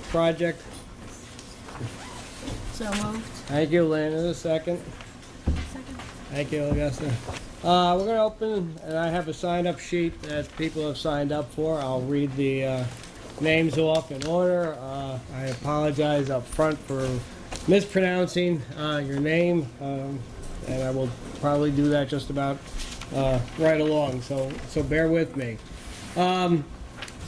project? So moved. Thank you, Lynn. In a second. Second. Thank you, Augusta. We're going to open, and I have a sign-up sheet that people have signed up for. I'll read the names off in order. I apologize up front for mispronouncing your name, and I will probably do that just about right along, so bear with me. I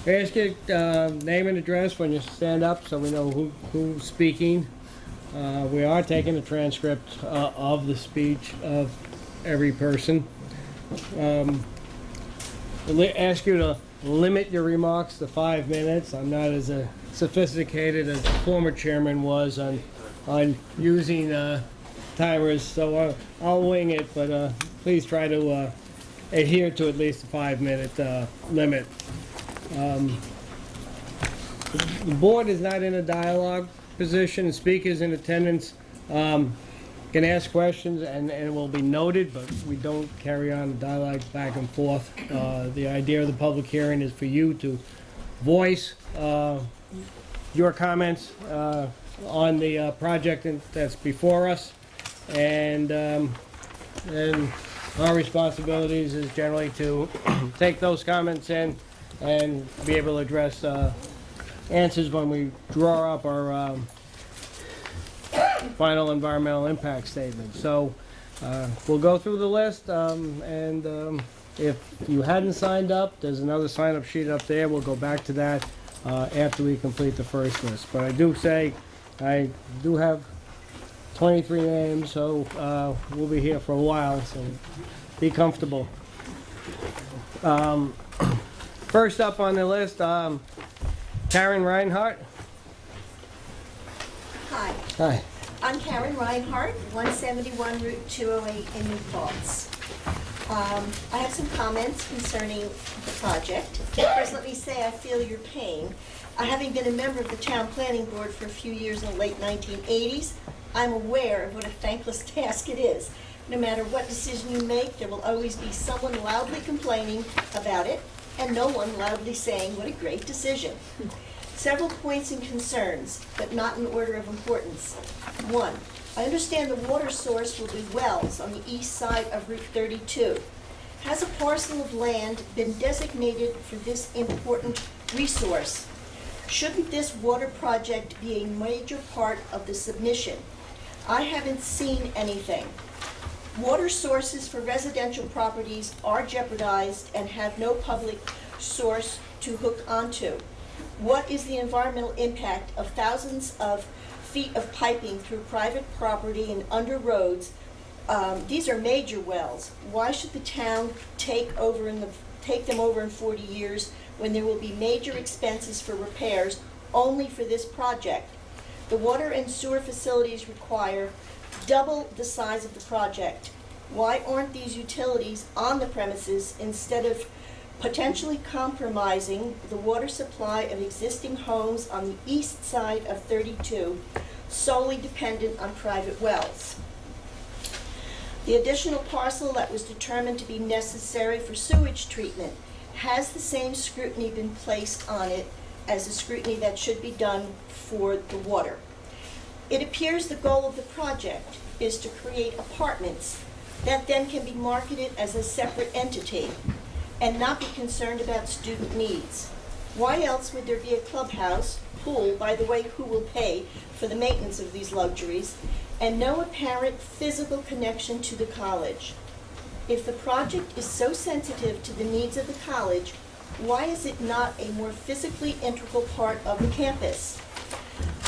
ask you name and address when you stand up so we know who's speaking. We are taking a transcript of the speech of every person. Ask you to limit your remarks to 5 minutes. I'm not as sophisticated as the former chairman was on using timers, so I'll wing it, but please try to adhere to at least a 5-minute limit. The board is not in a dialogue position. Speakers in attendance can ask questions and it will be noted, but we don't carry on a dialogue back and forth. The idea of the public hearing is for you to voice your comments on the project that's before us, and our responsibilities is generally to take those comments in and be able to address answers when we draw up our final environmental impact statement. So we'll go through the list, and if you hadn't signed up, there's another sign-up sheet up there. We'll go back to that after we complete the first list. But I do say I do have 23 names, so we'll be here for a while, so be comfortable. First up on the list, Karen Reinhardt. Hi, Hi. I'm Karen Reinhardt, 171 Route 208 in New Paltz. I have some comments concerning the project. First, let me say I feel your pain. Having been a member of the town planning board for a few years in the late 1980s, I'm aware of what a thankless task it is. No matter what decision you make, there will always be someone loudly complaining about it and no one loudly saying what a great decision. Several points and concerns, but not in order of importance. One, I understand the water source will be wells on the east side of Route 32. Has a parcel of land been designated for this important resource? Shouldn't this water project be a major part of the submission? I haven't seen anything. Water sources for residential properties are jeopardized and have no public source to hook onto. What is the environmental impact of thousands of feet of piping through private property and under roads? These are major wells. Why should the town take them over in 40 years when there will be major expenses for repairs only for this project? The water and sewer facilities require double the size of the project. Why aren't these utilities on the premises instead of potentially compromising the water supply of existing homes on the east side of 32, solely dependent on private wells? The additional parcel that was determined to be necessary for sewage treatment, has the same scrutiny been placed on it as the scrutiny that should be done for the water? It appears the goal of the project is to create apartments that then can be marketed as a separate entity and not be concerned about student needs. Why else would there be a clubhouse, pool, by the way, who will pay for the maintenance of these luxuries, and no apparent physical connection to the college? If the project is so sensitive to the needs of the college, why is it not a more physically integral part of the campus?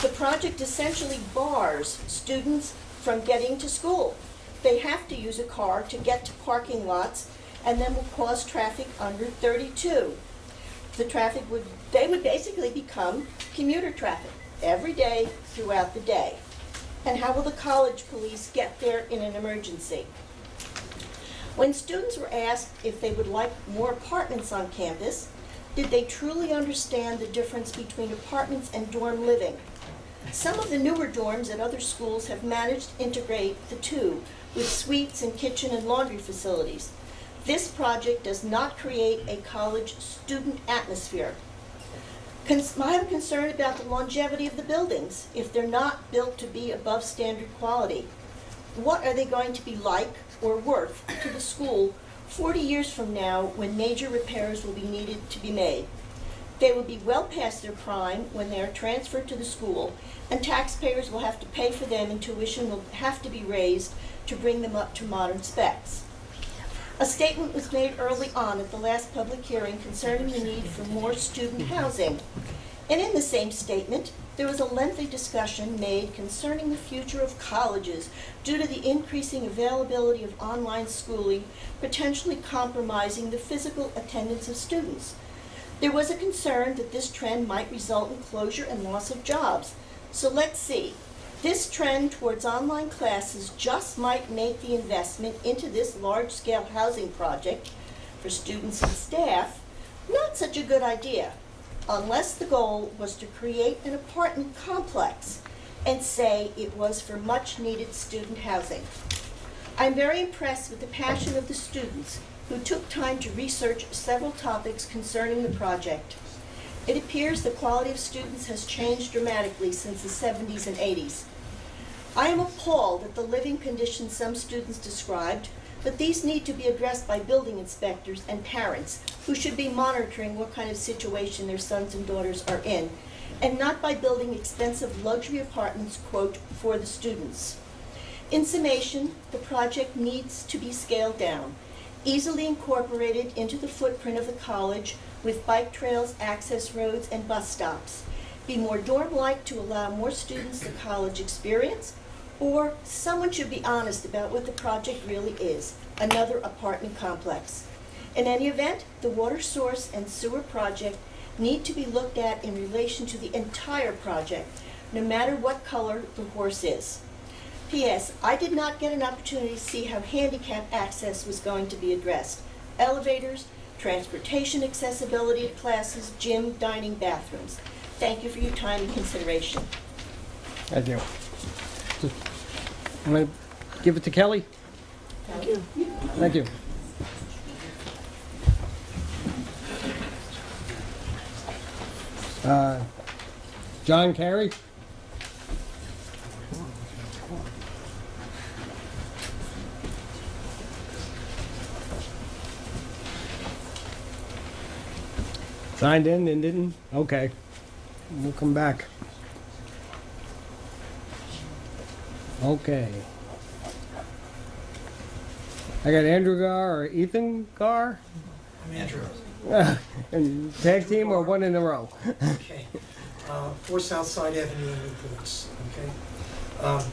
The project essentially bars students from getting to school. They have to use a car to get to parking lots and then will cause traffic on Route 32. They would basically become commuter traffic every day throughout the day. And how will the college police get there in an emergency? When students were asked if they would like more apartments on campus, did they truly understand the difference between apartments and dorm living? Some of the newer dorms at other schools have managed to integrate the two with suites and kitchen and laundry facilities. This project does not create a college student atmosphere. I have a concern about the longevity of the buildings. If they're not built to be above standard quality, what are they going to be like or worth to the school 40 years from now when major repairs will be needed to be made? They will be well past their prime when they are transferred to the school, and taxpayers will have to pay for them, and tuition will have to be raised to bring them up to modern specs. A statement was made early on at the last public hearing concerning the need for more student housing. And in the same statement, there was a lengthy discussion made concerning the future of colleges due to the increasing availability of online schooling, potentially compromising the physical attendance of students. There was a concern that this trend might result in closure and loss of jobs. So let's see. This trend towards online classes just might make the investment into this large-scale housing project for students and staff not such a good idea, unless the goal was to create an apartment complex and say it was for much-needed student housing. I'm very impressed with the passion of the students who took time to research several topics concerning the project. It appears the quality of students has changed dramatically since the 70s and 80s. I am appalled at the living conditions some students described, but these need to be addressed by building inspectors and parents who should be monitoring what kind of situation their sons and daughters are in, and not by building expensive luxury apartments, quote, for the students. In summation, the project needs to be scaled down, easily incorporated into the footprint of the college with bike trails, access roads, and bus stops. Be more dorm-like to allow more students the college experience, or someone should be honest about what the project really is, another apartment complex. In any event, the water source and sewer project need to be looked at in relation to the entire project, no matter what color the horse is. P.S. I did not get an opportunity to see how handicap access was going to be addressed. Elevators, transportation accessibility to classes, gym, dining, bathrooms. Thank you for your time and consideration. Thank you. I'm going to give it to Kelly. Thank you. Thank you. John Carey? Signed in and didn't? Okay. We'll come back. Okay. I got Andrew Gar or Ethan Gar? I'm Andrew. And tag team or one in a row? Okay. 4 Southside Avenue in Newports. Okay.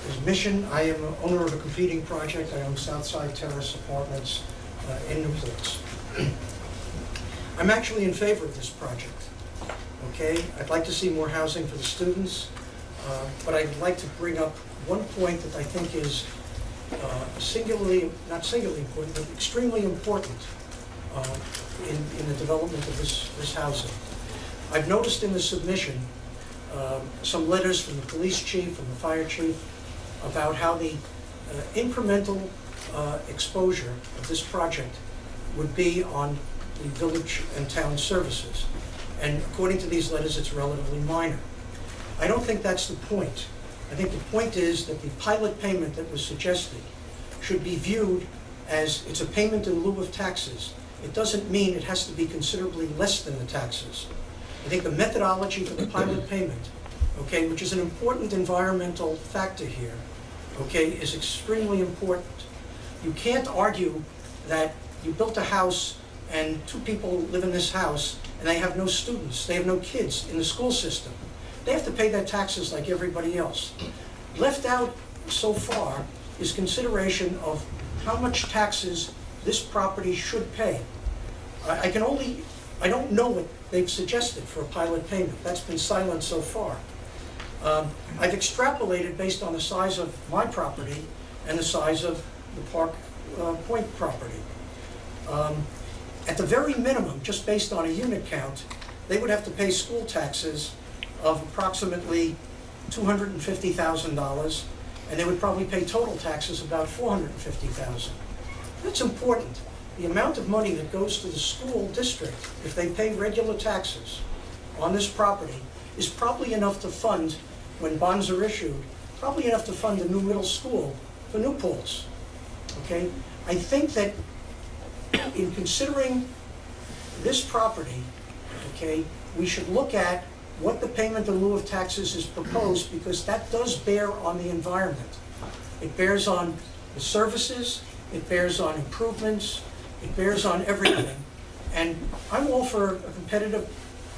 His mission, I am an owner of a competing project. I own Southside Terrace Apartments in Newports. I'm actually in favor of this project. Okay. I'd like to see more housing for the students, but I'd like to bring up one point that I think is not singularly important, but extremely important in the development of this housing. I've noticed in the submission some letters from the police chief and the fire chief about how the incremental exposure of this project would be on the village and town services. And according to these letters, it's relatively minor. I don't think that's the point. I think the point is that the pilot payment that was suggested should be viewed as it's a payment in lieu of taxes. It doesn't mean it has to be considerably less than the taxes. I think the methodology for the pilot payment, okay, which is an important environmental factor here, okay, is extremely important. You can't argue that you built a house and 2 people live in this house and they have no students, they have no kids in the school system. They have to pay their taxes like everybody else. Left out so far is consideration of how much taxes this property should pay. I don't know what they've suggested for a pilot payment. That's been silent so far. I've extrapolated based on the size of my property and the size of the Park Point property. At the very minimum, just based on a unit count, they would have to pay school taxes of approximately $250,000, and they would probably pay total taxes about $450,000. That's important. The amount of money that goes to the school district, if they pay regular taxes, on this property is probably enough to fund, when bonds are issued, probably enough to fund a new middle school for New Paltz. Okay? I think that in considering this property, okay, we should look at what the payment in lieu of taxes is proposed, because that does bear on the environment. It bears on the services, it bears on improvements, it bears on everything. And I'm all for a competitive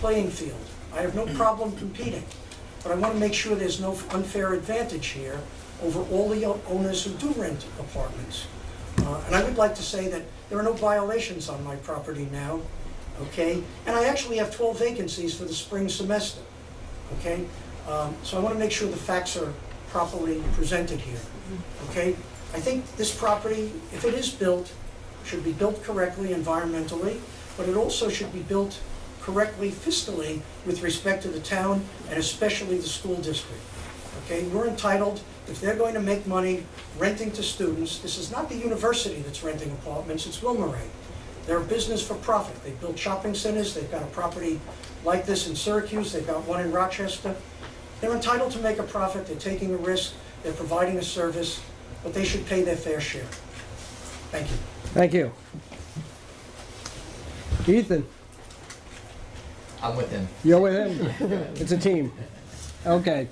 playing field. I have no problem competing, but I want to make sure there's no unfair advantage here over all the owners who do rent apartments. And I would like to say that there are no violations on my property now, okay? And I actually have 12 vacancies for the spring semester, okay? So I want to make sure the facts are properly presented here, okay? I think this property, if it is built, should be built correctly environmentally, but it also should be built correctly fiscally with respect to the town and especially the school district. Okay, we're entitled, if they're going to make money renting to students, this is not the university that's renting apartments, it's Wilmerite. They're a business for profit. They build shopping centers, they've got a property like this in Syracuse, they've got one in Rochester. They're entitled to make a profit, they're taking a risk, they're providing a service, but they should pay their fair share. Thank you. Thank you. Ethan, I'm with him. you're with him? It's a team. Okay,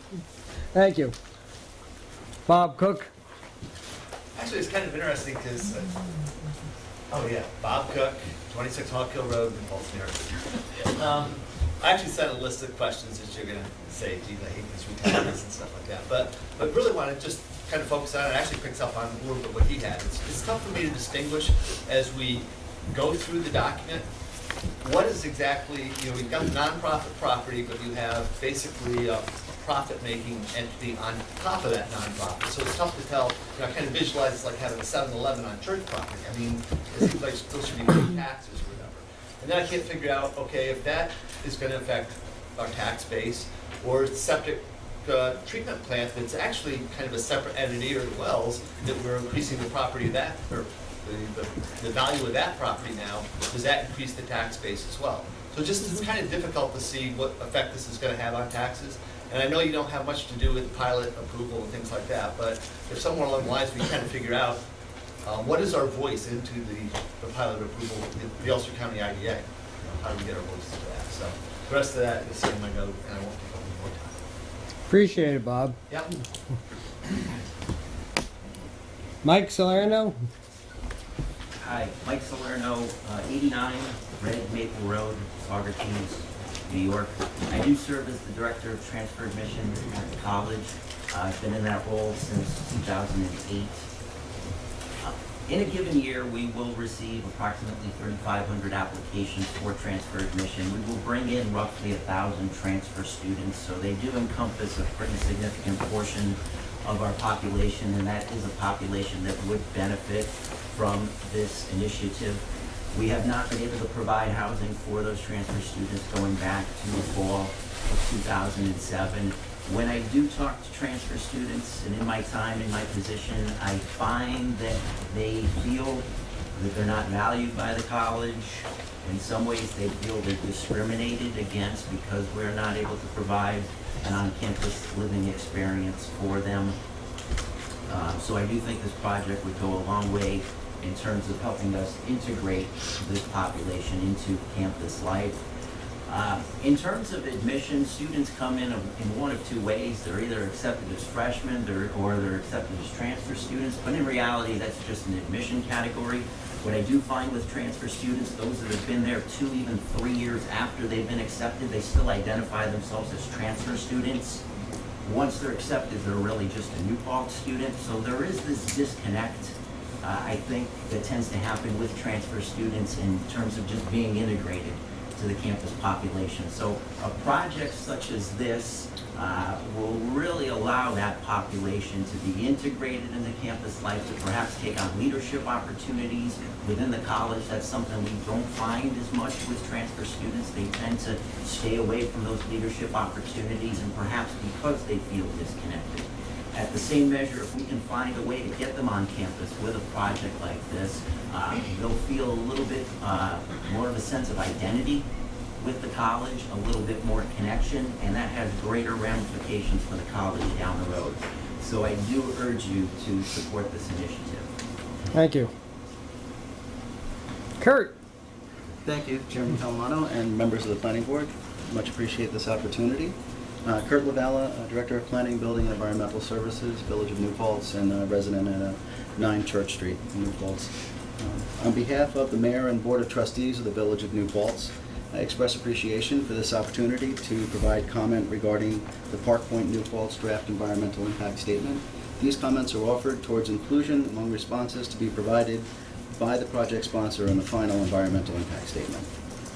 thank you. Bob Cook? Actually, it's kind of interesting because, oh yeah, Bob Cook, 26 Hawk Hill Road in Paltz, New York. I actually sent a list of questions that you're going to say, geez, I hate these retirees and stuff like that. But really want to just kind of focus on it. It actually picks up on a little bit what he had. It's tough for me to distinguish as we go through the document. What is exactly, you've got nonprofit property, but you have basically a profit-making entity on top of that nonprofit. So it's tough to tell, I kind of visualize it's like having a 7-Eleven on church property. I mean, it seems like still should be paying taxes or whatever. And then I can't figure out, okay, if that is going to affect our tax base, or septic treatment plant that's actually kind of a separate entity, or the wells, that we're increasing the property of that, or the value of that property now, does that increase the tax base as well? So just it's kind of difficult to see what effect this is going to have on taxes. And I know you don't have much to do with pilot approval and things like that, but if somewhere along the lines we kind of figure out what is our voice into the pilot approval, the Ulster County IDA, how do we get our voice into that? So the rest of that is in my note, and I won't take up any more time. Appreciate it, Bob. Yeah. Mike Salerno? Hi, Mike Salerno, 89 Red Maple Road, Saugerties, New York. I do serve as the Director of Transfer Admissions at the college. I've been in that role since 2008. In a given year, we will receive approximately 3,500 applications for transfer admission. We will bring in roughly 1,000 transfer students, so they do encompass a pretty significant portion of our population, and that is a population that would benefit from this initiative. We have not been able to provide housing for those transfer students going back to the fall of 2007. When I do talk to transfer students, and in my time, in my position, I find that they feel that they're not valued by the college. In some ways, they feel they're discriminated against because we're not able to provide an on-campus living experience for them. So I do think this project would go a long way in terms of helping us integrate this population into campus life. In terms of admission, students come in one of two ways. They're either accepted as freshmen or they're accepted as transfer students, but in reality, that's just an admission category. What I do find with transfer students, those that have been there 2, even 3 years after they've been accepted, they still identify themselves as transfer students. Once they're accepted, they're really just a New Paltz student. So there is this disconnect, I think, that tends to happen with transfer students in terms of just being integrated to the campus population. So a project such as this will really allow that population to be integrated into campus life, to perhaps take on leadership opportunities within the college. That's something we don't find as much with transfer students. They tend to stay away from those leadership opportunities, and perhaps because they feel disconnected. At the same measure, if we can find a way to get them on campus with a project like this, they'll feel a little bit more of a sense of identity with the college, a little bit more connection, and that has greater ramifications for the college down the road. So I do urge you to support this initiative. Thank you. Kurt? Thank you, Chairman Palomano and members of the Planning Board. Much appreciate this opportunity. Kurt Lavala, Director of Planning, Building and Environmental Services, Village of New Paltz, and a resident at 9 Church Street in New Paltz. On behalf of the Mayor and Board of Trustees of the Village of New Paltz, I express appreciation for this opportunity to provide comment regarding the Park Point New Paltz Draft Environmental Impact Statement. These comments are offered towards inclusion among responses to be provided by the project sponsor in the final environmental impact statement.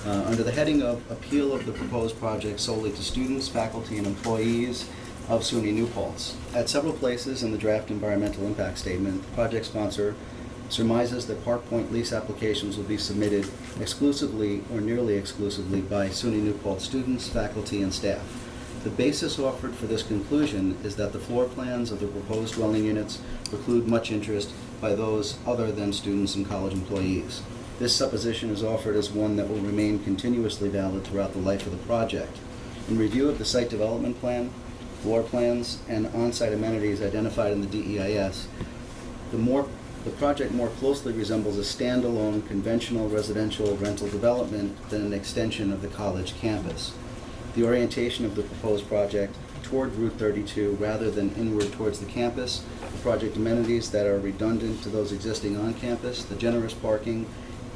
Under the heading of Appeal of the Proposed Project solely to students, faculty, and employees of SUNY New Paltz. At several places in the draft environmental impact statement, the project sponsor surmises that Park Point lease applications will be submitted exclusively or nearly exclusively by SUNY New Paltz students, faculty, and staff. The basis offered for this conclusion is that the floor plans of the proposed dwelling units preclude much interest by those other than students and college employees. This supposition is offered as one that will remain continuously valid throughout the life of the project. In review of the site development plan, floor plans, and on-site amenities identified in the DEIS, the project more closely resembles a standalone conventional residential rental development than an extension of the college campus. The orientation of the proposed project toward Route 32 rather than inward towards the campus, the project amenities that are redundant to those existing on campus, the generous parking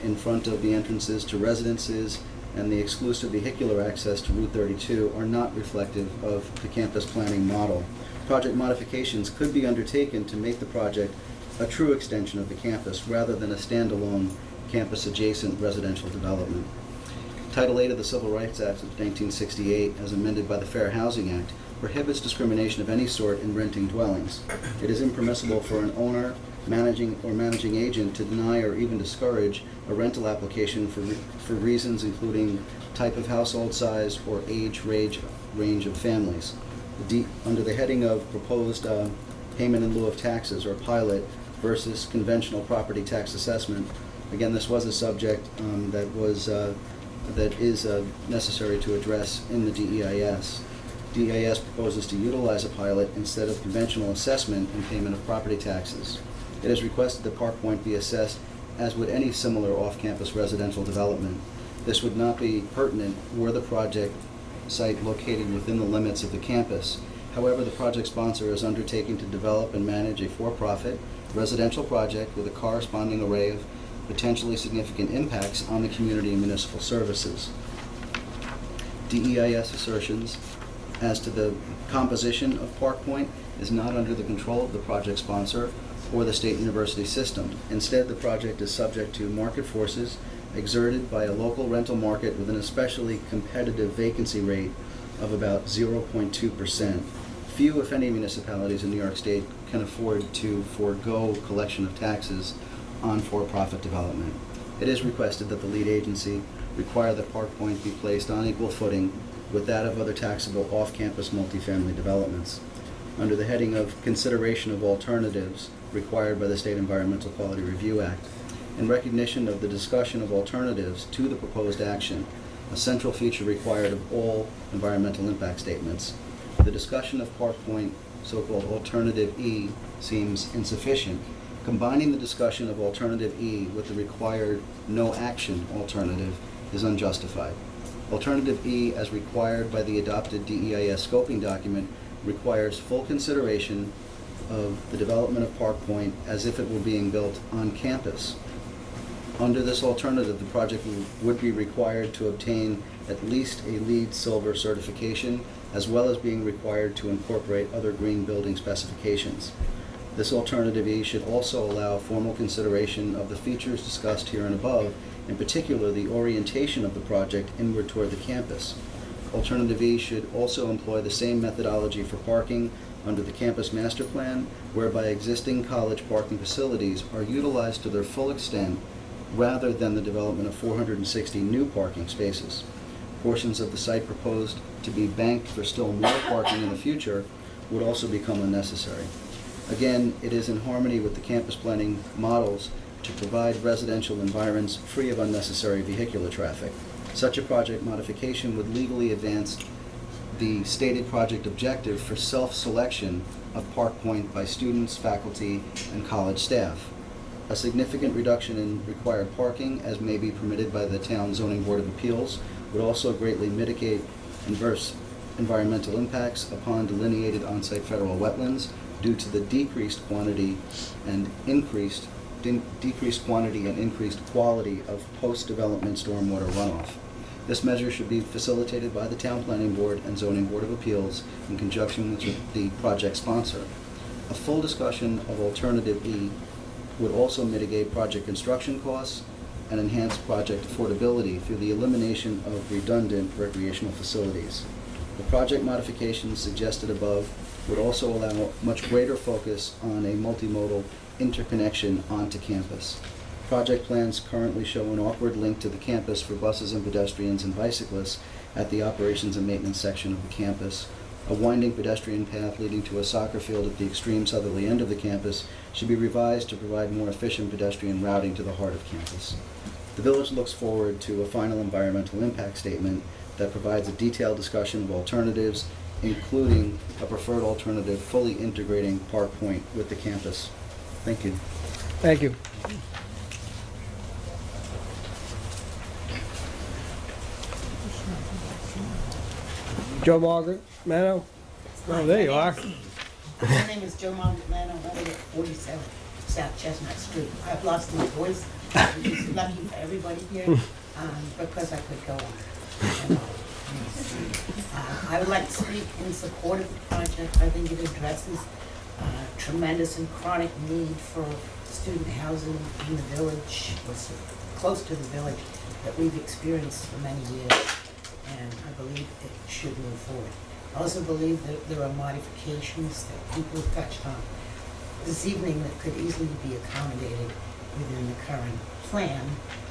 in front of the entrances to residences, and the exclusive vehicular access to Route 32 are not reflective of the campus planning model. Project modifications could be undertaken to make the project a true extension of the campus rather than a standalone campus-adjacent residential development. Title 8 of the Civil Rights Act of 1968, as amended by the Fair Housing Act, prohibits discrimination of any sort in renting dwellings. It is impermissible for an owner, managing agent to deny or even discourage a rental application for reasons including type of household size or age range of families. Under the heading of proposed payment in lieu of taxes or pilot versus conventional property tax assessment, again, this was a subject that is necessary to address in the DEIS. DEIS proposes to utilize a pilot instead of conventional assessment and payment of property taxes. It is requested that Park Point be assessed as would any similar off-campus residential development. This would not be pertinent were the project site located within the limits of the campus. However, the project sponsor is undertaking to develop and manage a for-profit residential project with a corresponding array of potentially significant impacts on the community and municipal services. DEIS assertions as to the composition of Park Point is not under the control of the project sponsor or the state university system. Instead, the project is subject to market forces exerted by a local rental market with an especially competitive vacancy rate of about 0.2%. Few, if any, municipalities in New York State can afford to forego collection of taxes on for-profit development. It is requested that the lead agency require that Park Point be placed on equal footing with that of other taxable off-campus multifamily developments. Under the heading of Consideration of Alternatives required by the State Environmental Quality Review Act, in recognition of the discussion of alternatives to the proposed action, a central feature required of all environmental impact statements, the discussion of Park Point, so-called Alternative E, seems insufficient. Combining the discussion of Alternative E with the required no action alternative is unjustified. Alternative E, as required by the adopted DEIS scoping document, requires full consideration of the development of Park Point as if it were being built on campus. Under this alternative, the project would be required to obtain at least a LEED Silver certification, as well as being required to incorporate other green building specifications. This Alternative E should also allow formal consideration of the features discussed here and above, in particular the orientation of the project inward toward the campus. Alternative E should also employ the same methodology for parking under the campus master plan, whereby existing college parking facilities are utilized to their full extent rather than the development of 460 new parking spaces. Portions of the site proposed to be banked for still more parking in the future would also become unnecessary. Again, it is in harmony with the campus planning models to provide residential environs free of unnecessary vehicular traffic. Such a project modification would legally advance the stated project objective for self-selection of Park Point by students, faculty, and college staff. A significant reduction in required parking, as may be permitted by the town zoning board of appeals, would also greatly mitigate adverse environmental impacts upon delineated on-site federal wetlands due to the decreased quantity and increased quality of post-development stormwater runoff. This measure should be facilitated by the Town Planning Board and Zoning Board of Appeals in conjunction with the project sponsor. A full discussion of Alternative E would also mitigate project construction costs and enhance project affordability through the elimination of redundant recreational facilities. The project modifications suggested above would also allow much greater focus on a multimodal interconnection onto campus. Project plans currently show an awkward link to the campus for buses and pedestrians and bicyclists at the operations and maintenance section of the campus. A winding pedestrian path leading to a soccer field at the extreme southerly end of the campus should be revised to provide more efficient pedestrian routing to the heart of campus. The village looks forward to a final environmental impact statement that provides a detailed discussion of alternatives, including a preferred alternative fully integrating Park Point with the campus. Thank you. Thank you. Joe Margaret, Mano? Oh, there you are. My name is Joe Montalano. I live at 47 South Chestnut Street. I've lost my voice, which is lucky for everybody here, because I could go on. I would like to speak in support of the project. I think it addresses tremendous and chronic need for student housing in the village, or close to the village, that we've experienced for many years. And I believe it should move forward. I also believe that there are modifications that people have touched on this evening that could easily be accommodated within the current plan.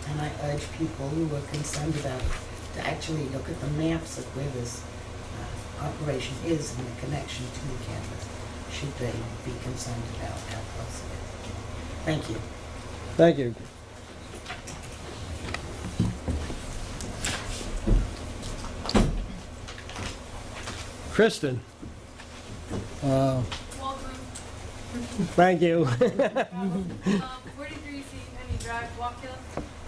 And I urge people who are concerned about it to actually look at the maps of where this operation is and the connection to the campus, should they be concerned about how close it is. Thank you. Thank you. Kristen. Welcome. Thank you. 43 C. Penny Drive, Walk Hill.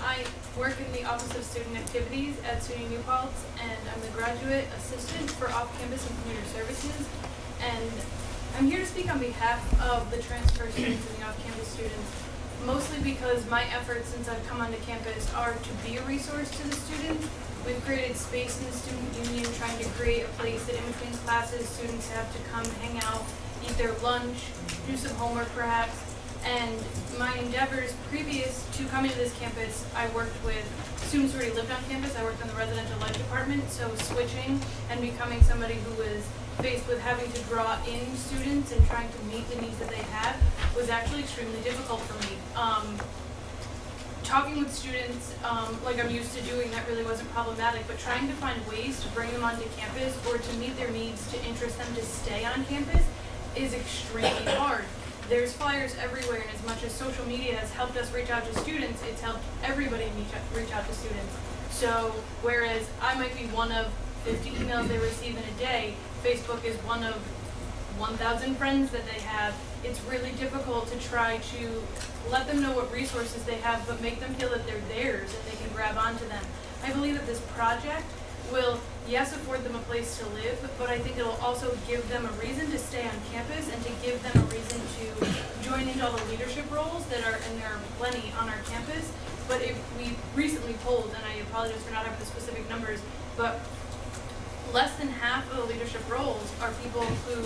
I work in the Office of Student Activities at SUNY New Paltz, and I'm the graduate assistant for off-campus and commuter services. And I'm here to speak on behalf of the transfer students and the off-campus students, mostly because my efforts since I've come onto campus are to be a resource to the students. We've created space in the student union, trying to create a place that in between classes, students have to come hang out, eat their lunch, do some homework perhaps. And my endeavors previous to coming to this campus, I worked with students who already lived on campus. I worked in the residential life department, so switching and becoming somebody who was faced with having to draw in students and trying to meet the needs that they had was actually extremely difficult for me. Talking with students, like I'm used to doing, that really wasn't problematic, but trying to find ways to bring them onto campus or to meet their needs to interest them to stay on campus is extremely hard. There's flyers everywhere, and as much as social media has helped us reach out to students, it's helped everybody reach out to students. So, whereas I might be one of 50 emails they receive in a day, Facebook is one of 1,000 friends that they have. It's really difficult to try to let them know what resources they have, but make them feel that they're theirs and they can grab onto them. I believe that this project will, yes, afford them a place to live, but I think it'll also give them a reason to stay on campus and to give them a reason to join into all the leadership roles that are, and there are plenty on our campus. But if we recently polled, and I apologize for not having the specific numbers, but less than half of the leadership roles are people who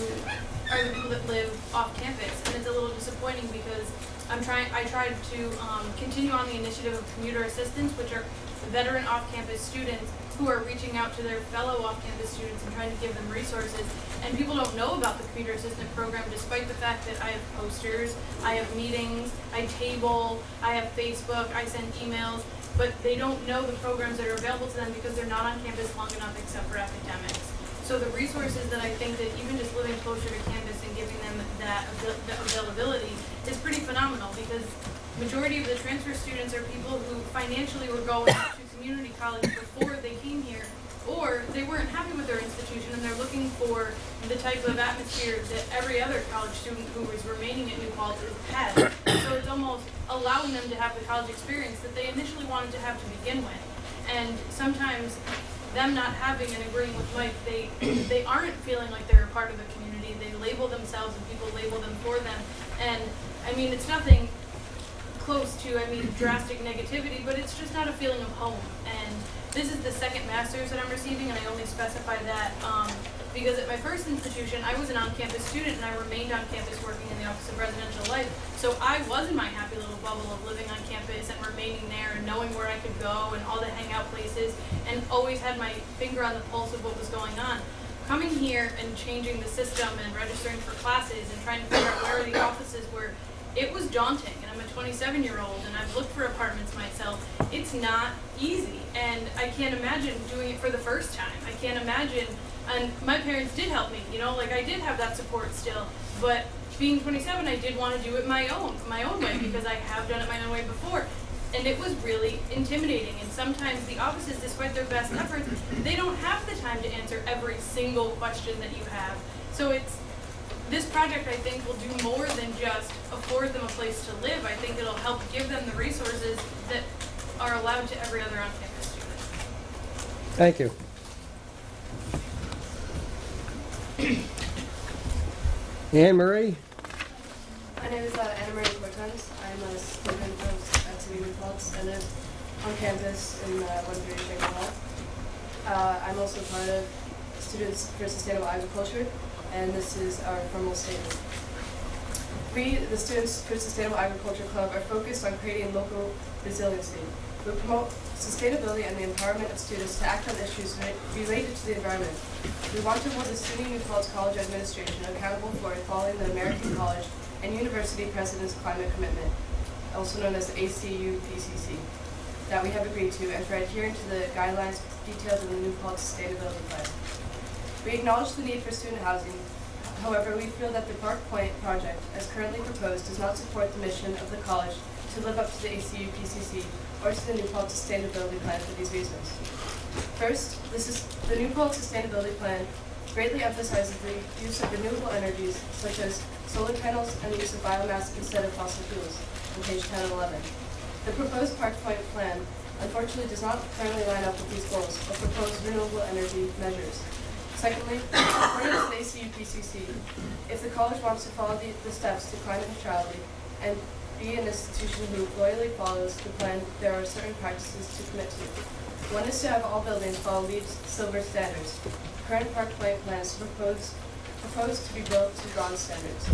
are the people that live off campus, and it's a little disappointing because I tried to continue on the initiative of commuter assistants, which are veteran off-campus students who are reaching out to their fellow off-campus students and trying to give them resources. And people don't know about the commuter assistant program, despite the fact that I have posters, I have meetings, I table, I have Facebook, I send emails, but they don't know the programs that are available to them because they're not on campus long enough except for academics. So the resources that I think that even just living closer to campus and giving them that availability is pretty phenomenal, because majority of the transfer students are people who financially were going to community college before they came here, or they weren't happy with their institution and they're looking for the type of atmosphere that every other college student who is remaining at New Paltz has. So it's almost allowing them to have the college experience that they initially wanted to have to begin with. And sometimes them not having and agreeing with Mike, they aren't feeling like they're a part of the community. They label themselves and people label them for them. And I mean, it's nothing close to, drastic negativity, but it's just not a feeling of home. And this is the second master's that I'm receiving, and I only specify that because at my first institution, I was an on-campus student, and I remained on campus working in the Office of Residential Life. So I was in my happy little bubble of living on campus and remaining there and knowing where I could go and all the hangout places, and always had my finger on the pulse of what was going on. Coming here and changing the system and registering for classes and trying to figure out where the offices were, it was daunting, and I'm a 27-year-old, and I've looked for apartments myself. It's not easy, and I can't imagine doing it for the first time. I can't imagine, and my parents did help me, I did have that support still, but being 27, I did want to do it my own way, because I have done it my own way before. And it was really intimidating, and sometimes the offices, despite their best efforts, they don't have the time to answer every single question that you have. So this project, I think, will do more than just afford them a place to live. I think it'll help give them the resources that are allowed to every other on-campus student. Thank you. Anne Marie? My name is Anna Marie Cortez. I'm a student at City New Paltz. I live on campus in 130 Shaker Hall. I'm also part of Students for Sustainable Agriculture, and this is our formal statement. We, the Students for Sustainable Agriculture Club, are focused on creating local resiliency. We promote sustainability and the empowerment of students to act on issues related to the environment. We want to hold the SUNY New Paltz College Administration accountable for following the American College and University President's Climate Commitment, also known as the ACU-PCC, that we have agreed to, and for adhering to the guidelines detailed in the New Paltz Sustainability Plan. We acknowledge the need for student housing. However, we feel that the Park Point project, as currently proposed, does not support the mission of the college to live up to the ACU-PCC or to the New Paltz Sustainability Plan for these reasons. First, the New Paltz Sustainability Plan greatly emphasizes the use of renewable energies, such as solar panels and the use of biomass instead of fossil fuels, on page 10 and 11. The proposed Park Point plan, unfortunately, does not currently line up with these goals or propose renewable energy measures. Secondly, according to the ACU-PCC, if the college wants to follow the steps to climate neutrality and be an institution who loyally follows the plan, there are certain practices to commit to. One is to have all buildings follow LEED Silver standards. Current Park Point plans proposed to be built to bronze standards.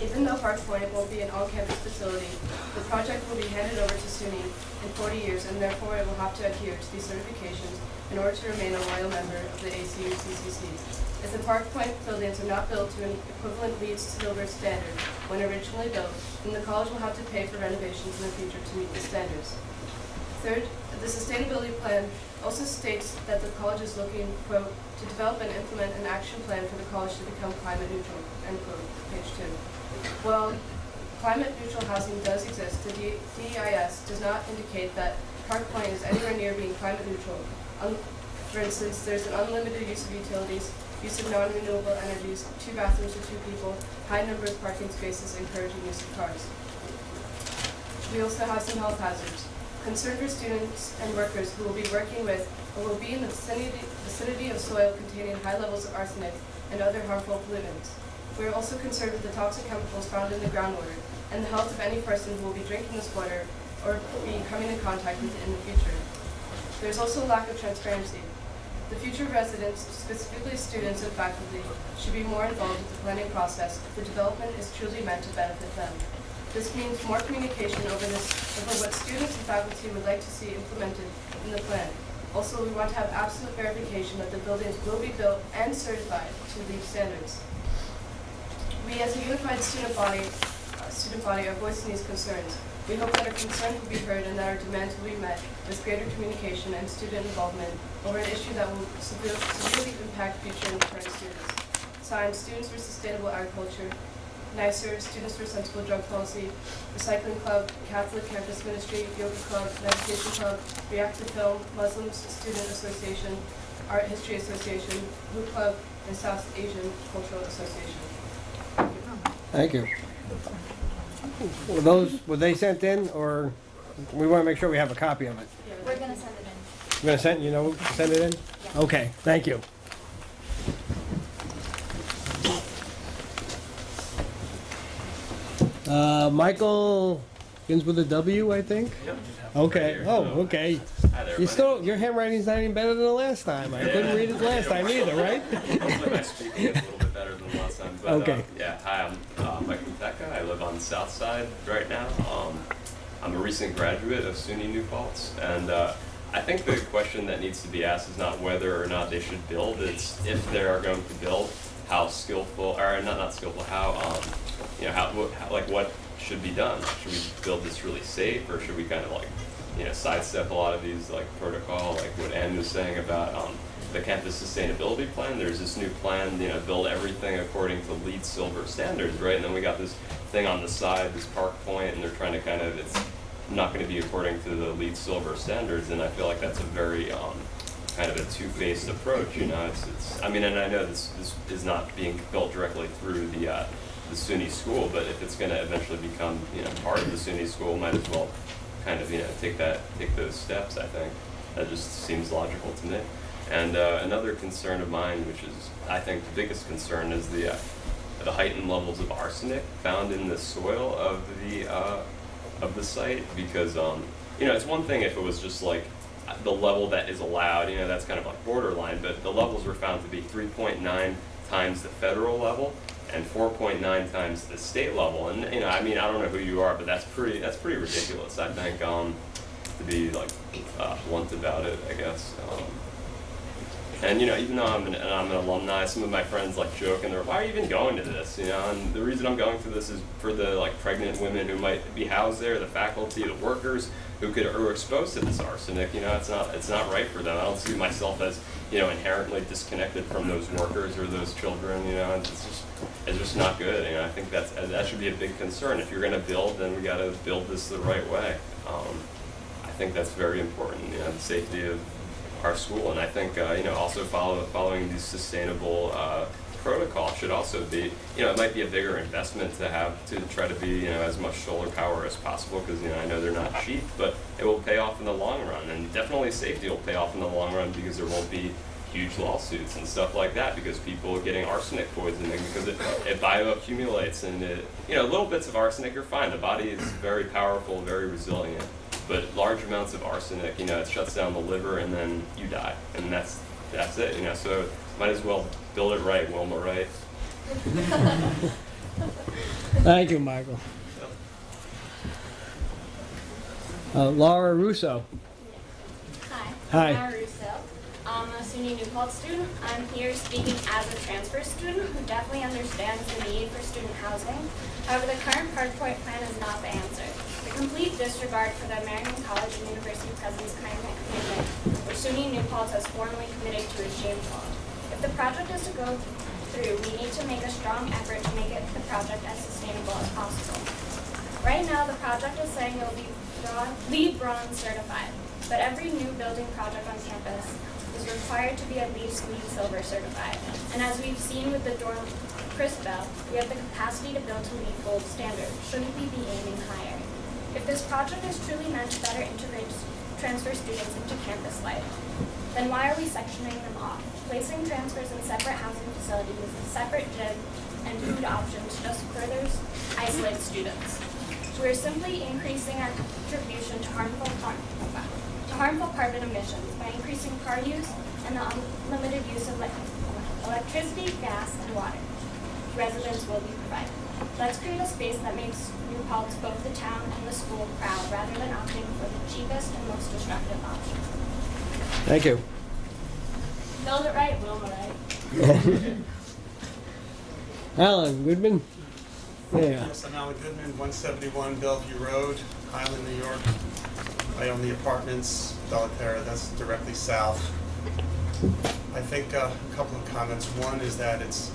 Even though Park Point won't be an on-campus facility, the project will be handed over to SUNY in 40 years, and therefore it will have to adhere to these certifications in order to remain a loyal member of the ACU-CCC. If the Park Point buildings are not built to an equivalent LEED Silver standard when originally built, then the college will have to pay for renovations in the future to meet the standards. Third, the sustainability plan also states that the college is looking, quote, to develop and implement an action plan for the college to become climate neutral, end quote, page 2. While climate neutral housing does exist, the DEIS does not indicate that Park Point is anywhere near being climate neutral. For instance, there's an unlimited use of utilities, use of non-renewable energies, 2 bathrooms for 2 people, high number of parking spaces encouraging use of cars. We also have some health hazards. Concern for students and workers who will be working with or will be in the vicinity of soil containing high levels of arsenic and other harmful pollutants. We are also concerned with the toxic chemicals found in the groundwater and the health of any person who will be drinking this water or be coming in contact with it in the future. There is also a lack of transparency. The future residents, specifically students and faculty, should be more involved with the planning process if the development is truly meant to benefit them. This means more communication over what students and faculty would like to see implemented in the plan. Also, we want to have absolute verification that the buildings will be built and certified to LEED standards. We, as a unified student body, are voicing these concerns. We hope that our concerns will be heard and that our demands will be met with greater communication and student involvement over an issue that will severely impact future and current students. Signed, Students for Sustainable Agriculture, nicer, Students for Sensible Drug Policy, Recycling Club, Catholic Campus Ministry, Yoga Club, Meditation Club, React to Film, Muslims Student Association, Art History Association, Blue Club, and South Asian Cultural Association. Thank you. Were they sent in, or we want to make sure we have a copy of it? We're gonna send it in. You're going to send it in? Yeah. Okay, thank you. Michael begins with a W, I think? Yep. Okay, oh, okay. Hi there. Your handwriting's not even better than the last time. I couldn't read it last time either, right? Hopefully my speaking is a little bit better than last time. But, Okay. Hi, I'm Michael Becca. I live on the south side right now. I'm a recent graduate of SUNY New Paltz, and I think the question that needs to be asked is not whether or not they should build, it's if they are going to build, how skillful, or not skillful, how, what should be done? Should we build this really safe, or should we kind of sidestep a lot of these protocol, like what Ann was saying about the campus sustainability plan? There's this new plan, build everything according to LEED Silver standards, right? And then we got this thing on the side, this Park Point, and they're trying to it's not going to be according to the LEED Silver standards, and I feel like that's a very kind of a two-faced approach. And I know this is not being built directly through the SUNY school, but if it's going to eventually become part of the SUNY school, might as well kind of take those steps. I think that just seems logical to me. And another concern of mine, which is I think the biggest concern, is the heightened levels of arsenic found in the soil of the site, because it's one thing if it was just like the level that is allowed, that's kind of like borderline, but the levels were found to be 3.9 times the federal level and 4.9 times the state level. And I don't know who you are, but that's pretty ridiculous, I think, to be blunt about it, I guess. And even though I'm an alumni, some of my friends joke and they're, why are you even going to this? And the reason I'm going to this is for the pregnant women who might be housed there, the faculty, the workers who are exposed to this arsenic. It's not right for them. I don't see myself as inherently disconnected from those workers or those children. It's just not good. I think that should be a big concern. If you're going to build, then we got to build this the right way. I think that's very important. The safety of our school, and I think also following these sustainable protocols should also be, it might be a bigger investment to have to try to be as much solar power as possible, because I know they're not cheap, but it will pay off in the long run, and definitely safety will pay off in the long run, because there won't be huge lawsuits and stuff like that because people are getting arsenic poisoning, because it bioaccumulates, and little bits of arsenic are fine. The body is very powerful, very resilient. But large amounts of arsenic, it shuts down the liver, and then you die, and that's it. So might as well build it right, Wilma, right? Thank you, Michael. Laura Russo. Hi. Hi. Laura Russo. I'm a SUNY New Paltz student. I'm here speaking as a transfer student who definitely understands the need for student housing. However, the current Park Point plan is not the answer. The complete disregard for the American College and University President's climate commitment, which SUNY New Paltz has formally committed to, is shameful. If the project is to go through, we need to make a strong effort to make the project as sustainable as possible. Right now, the project is saying it will be LEED Bronze certified, but every new building project on campus is required to be at least LEED Silver certified. And as we've seen with the dorm Christabel, we have the capacity to build to LEED Gold standard. Shouldn't we be aiming higher? If this project is truly meant to better integrate transfer students into campus life, then why are we sectioning them off? Placing transfers in separate housing facilities with separate gym and food options just further isolate students. So we're simply increasing our contribution to harmful carbon emissions by increasing car use and the unlimited use of electricity, gas, and water. Residents will be provided. Let's create a space that makes New Paltz both the town and the school proud, rather than opting for the cheapest and most destructive option. Thank you. Build it right, Wilma, right? Alan Goodman. Yeah. Yes, I'm Alan Goodman, 171 Bellevue Road, Highland, New York. I own the apartments, Bella Terra, that's directly south. I think a couple of comments. One is that it's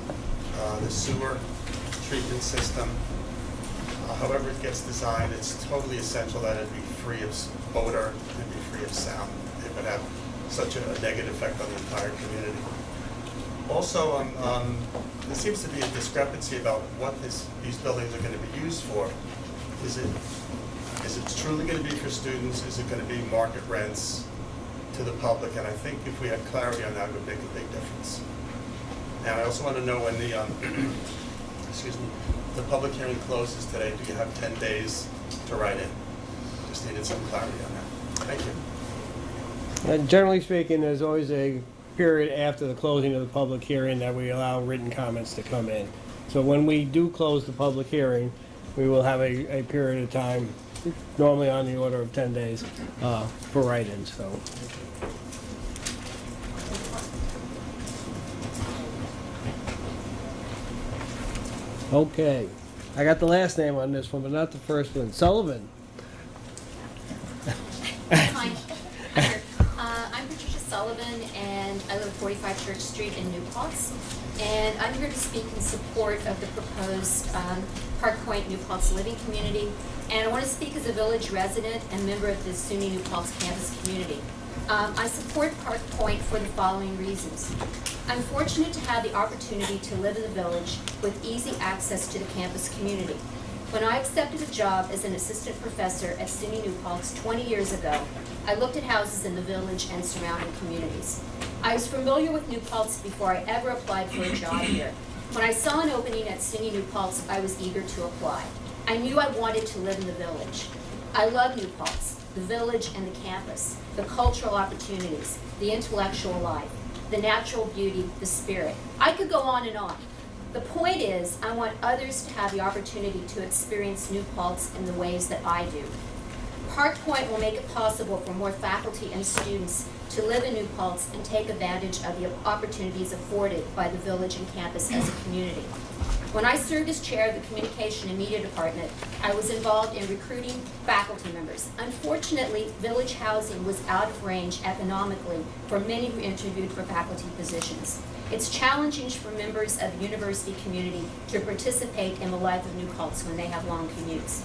the sewer treatment system. However it gets designed, it's totally essential that it be free of odor and be free of sound. It would have such a negative effect on the entire community. Also, there seems to be a discrepancy about what these buildings are going to be used for. Is it truly going to be for students? Is it going to be market rents to the public? And I think if we had clarity on that, it would make a big difference. And I also want to know when the excuse me, the public hearing closes today. Do you have 10 days to write in? Just needed some clarity on that. Thank you. And generally speaking, there's always a period after the closing of the public hearing that we allow written comments to come in. So when we do close the public hearing, we will have a period of time, normally on the order of 10 days, for write-ins. So. Okay, I got the last name on this one, but not the first one. Sullivan. Hi. I'm Patricia Sullivan, and I live at 45 Church Street in New Paltz. And I'm here to speak in support of the proposed Park Point New Paltz living community. And I want to speak as a village resident and member of the SUNY New Paltz campus community. I support Park Point for the following reasons. I'm fortunate to have the opportunity to live in the village with easy access to the campus community. When I accepted a job as an assistant professor at SUNY New Paltz 20 years ago, I looked at houses in the village and surrounding communities. I was familiar with New Paltz before I ever applied for a job here. When I saw an opening at SUNY New Paltz, I was eager to apply. I knew I wanted to live in the village. I love New Paltz, the village and the campus, the cultural opportunities, the intellectual life, the natural beauty, the spirit. I could go on and on. The point is, I want others to have the opportunity to experience New Paltz in the ways that I do. Park Point will make it possible for more faculty and students to live in New Paltz and take advantage of the opportunities afforded by the village and campus as a community. When I served as chair of the Communication and Media Department, I was involved in recruiting faculty members. Unfortunately, village housing was out of range economically for many who interviewed for faculty positions. It's challenging for members of the university community to participate in the life of New Paltz when they have long commutes.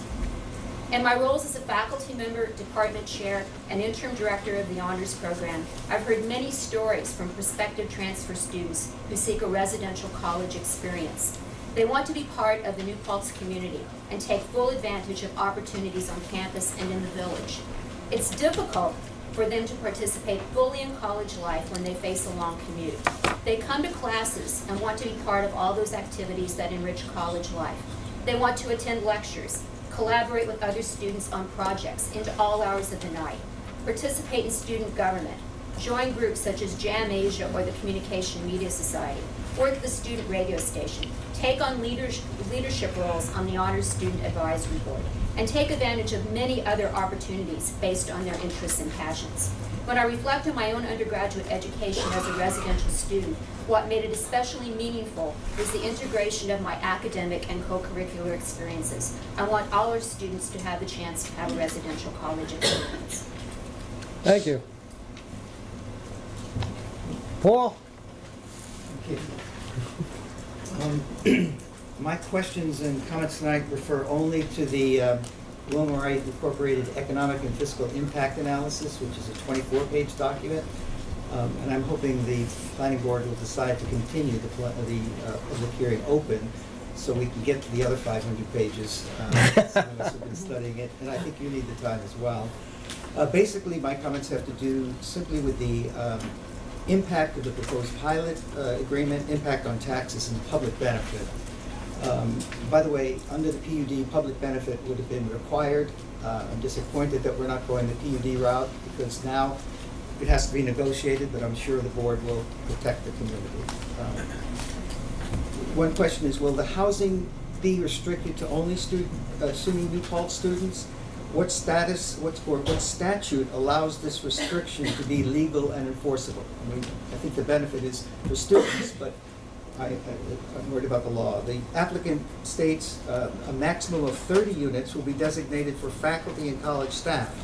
In my roles as a faculty member, department chair, and interim director of the honors program, I've heard many stories from prospective transfer students who seek a residential college experience. They want to be part of the New Paltz community and take full advantage of opportunities on campus and in the village. It's difficult for them to participate fully in college life when they face a long commute. They come to classes and want to be part of all those activities that enrich college life. They want to attend lectures, collaborate with other students on projects into all hours of the night, participate in student government, join groups such as Jam Asia or the Communication Media Society, work at the student radio station, take on leadership roles on the Honors Student Advisory Board, and take advantage of many other opportunities based on their interests and passions. When I reflect on my own undergraduate education as a residential student, what made it especially meaningful was the integration of my academic and co-curricular experiences. I want all our students to have the chance to have a residential college experience. Thank you. Paul? My questions and comments tonight refer only to the Wilmer Wright Incorporated Economic and Fiscal Impact Analysis, which is a 24-page document. And I'm hoping the planning board will decide to continue the public hearing open so we can get to the other 500 pages. Some of us have been studying it, and I think you need the time as well. Basically, my comments have to do simply with the impact of the proposed pilot agreement, impact on taxes, and public benefit. By the way, under the PUD, public benefit would have been required. I'm disappointed that we're not going the PUD route because now it has to be negotiated, but I'm sure the board will protect the community. One question is, will the housing be restricted to only SUNY New Paltz students? What statute allows this restriction to be legal and enforceable? I mean, I think the benefit is for students, but I'm worried about the law. The applicant states a maximum of 30 units will be designated for faculty and college staff.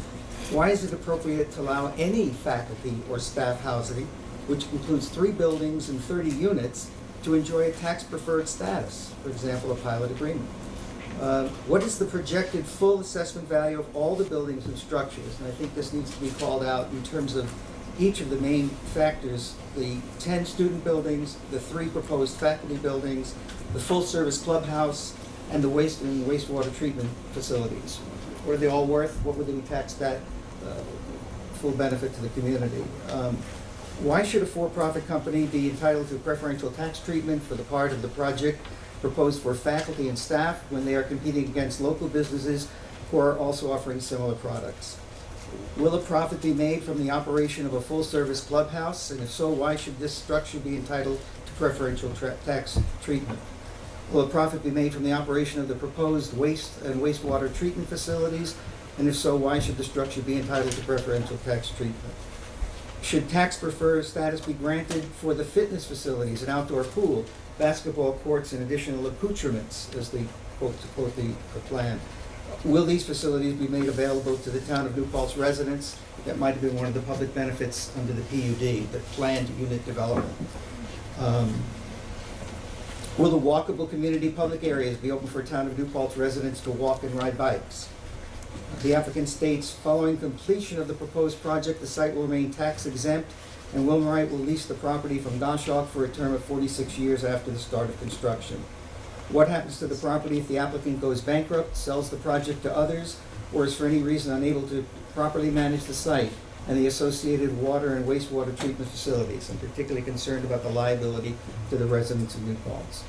Why is it appropriate to allow any faculty or staff housing, which includes 3 buildings and 30 units, to enjoy a tax-preferred status, for example, a pilot agreement? What is the projected full assessment value of all the buildings and structures? And I think this needs to be called out in terms of each of the main factors, the 10 student buildings, the 3 proposed faculty buildings, the full-service clubhouse, and the waste and wastewater treatment facilities. What are they all worth? What would we tax that full benefit to the community? Why should a for-profit company be entitled to preferential tax treatment for the part of the project proposed for faculty and staff when they are competing against local businesses who are also offering similar products? Will a profit be made from the operation of a full-service clubhouse? And if so, why should this structure be entitled to preferential tax treatment? Will a profit be made from the operation of the proposed waste and wastewater treatment facilities? And if so, why should the structure be entitled to preferential tax treatment? Should tax-preferred status be granted for the fitness facilities, an outdoor pool, basketball courts, and additional accoutrements, as they quote the plan? Will these facilities be made available to the town of New Paltz residents? That might have been one of the public benefits under the PUD, the planned unit development. Will the walkable community public areas be open for town of New Paltz residents to walk and ride bikes? The applicant states, following completion of the proposed project, the site will remain tax exempt, and Wilmerite will lease the property from Goshawk for a term of 46 years after the start of construction. What happens to the property if the applicant goes bankrupt, sells the project to others, or is for any reason unable to properly manage the site and the associated water and wastewater treatment facilities? I'm particularly concerned about the liability to the residents of New Paltz.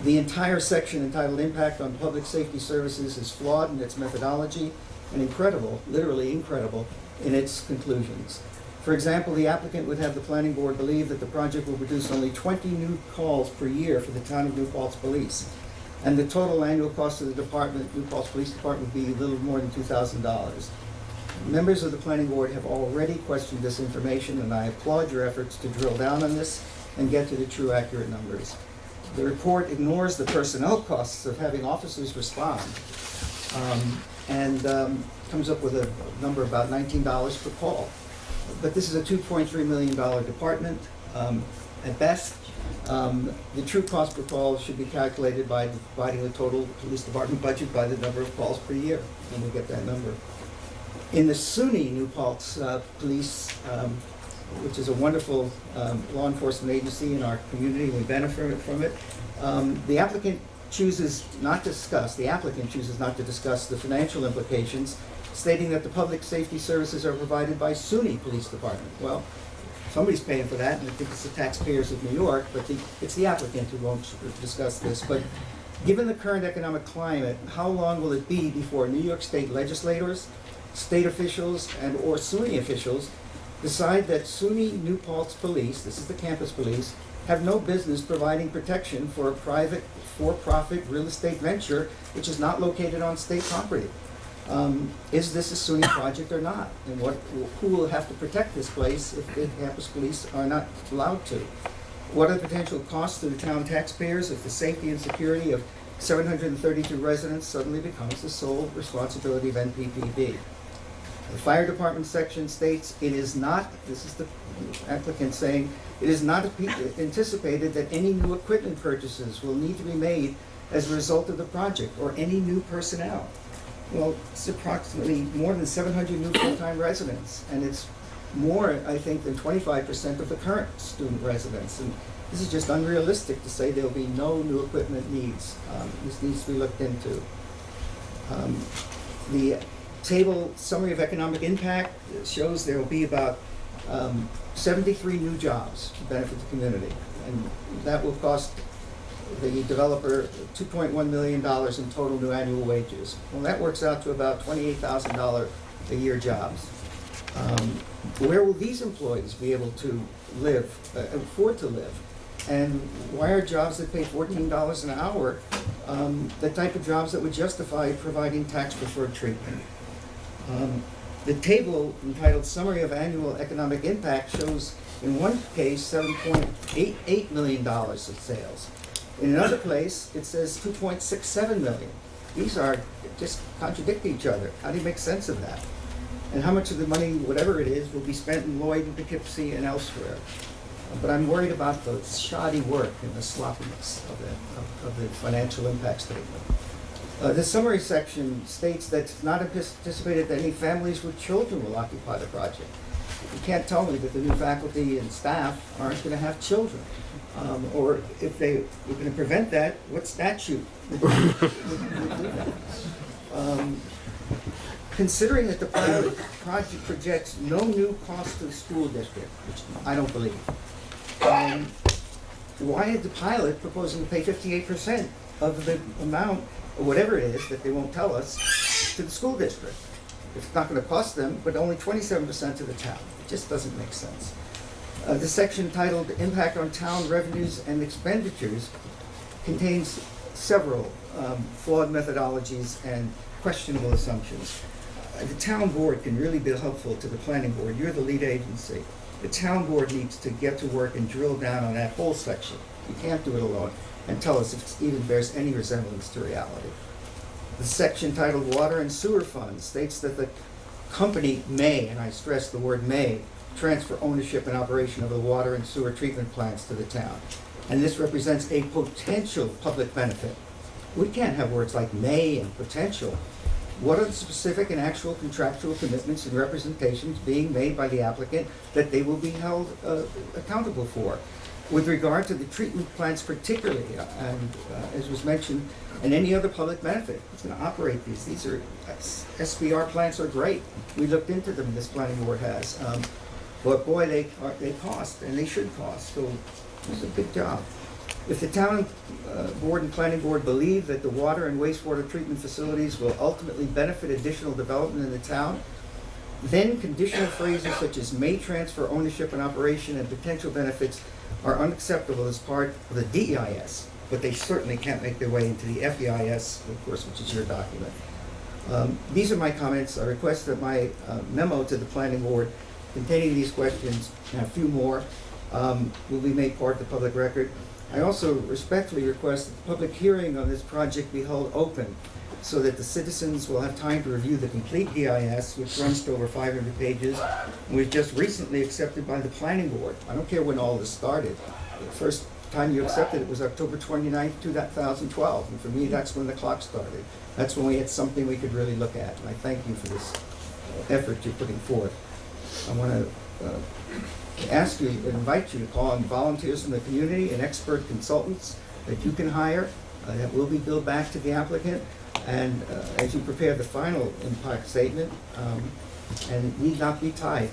The entire section entitled Impact on Public Safety Services is flawed in its methodology and incredible, literally incredible, in its conclusions. For example, the applicant would have the planning board believe that the project will produce only 20 new calls per year for the town of New Paltz Police, and the total annual cost of the department, New Paltz Police Department, would be a little more than $2,000. Members of the planning board have already questioned this information, and I applaud your efforts to drill down on this and get to the true accurate numbers. The report ignores the personnel costs of having officers respond, and comes up with a number about $19 per call. But this is a $2.3 million department. At best, the true cost per call should be calculated by dividing the total police department budget by the number of calls per year, and we'll get that number. In the SUNY New Paltz Police, which is a wonderful law enforcement agency in our community, we benefit from it, the applicant chooses not to discuss the financial implications, stating that the public safety services are provided by SUNY Police Department. Well, somebody's paying for that, and I think it's the taxpayers of New York, but it's the applicant who won't discuss this. But given the current economic climate, how long will it be before New York State legislators, state officials, and or SUNY officials decide that SUNY New Paltz Police, this is the campus police, have no business providing protection for a private, for-profit real estate venture which is not located on state property? Is this a SUNY project or not? And who will have to protect this place if the campus police are not allowed to? What are the potential costs to the town taxpayers if the safety and security of 732 residents suddenly becomes the sole responsibility of NPPB? The fire department section states it is not, this is the applicant saying, it is not anticipated that any new equipment purchases will need to be made as a result of the project or any new personnel. Well, it's approximately more than 700 new full-time residents, and it's more, I think, than 25% of the current student residents. And this is just unrealistic to say there'll be no new equipment needs. This needs to be looked into. The table summary of economic impact shows there will be about 73 new jobs to benefit the community, and that will cost the developer $2.1 million in total new annual wages. Well, that works out to about $28,000 a year jobs. Where will these employees be able to live, afford to live? And why are jobs that pay $14 an hour the type of jobs that would justify providing tax-preferred treatment? The table entitled Summary of Annual Economic Impact shows in one case $7.88 million of sales. In another place, it says $2.67 million. These are just contradict each other. How do you make sense of that? And how much of the money, whatever it is, will be spent in Lloyd and Poughkeepsie and elsewhere? but I'm worried about the shoddy work and the sloppiness of the financial impact statement. The summary section states that it's not anticipated that any families with children will occupy the project. You can't tell me that the new faculty and staff aren't going to have children. Or if they were going to prevent that, what statute would do that? Considering that the pilot project projects no new cost to the school district, which I don't believe, why is the pilot proposing to pay 58% of the amount, or whatever it is that they won't tell us, to the school district? It's not going to cost them, but only 27% to the town. It just doesn't make sense. The section titled Impact on Town Revenues and Expenditures contains several flawed methodologies and questionable assumptions. The town board can really be helpful to the planning board. You're the lead agency. The town board needs to get to work and drill down on that whole section. You can't do it alone, and tell us if it even bears any resemblance to reality. The section titled Water and Sewer Funds states that the company may, and I stress the word may, transfer ownership and operation of the water and sewer treatment plants to the town. And this represents a potential public benefit. We can't have words like may and potential. What are the specific and actual contractual commitments and representations being made by the applicant that they will be held accountable for? With regard to the treatment plants particularly, and as was mentioned, and any other public benefit, who's going to operate these? These are, SBR plants are great. We looked into them, this planning board has. But boy, they cost, and they should cost, so it's a big job. If the town board and planning board believe that the water and wastewater treatment facilities will ultimately benefit additional development in the town, then conditional phrases such as may transfer ownership and operation and potential benefits are unacceptable as part of the DEIS, but they certainly can't make their way into the FEIS, of course, which is your document. These are my comments. I request that my memo to the planning board containing these questions, and a few more, will be made part of the public record. I also respectfully request that the public hearing on this project be held open so that the citizens will have time to review the complete DIS, which runs to over 500 pages, and was just recently accepted by the planning board. I don't care when all this started. The first time you accepted it was October 29th, 2012, and for me, that's when the clock started. That's when we had something we could really look at, and I thank you for this effort you're putting forth. I want to ask you, invite you to call on volunteers from the community and expert consultants that you can hire that will be billed back to the applicant, and as you prepare the final impact statement, and need not be tied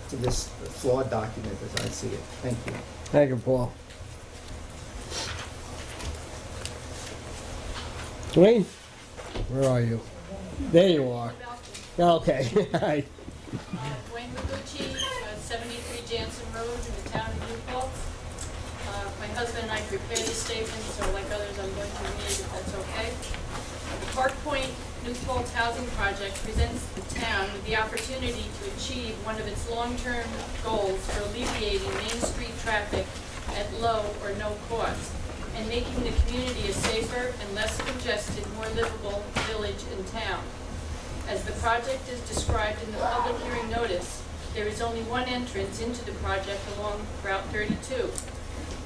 to this flawed document as I see it. Thank you. Thank you, Paul. Dwayne, where are you? There you are. Okay. Hi. Dwayne Magucci, 73 Jansen Road in the town of New Paltz. My husband and I prepared the statement, so like others, I'm going to read if that's okay. The Park Point New Paltz housing project presents the town with the opportunity to achieve one of its long-term goals for alleviating Main Street traffic at low or no cost, and making the community a safer and less congested, more livable village and town. As the project is described in the public hearing notice, there is only one entrance into the project along Route 32.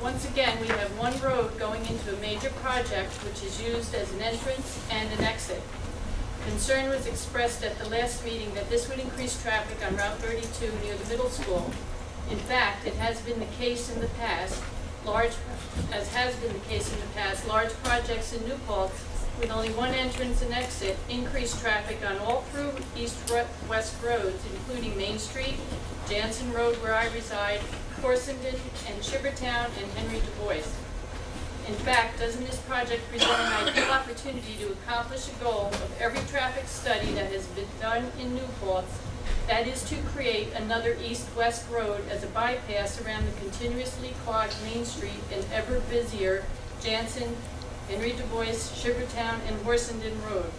Once again, we have one road going into a major project which is used as an entrance and an exit. Concern was expressed at the last meeting that this would increase traffic on Route 32 near the middle school. In fact, it has been the case in the past, large projects in New Paltz with only one entrance and exit increase traffic on all through east-west roads, including Main Street, Jansen Road where I reside, Horsenden and Shivertown and Henry Du Bois. In fact, doesn't this project present an ideal opportunity to accomplish a goal of every traffic study that has been done in New Paltz, that is to create another east-west road as a bypass around the continuously clogged Main Street and ever busier Jansen, Henry Du Bois, Shivertown, and Horsenden Road.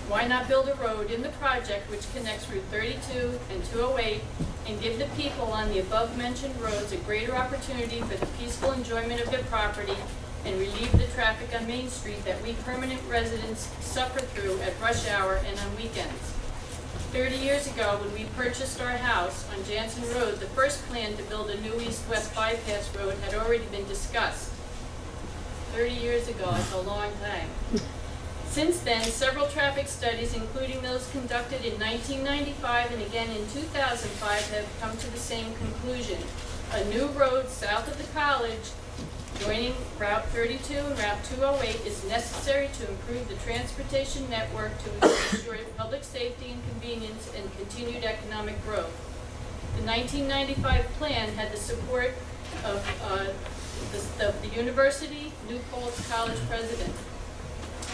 Why not build a road in the project which connects Route 32 and 208 and give the people on the above-mentioned roads a greater opportunity for the peaceful enjoyment of their property and relieve the traffic on Main Street that we permanent residents suffer through at rush hour and on weekends? 30 years ago, when we purchased our house on Jansen Road, the first plan to build a new east-west bypass road had already been discussed. 30 years ago, that's a long time. Since then, several traffic studies, including those conducted in 1995 and again in 2005, have come to the same conclusion. A new road south of the college, joining Route 32 and Route 208, is necessary to improve the transportation network to ensure public safety and convenience and continued economic growth. The 1995 plan had the support of the University New Paltz College president.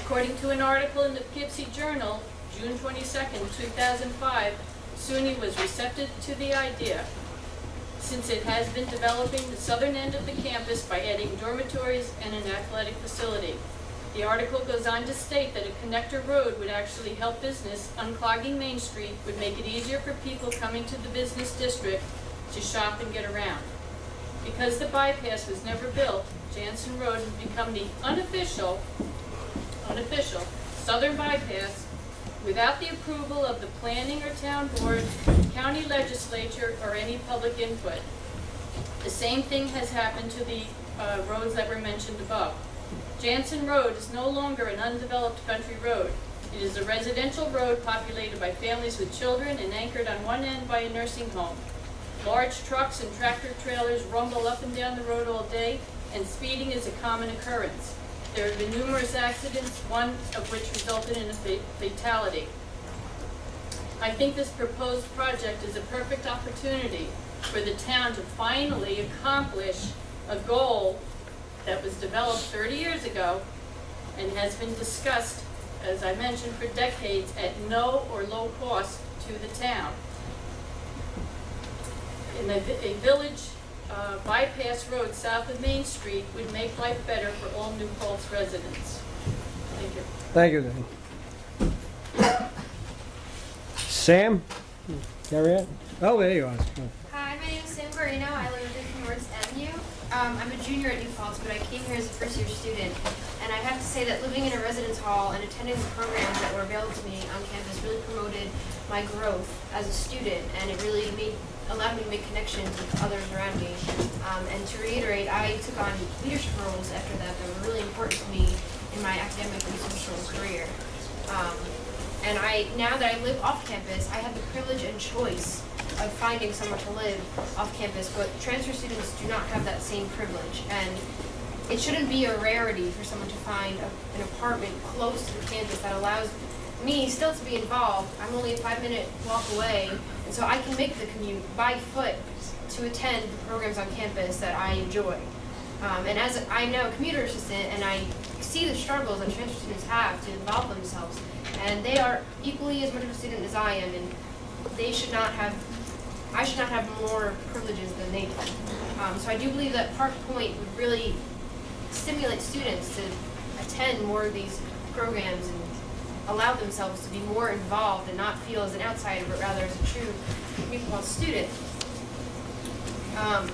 According to an article in the Poughkeepsie Journal, June 22nd, 2005, SUNY was receptive to the idea, since it has been developing the southern end of the campus by adding dormitories and an athletic facility. The article goes on to state that a connector road would actually help business. Unclogging Main Street would make it easier for people coming to the business district to shop and get around. Because the bypass was never built, Jansen Road has become the unofficial southern bypass without the approval of the planning or town board, county legislature, or any public input. The same thing has happened to the roads that were mentioned above. Jansen Road is no longer an undeveloped country road. It is a residential road populated by families with children and anchored on one end by a nursing home. Large trucks and tractor trailers rumble up and down the road all day, and speeding is a common occurrence. There have been numerous accidents, one of which resulted in a fatality. I think this proposed project is a perfect opportunity for the town to finally accomplish a goal that was developed 30 years ago and has been discussed, as I mentioned, for decades at no or low cost to the town. In a village bypass road south of Main Street would make life better for all New Paltz residents. Thank you. Thank you, Dan. Sam? Carry it? Oh, there you are. Hi, my name is Sam Guarino. I live in North Avenue. I'm a junior at New Paltz, but I came here as a first-year student. And I have to say that living in a residence hall and attending the programs that were available to me on campus really promoted my growth as a student, and it really allowed me to make connections with others around me. And to reiterate, I took on leadership roles after that were really important to me in my academic and social career. And now that I live off campus, I have the privilege and choice of finding somewhere to live off campus, but transfer students do not have that same privilege. And it shouldn't be a rarity for someone to find an apartment close to the campus that allows me still to be involved. I'm only a 5-minute walk away, and so I can make the commute by foot to attend the programs on campus that I enjoy. And as I'm now a commuter assistant, and I see the struggles that transfer students have to involve themselves, and they are equally as much of a student as I am, and I should not have more privileges than they do. So I do believe that Park Point would really stimulate students to attend more of these programs and allow themselves to be more involved and not feel as an outsider, but rather as a true New Paltz student.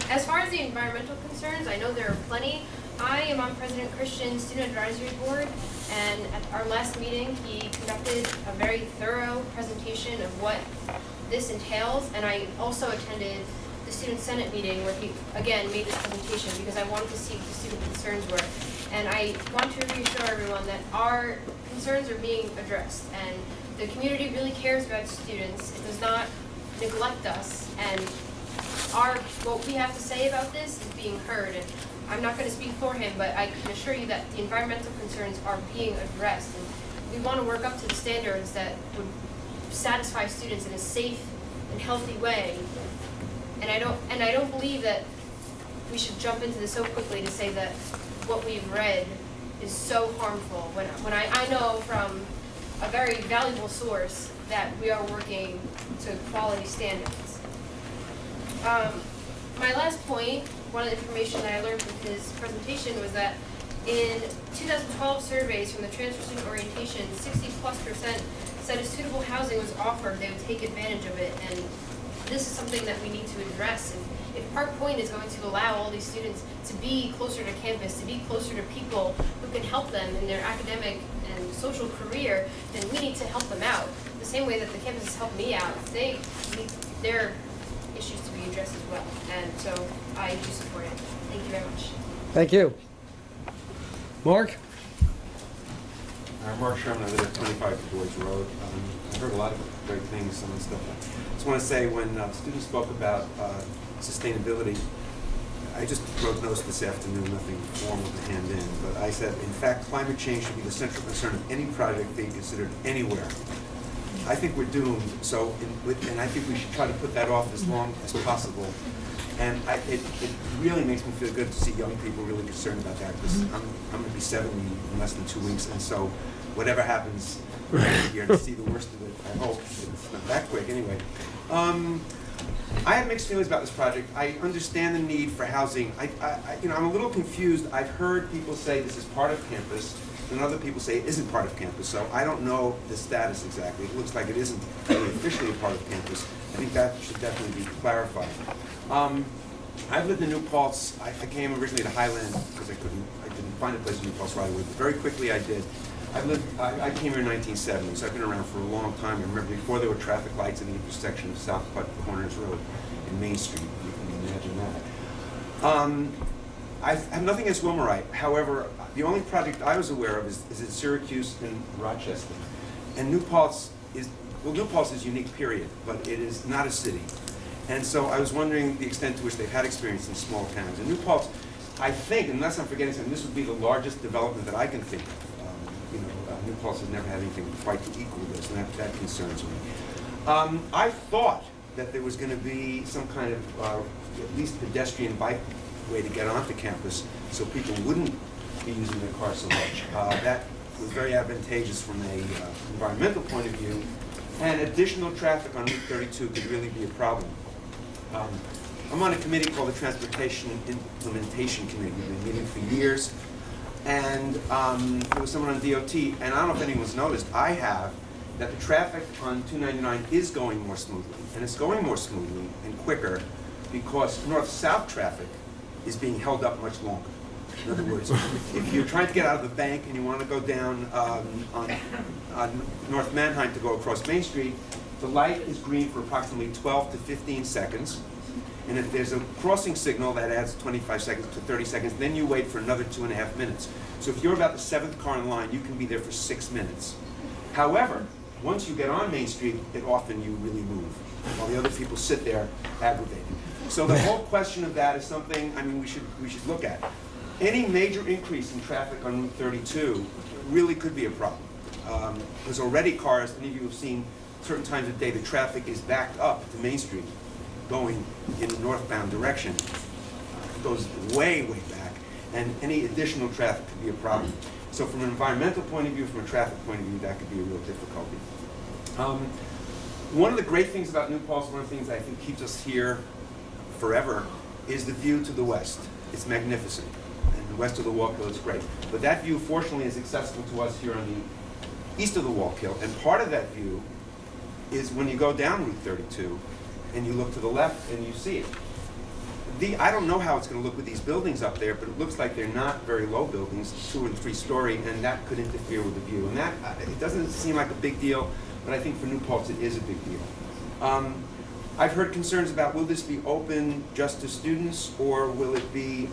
As far as the environmental concerns, I know there are plenty. I am on President Christian's Student Advisory Board, and at our last meeting, he conducted a very thorough presentation of what this entails, and I also attended the Student Senate meeting where he, again, made this presentation because I wanted to see what the student concerns were. And I want to reassure everyone that our concerns are being addressed, and the community really cares about students. It does not neglect us, and what we have to say about this is being heard. And I'm not going to speak for him, but I can assure you that the environmental concerns are being addressed, and we want to work up to the standards that would satisfy students in a safe and healthy way. And I don't believe that we should jump into this so quickly to say that what we've read is so harmful when I know from a very valuable source that we are working to quality standards. My last point, one of the information that I learned from his presentation was that in 2012 surveys from the transfer student orientation, 60+% said if suitable housing was offered, they would take advantage of it. And this is something that we need to address. And if Park Point is going to allow all these students to be closer to campus, to be closer to people who can help them in their academic and social career, then we need to help them out. the same way that the campus has helped me out, they need their issues to be addressed as well. And so I do support it. Thank you very much. Thank you. Mark? Mark Sherman, I live at 25 Du Bois Road. I've heard a lot of great things, some of the stuff. I just want to say, when students spoke about sustainability, I just wrote notes this afternoon, nothing formal to hand in, but I said, in fact, climate change should be the central concern of any project being considered anywhere. I think we're doomed, so, and I think we should try to put that off as long as possible. And it really makes me feel good to see young people really concerned about that, because I'm going to be 70 in less than 2 weeks, and so whatever happens next year, to see the worst of it, I hope. It's not that quick anyway. I have mixed feelings about this project. I understand the need for housing. I'm a little confused. I've heard people say this is part of campus, and other people say it isn't part of campus. So I don't know the status exactly. It looks like it isn't really officially a part of campus. I think that should definitely be clarified. I've lived in New Paltz. I came originally to Highland because I didn't find a place in New Paltz right away, but very quickly I did. I came here in 1970, so I've been around for a long time. I remember before there were traffic lights at the intersection of South Corners Road and Main Street. You can imagine that. I have nothing against Wilmerite. However, the only project I was aware of is in Syracuse and Rochester. And New Paltz is unique, period, but it is not a city. And so I was wondering the extent to which they've had experience in small towns. And New Paltz, I think, unless I'm forgetting something, this would be the largest development that I can think of. New Paltz has never had anything quite to equal this, and that concerns me. I thought that there was going to be some kind of at least pedestrian bike way to get onto campus so people wouldn't be using their car so much. That was very advantageous from an environmental point of view, and additional traffic on Route 32 could really be a problem. I'm on a committee called the Transportation Implementation Committee. We've been meeting for years. And there was someone on DOT, and I don't know if anyone's noticed, I have, that the traffic on 299 is going more smoothly. And it's going more smoothly and quicker because north-south traffic is being held up much longer. In other words, if you're trying to get out of the bank and you want to go down on North Manheim to go across Main Street, the light is green for approximately 12 to 15 seconds. And if there's a crossing signal, that adds 25 seconds to 30 seconds, then you wait for another 2.5 minutes. So if you're about the 7th car in line, you can be there for 6 minutes. However, once you get on Main Street, often you really move, while the other people sit there aggravated. So the whole question of that is something, we should look at. Any major increase in traffic on Route 32 really could be a problem. Because already cars, any of you have seen certain times of day, the traffic is backed up to Main Street, going in the northbound direction. It goes way, way back, and any additional traffic could be a problem. So from an environmental point of view, from a traffic point of view, that could be a real difficulty. One of the great things about New Paltz, one of the things I think keeps us here forever, is the view to the west. It's magnificent, and west of the Wallkill is great. But that view, fortunately, is accessible to us here on the east of the Wallkill, and part of that view is when you go down Route 32, and you look to the left and you see it. I don't know how it's going to look with these buildings up there, but it looks like they're not very low buildings, 2- and 3-story, and that could interfere with the view. And that, it doesn't seem like a big deal, but I think for New Paltz it is a big deal. I've heard concerns about, will this be open just to students, or will it be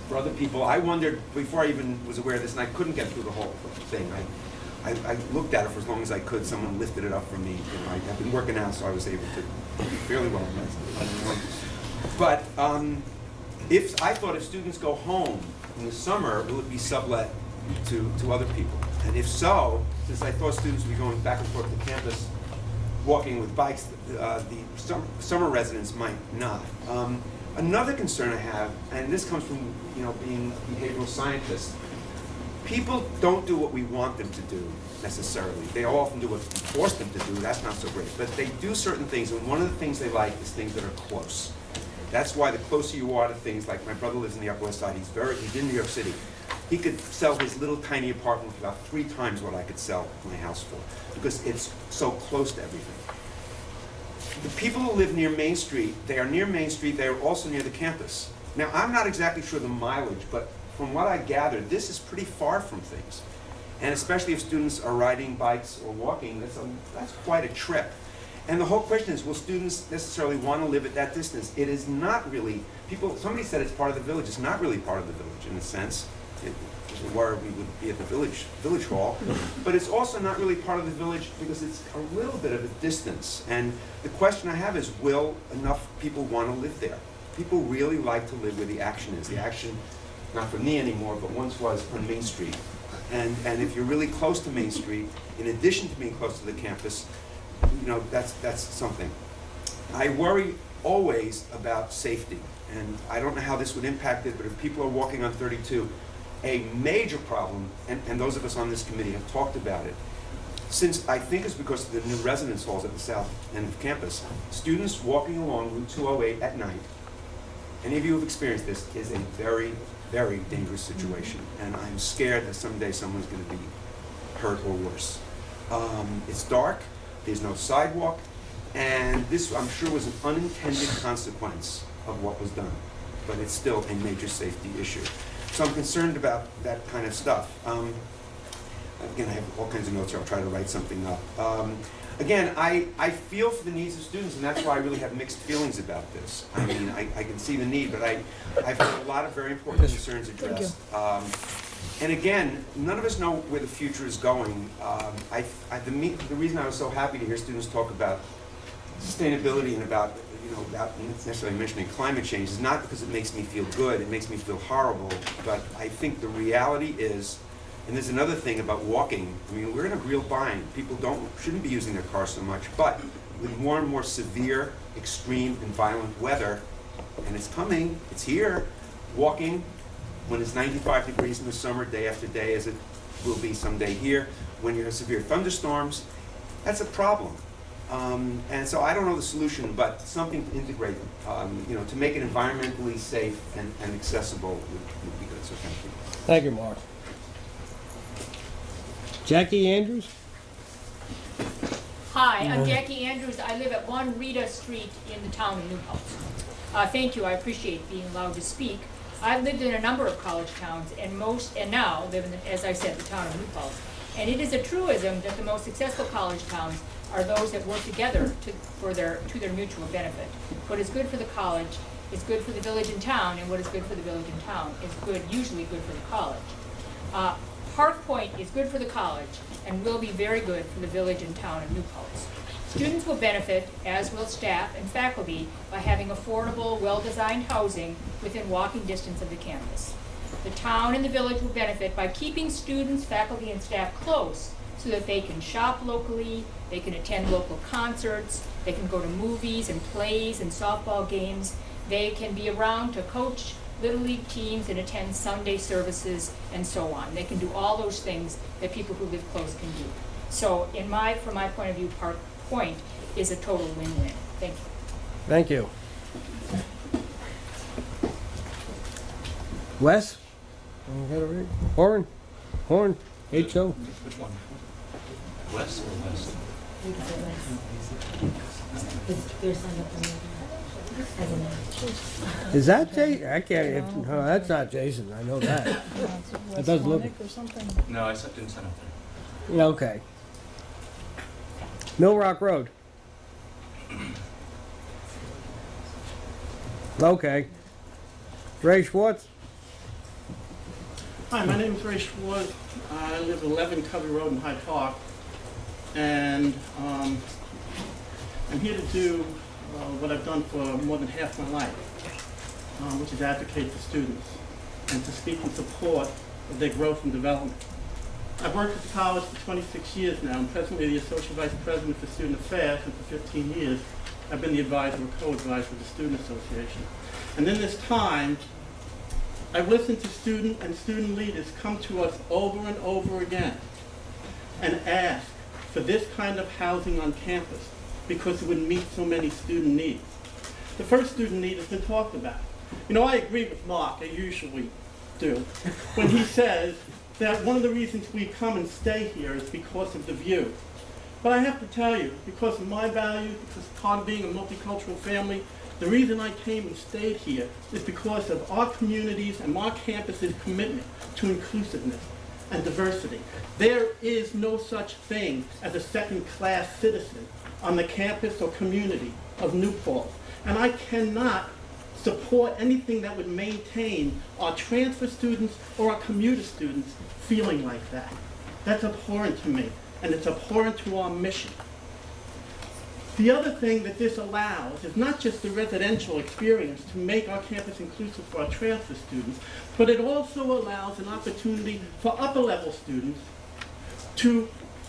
for other people? I wondered, before I even was aware of this, and I couldn't get through the whole thing. I looked at it for as long as I could. Someone lifted it up for me. I've been working out, so I was able to do fairly well. But I thought if students go home in the summer, will it be sublet to other people? And if so, since I thought students would be going back and forth to campus, walking with bikes, the summer residents might not. Another concern I have, and this comes from being a behavioral scientist, people don't do what we want them to do necessarily. They often do what we force them to do. That's not so great. But they do certain things, and one of the things they like is things that are close. That's why the closer you are to things, like my brother lives in the Upper West Side. He's in New York City. He could sell his little tiny apartment for about 3 times what I could sell my house for, because it's so close to everything. The people who live near Main Street, they are near Main Street. They are also near the campus. Now, I'm not exactly sure the mileage, but from what I gathered, this is pretty far from things. And especially if students are riding bikes or walking, that's quite a trip. And the whole question is, will students necessarily want to live at that distance? It is not really, somebody said it's part of the village. It's not really part of the village in a sense. Where we would be at the village hall, but it's also not really part of the village because it's a little bit of a distance. And the question I have is, will enough people want to live there? People really like to live where the action is. The action, not for me anymore, but once was on Main Street. And if you're really close to Main Street, in addition to being close to the campus, you know, that's something. I worry always about safety, and I don't know how this would impact it, but if people are walking on 32, a major problem, and those of us on this committee have talked about it, since I think it's because of the new residence halls at the south end of campus, students walking along Route 208 at night, any of you who have experienced this, is a very, very dangerous situation, and I'm scared that someday someone's going to be hurt or worse. It's dark, there's no sidewalk, and this, I'm sure, was an unintended consequence of what was done, but it's still a major safety issue. So I'm concerned about that kind of stuff. Again, I have all kinds of notes here. I'll try to write something up. Again, I feel for the needs of students, and that's why I really have mixed feelings about this. I mean, I can see the need, but I've heard a lot of very important concerns addressed. And again, none of us know where the future is going. The reason I was so happy to hear students talk about sustainability and about without necessarily mentioning climate change, is not because it makes me feel good, it makes me feel horrible, but I think the reality is, and there's another thing about walking, I mean, we're in a real bind. People shouldn't be using their cars so much, but with more and more severe, extreme, and violent weather, and it's coming, it's here, walking when it's 95 degrees in the summer, day after day, as it will be someday here, when you have severe thunderstorms, that's a problem. And so I don't know the solution, but something to integrate, to make it environmentally safe and accessible would be good. So thank you. Thank you, Mark. Jackie Andrews? Hi, I'm Jackie Andrews. I live at 1 Rita Street in the town of New Paltz. Thank you. I appreciate being allowed to speak. I've lived in a number of college towns and now live in, as I said, the town of New Paltz. And it is a truism that the most successful college towns are those that work together to their mutual benefit. What is good for the college is good for the village and town, and what is good for the village and town is usually good for the college. Park Point is good for the college and will be very good for the village and town of New Paltz. Students will benefit, as will staff and faculty, by having affordable, well-designed housing within walking distance of the campus. The town and the village will benefit by keeping students, faculty, and staff close so that they can shop locally, they can attend local concerts, they can go to movies and plays and softball games, they can be around to coach Little League teams and attend Sunday services and so on. They can do all those things that people who live close can do. So from my point of view, Park Point is a total win-win. Thank you. Thank you. Wes? Horn? H.O.? Which one? West or West? Is that Jason? I can't, no, that's not Jason, I know that. It doesn't look. No, I didn't send up there. Okay. Mill Rock Road. Okay. Ray Schwartz? Hi, my name is Ray Schwartz. I live at 11 Covey Road in Hyde Park. And I'm here to do what I've done for more than half my life, which is advocate for students and to speak in support of their growth and development. I've worked at the college for 26 years now. I'm presently the Associate Vice President for Student Affairs, and for 15 years I've been the advisor or co-advisor of the Student Association. And in this time, I've listened to student and student leaders come to us over and over again and ask for this kind of housing on campus because it would meet so many student needs. The first student need has been talked about. I agree with Mark, I usually do, when he says that one of the reasons we come and stay here is because of the view. But I have to tell you, because of my values, because of part of being a multicultural family, the reason I came and stayed here is because of our communities and our campus's commitment to inclusiveness. and diversity. There is no such thing as a second-class citizen on the campus or community of New Paltz. And I cannot support anything that would maintain our transfer students or our commuter students feeling like that. That's abhorrent to me, and it's abhorrent to our mission. The other thing that this allows is not just the residential experience to make our campus inclusive for our transfer students, but it also allows an opportunity for upper level students to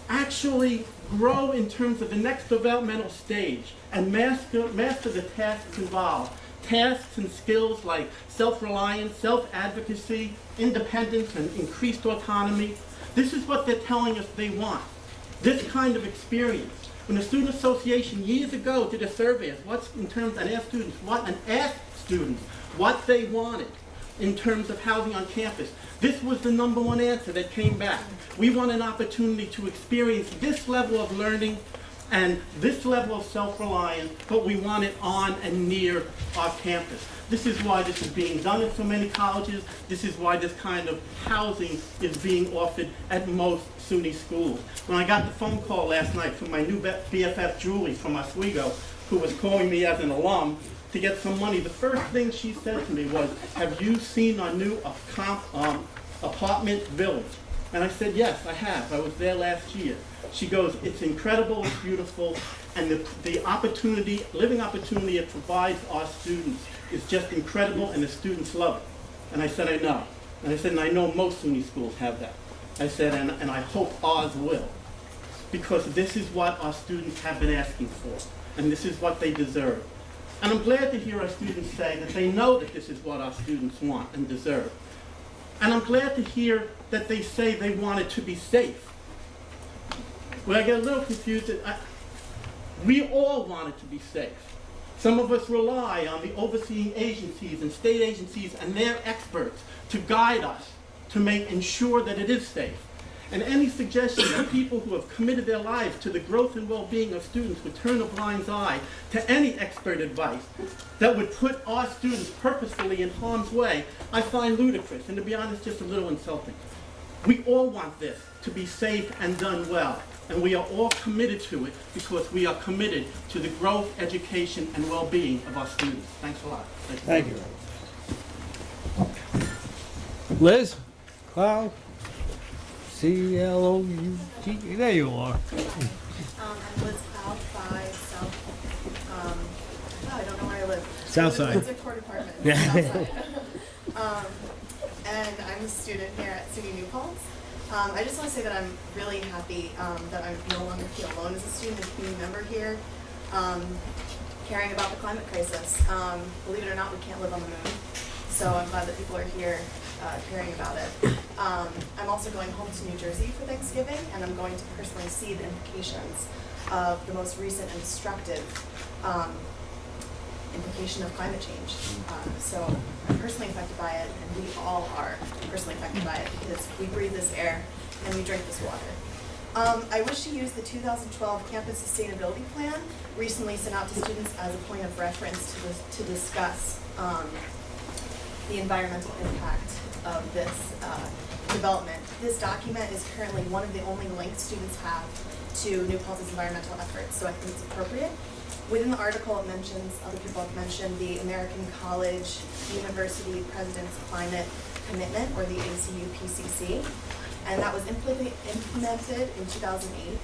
actually grow in terms of the next developmental stage and master the tasks involved. Tasks and skills like self-reliance, self-advocacy, independence, and increased autonomy. This is what they're telling us they want. This kind of experience. When the Student Association years ago did a survey and asked students what they wanted in terms of housing on campus, this was the #1 answer that came back. We want an opportunity to experience this level of learning and this level of self-reliance, but we want it on and near our campus. This is why this is being done in so many colleges. This is why this kind of housing is being offered at most SUNY schools. When I got the phone call last night from my new BFF, Julie, from Oswego, who was calling me as an alum to get some money, the first thing she said to me was, "Have you seen our new apartment village?" And I said, "Yes, I have. I was there last year." She goes, "It's incredible, it's beautiful, and the opportunity, living opportunity it provides our students is just incredible, and the students love it." And I said, "I know." And I said, "And I know most SUNY schools have that." I said, and I hope ours will, because this is what our students have been asking for, and this is what they deserve. And I'm glad to hear our students say that they know that this is what our students want and deserve. And I'm glad to hear that they say they want it to be safe. When I get a little confused, we all want it to be safe. Some of us rely on the overseeing agencies and state agencies and their experts to guide us to ensure that it is safe. And any suggestion that people who have committed their lives to the growth and well-being of students would turn a blind eye to any expert advice that would put our students purposefully in harm's way, I find ludicrous, and to be honest, just a little insulting. We all want this to be safe and done well, and we are all committed to it because we are committed to the growth, education, and well-being of our students. Thanks a lot. Thank you. Liz? Cloud? C-L-O-U-G, there you are. I'm Liz Cloud, 5 South, I don't know where I live. Southside. It's a court apartment. Yeah. Southside. And I'm a student here at SUNY New Paltz. I just want to say that I'm really happy that I no longer feel alone as a student and community member here, caring about the climate crisis. Believe it or not, we can't live on the moon. So I'm glad that people are here caring about it. I'm also going home to New Jersey for Thanksgiving, and I'm going to personally see the implications of the most recent and destructive implication of climate change. So I'm personally affected by it, and we all are personally affected by it because we breathe this air and we drink this water. I wish to use the 2012 Campus Sustainability Plan, recently sent out to students as a point of reference to discuss the environmental impact of this development. This document is currently one of the only links students have to New Paltz's environmental efforts, so I think it's appropriate. Within the article, it mentions, other people have mentioned, the American College University President's Climate Commitment, or the ACU-PCC, and that was implemented in 2008.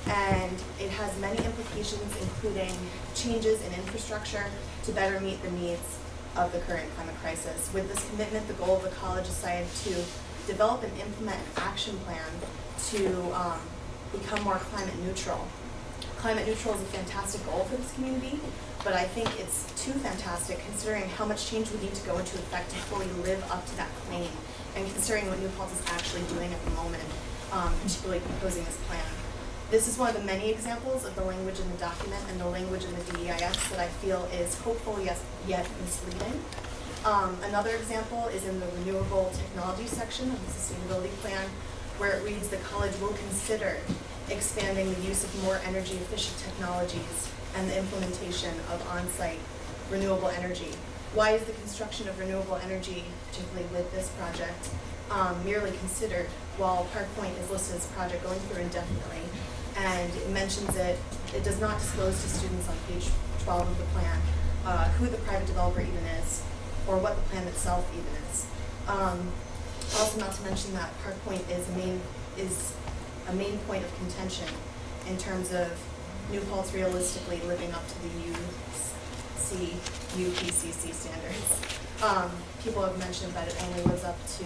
And it has many implications, including changes in infrastructure to better meet the needs of the current climate crisis. With this commitment, the goal of the college decided to develop and implement an action plan to become more climate neutral. Climate neutral is a fantastic goal for this community, but I think it's too fantastic considering how much change would need to go into effect to fully live up to that claim, and considering what New Paltz is actually doing at the moment, particularly proposing this plan. This is one of the many examples of the language in the document and the language in the DEIS that I feel is hopeful yet misleading. Another example is in the renewable technology section of the sustainability plan, where it reads the college will consider expanding the use of more energy efficient technologies and the implementation of on-site renewable energy. Why is the construction of renewable energy, particularly with this project, merely considered, while Park Point is listed as a project going through indefinitely. And it mentions it does not disclose to students on page 12 of the plan who the private developer even is, or what the plan itself even is. Also, not to mention that Park Point is a main point of contention in terms of New Paltz realistically living up to the UPCC standards. People have mentioned that it only lives up to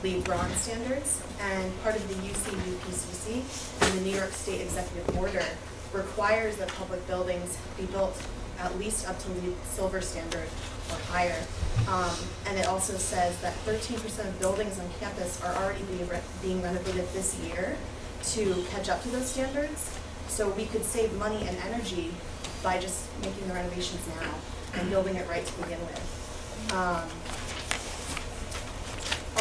LEED bronze standards, and part of the UPCC and the New York State Executive Order requires that public buildings be built at least up to LEED silver standard or higher. And it also says that 13% of buildings on campus are already being renovated this year to catch up to those standards. So we could save money and energy by just making the renovations now and building it right to begin with.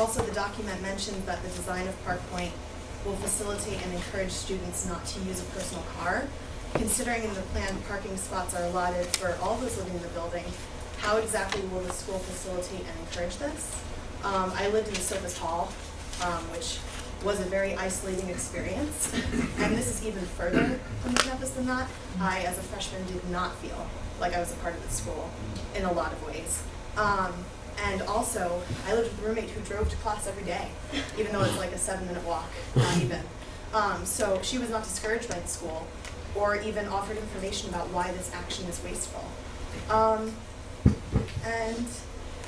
Also, the document mentions that the design of Park Point will facilitate and encourage students not to use a personal car. Considering in the plan parking spots are allotted for all those living in the building, how exactly will the school facilitate and encourage this? I lived in the Surface Hall, which was a very isolating experience. And this is even further from the campus than that. I, as a freshman, did not feel like I was a part of the school in a lot of ways. And also, I lived with a roommate who drove to class every day, even though it's like a 7-minute walk, not even. So she was not discouraged by the school, or even offered information about why this action is wasteful. And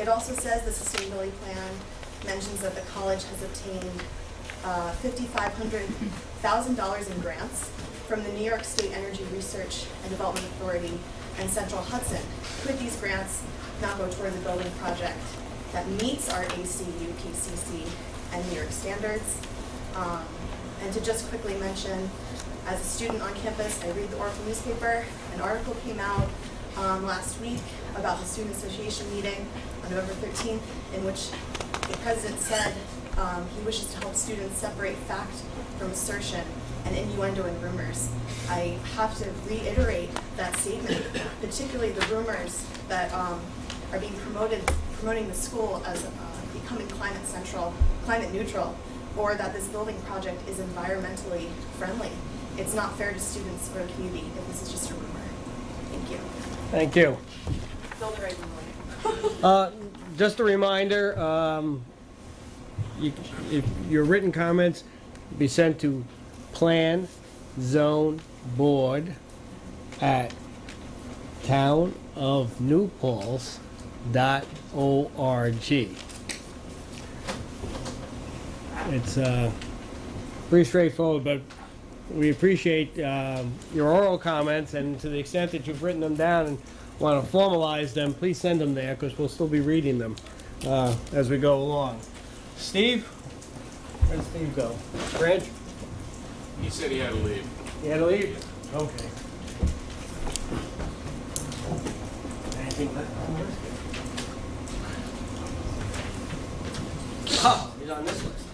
it also says the sustainability plan mentions that the college has obtained $5,500,000 in grants from the New York State Energy Research and Development Authority and Central Hudson. Could these grants not go toward the building project that meets our ACU, PCC, and New York standards? And to just quickly mention, as a student on campus, I read the Oracle newspaper. An article came out last week about the Student Association meeting on November 13th, in which the president said he wishes to help students separate fact from assertion and innuendo and rumors. I have to reiterate that statement, particularly the rumors that are being promoting the school as becoming climate neutral, or that this building project is environmentally friendly. It's not fair to students or the community if this is just a rumor. Thank you. Thank you. Build it right in the morning. Just a reminder, if your written comments be sent to Plan Zone Board at townofnewpaltz.org. It's pretty straightforward, but we appreciate your oral comments, and to the extent that you've written them down and want to formalize them, please send them there, because we'll still be reading them as we go along. Steve? Where did Steve go? Branch? He said he had to leave. He had to leave? Okay. Anything left? Oh, he's on this list.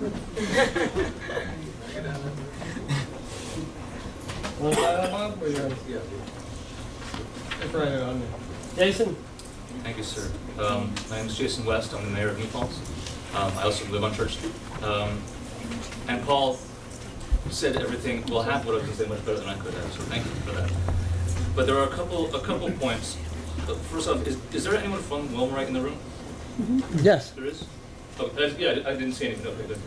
Want to sign up, Bob? Or you want to- Yeah. Just write it on there. Jason? Thank you, sir. My name is Jason West. I'm the mayor of New Paltz. I also live on Church Street. And Paul said everything, well, half what I was going to say much better than I could have, so thank you for that. But there are a couple points. First off, is there anyone from Wilmerite in the room? Yes. There is? Oh, yeah, I didn't see anything. Okay, good.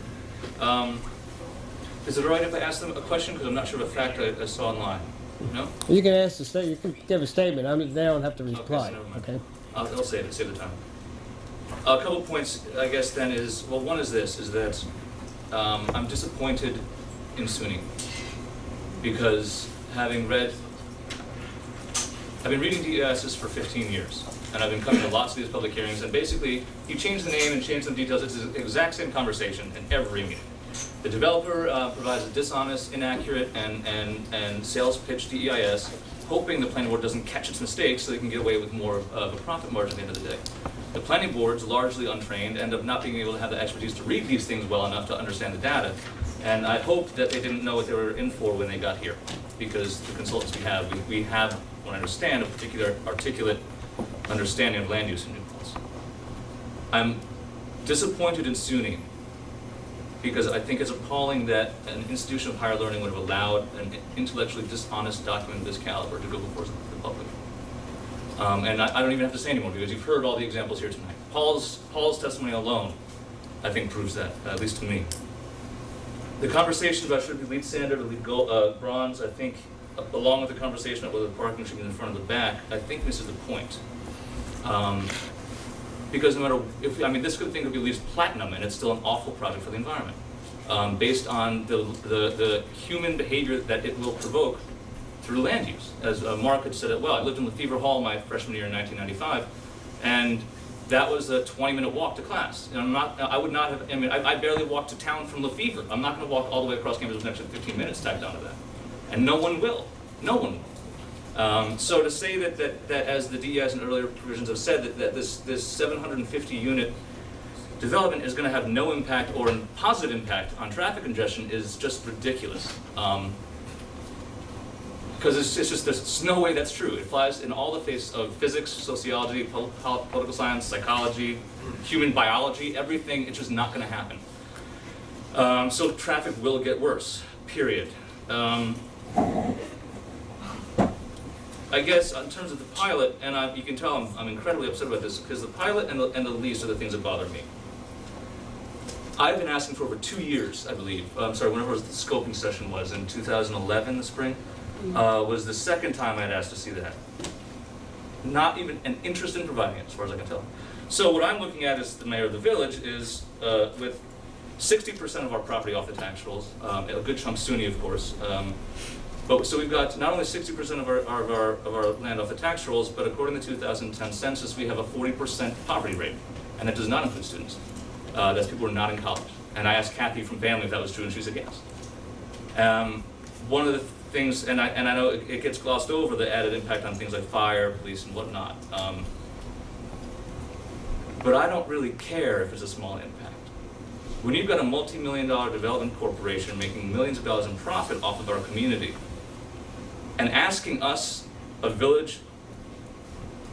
Is it all right if I ask them a question? Because I'm not sure of a fact I saw online. No? You can ask you can give a statement. They don't have to reply. Okay, so never mind. Okay. I'll save the time. A couple points, I guess, then is, well, one is this, is that I'm disappointed in SUNY because I've been reading DESs for 15 years, and I've been coming to lots of these public hearings, and basically, you change the name and change some details, it's the exact same conversation in every meeting. The developer provides a dishonest, inaccurate, and sales pitch DEIS, hoping the planning board doesn't catch its mistakes so they can get away with more of a profit margin at the end of the day. The planning board's largely untrained, end up not being able to have the expertise to read these things well enough to understand the data, and I hope that they didn't know what they were in for when they got here, because the consultants we have, what I understand, a particular articulate understanding of land use in New Paltz. I'm disappointed in SUNY because I think it's appalling that an institution of higher learning would have allowed an intellectually dishonest document of this caliber to go before the public. And I don't even have to say anymore because you've heard all the examples here tonight. Paul's testimony alone, I think, proves that, at least to me. The conversation about should it be lead standard or lead gold, bronze, I think, along with the conversation about whether the parking should be in the front or the back, I think misses the point. Because no matter this thing could be at least platinum, and it's still an awful project for the environment, based on the human behavior that it will provoke through land use. As Mark had said it well, I lived in Lefevre Hall my freshman year in 1995, and that was a 20-minute walk to class. And I barely walked to town from Lefevre. I'm not going to walk all the way across campus with an extra 15 minutes tacked onto that. And no one will. No one will. So to say that as the DES and earlier provisions have said, that this 750 unit development is going to have no impact or a positive impact on traffic congestion is just ridiculous. Because there's no way that's true. It flies in all the face of physics, sociology, political science, psychology, human biology, everything. It's just not going to happen. So traffic will get worse, period. I guess in terms of the pilot, and you can tell I'm incredibly upset about this, because the pilot and the lease are the things that bother me. I've been asking for over 2 years, I believe. Whenever the scoping session was in 2011, the spring, was the second time I'd asked to see that. Not even an interest in providing it, as far as I can tell. So what I'm looking at as the mayor of the village is with 60% of our property off the tax rolls, a good chunk SUNY, of course. So we've got not only 60% of our land off the tax rolls, but according to the 2010 census, we have a 40% poverty rate, and that does not include students. That's people who are not in college. And I asked Kathy from family if that was true, and she said yes. One of the things, and I know it gets glossed over, the added impact on things like fire, police, and whatnot. But I don't really care if it's a small impact. When you've got a multi-million-dollar development corporation making millions of dollars in profit off of our community, and asking us, a village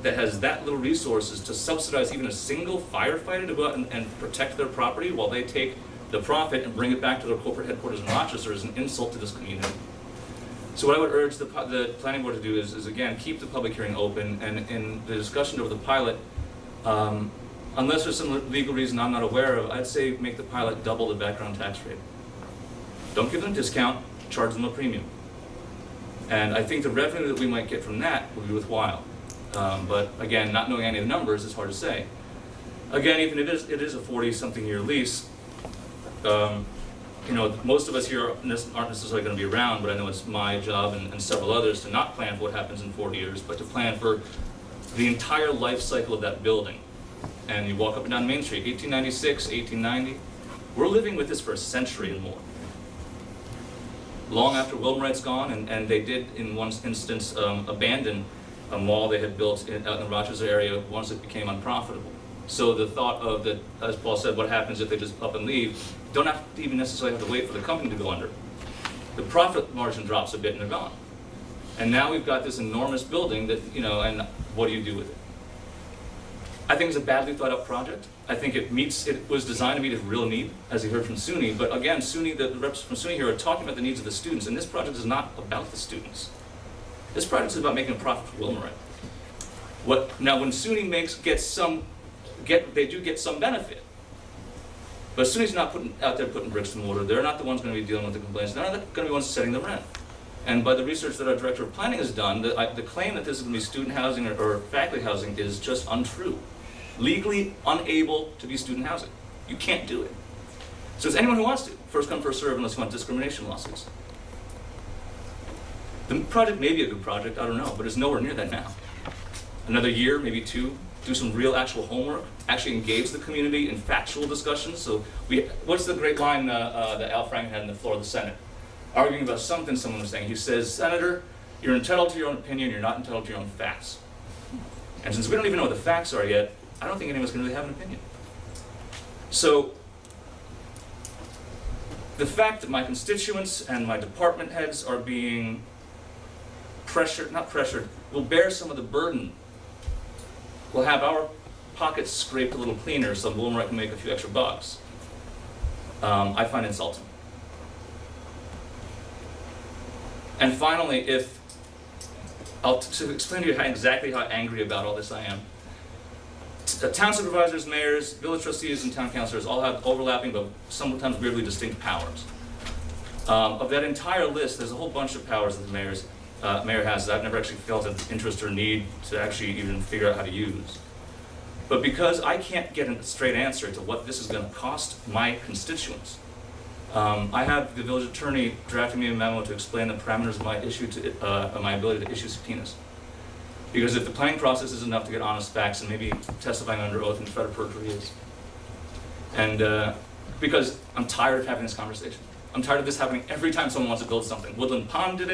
that has that little resources, to subsidize even a single firefighter to go out and protect their property while they take the profit and bring it back to their corporate headquarters in Rochester is an insult to this community. So what I would urge the planning board to do is again, keep the public hearing open, and in the discussion over the pilot, unless there's some legal reason I'm not aware of, I'd say make the pilot double the background tax rate. Don't give them a discount, charge them a premium. And I think the revenue that we might get from that will be worthwhile. But again, not knowing any of the numbers, it's hard to say. Again, even if it is a 40-something year lease, most of us here aren't necessarily going to be around, but I know it's my job and several others to not plan for what happens in 40 years, but to plan for the entire life cycle of that building. And you walk up and down Main Street, 1896, 1890. We're living with this for a century and more. Long after Wilmerite's gone, and they did, in one instance, abandon a mall they had built out in the Rochester area once it became unprofitable. So the thought of that, as Paul said, what happens if they just up and leave, don't have to even necessarily have to wait for the company to go under. The profit margin drops a bit and they're gone. And now we've got this enormous building that, and what do you do with it? I think it's a badly thought out project. I think it was designed to meet a real need, as you heard from SUNY, but again, SUNY, the reps from SUNY here are talking about the needs of the students, and this project is not about the students. This project is about making a profit for Wilmerite. Now when SUNY they do get some benefit, but SUNY's not out there putting bricks and mortar. They're not the ones going to be dealing with the complaints. They're not going to be the ones setting the rent. And by the research that our director of planning has done, the claim that this is going to be student housing or faculty housing is just untrue. Legally unable to be student housing. You can't do it. So it's anyone who wants to. First come, first serve, unless you want discrimination lawsuits. The project may be a good project, I don't know, but it's nowhere near that now. Another year, maybe 2, do some real actual homework, actually engage the community in factual discussions. So what's the great line that Al Franken had on the floor of the Senate? Arguing about something someone was saying. He says, Senator, you're entitled to your own opinion, you're not entitled to your own facts. And since we don't even know what the facts are yet, I don't think any of us can really have an opinion. So the fact that my constituents and my department heads are being will bear some of the burden. We'll have our pockets scraped a little cleaner so Wilmerite can make a few extra bucks. I find insulting. And finally, if to explain to you exactly how angry about all this I am, town supervisors, mayors, village trustees, and town councilors all have overlapping but sometimes weirdly distinct powers. Of that entire list, there's a whole bunch of powers that the mayor has that I've never actually felt an interest or need to actually even figure out how to use. But because I can't get a straight answer to what this is going to cost my constituents, I have the village attorney drafting me a memo to explain the parameters of my ability to issue subpoenas. Because if the planning process is enough to get honest facts, and maybe testifying under oath and threat of perjury is. And because I'm tired of having this conversation. I'm tired of this happening every time someone wants to build something. Woodland Pond did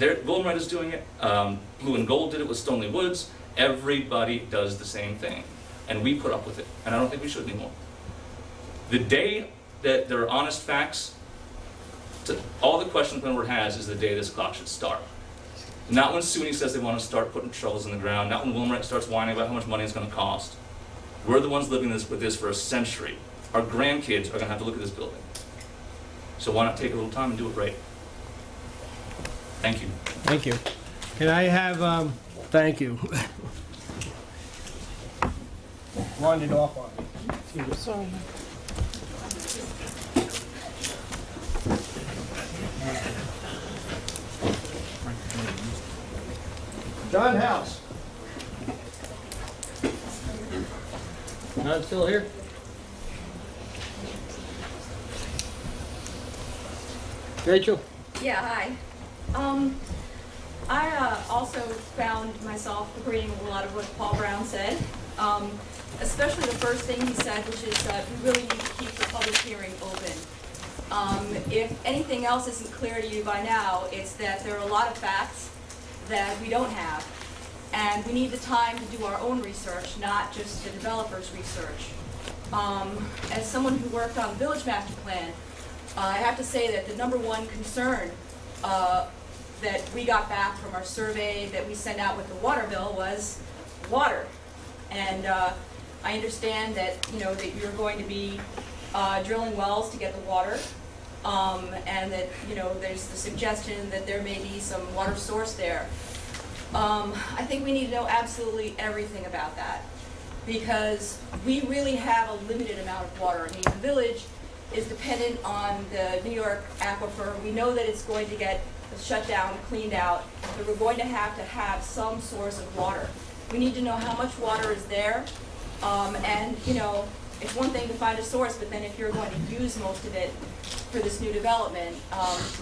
it, Wilmette is doing it, Blue and Gold did it with Stoneleigh Woods. Everybody does the same thing. And we put up with it, and I don't think we should anymore. The day that there are honest facts, all the questions the board has is the day this clock should start. Not when SUNY says they want to start putting shovels in the ground, not when Wilmette starts whining about how much money it's going to cost. We're the ones living with this for a century. Our grandkids are going to have to look at this building. So why not take a little time and do it right? Thank you. Thank you. Can I have, thank you. Wandered off on me. Sorry. John House. Not still here? Rachel? Yeah, hi. I also found myself agreeing with a lot of what Paul Brown said, especially the first thing he said, which is that we really need to keep the public hearing open. If anything else isn't clear to you by now, it's that there are a lot of facts that we don't have, and we need the time to do our own research, not just the developer's research. As someone who worked on the village master plan, I have to say that the number one concern that we got back from our survey that we sent out with the water bill was water. And I understand that, that you're going to be drilling wells to get the water, and that, there's the suggestion that there may be some water source there. I think we need to know absolutely everything about that, because we really have a limited amount of water. I mean, the village is dependent on the New York aquifer. We know that it's going to get shut down, cleaned out, but we're going to have some source of water. We need to know how much water is there, and it's one thing to find a source, but then if you're going to use most of it for this new development,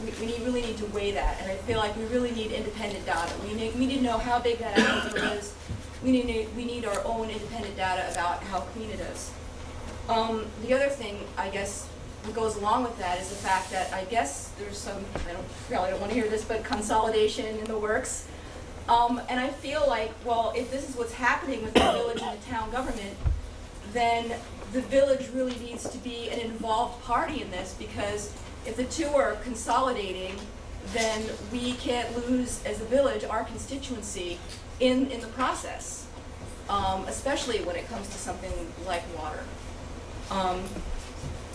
we really need to weigh that, and I feel like we really need independent data. We need to know how big that aquifer is. We need our own independent data about how clean it is. The other thing, I guess, that goes along with that is the fact that I guess there's some, I probably don't want to hear this, but consolidation in the works. And I feel like, well, if this is what's happening with the village and the town government, then the village really needs to be an involved party in this, because if the two are consolidating, then we can't lose, as a village, our constituency in the process, especially when it comes to something like water.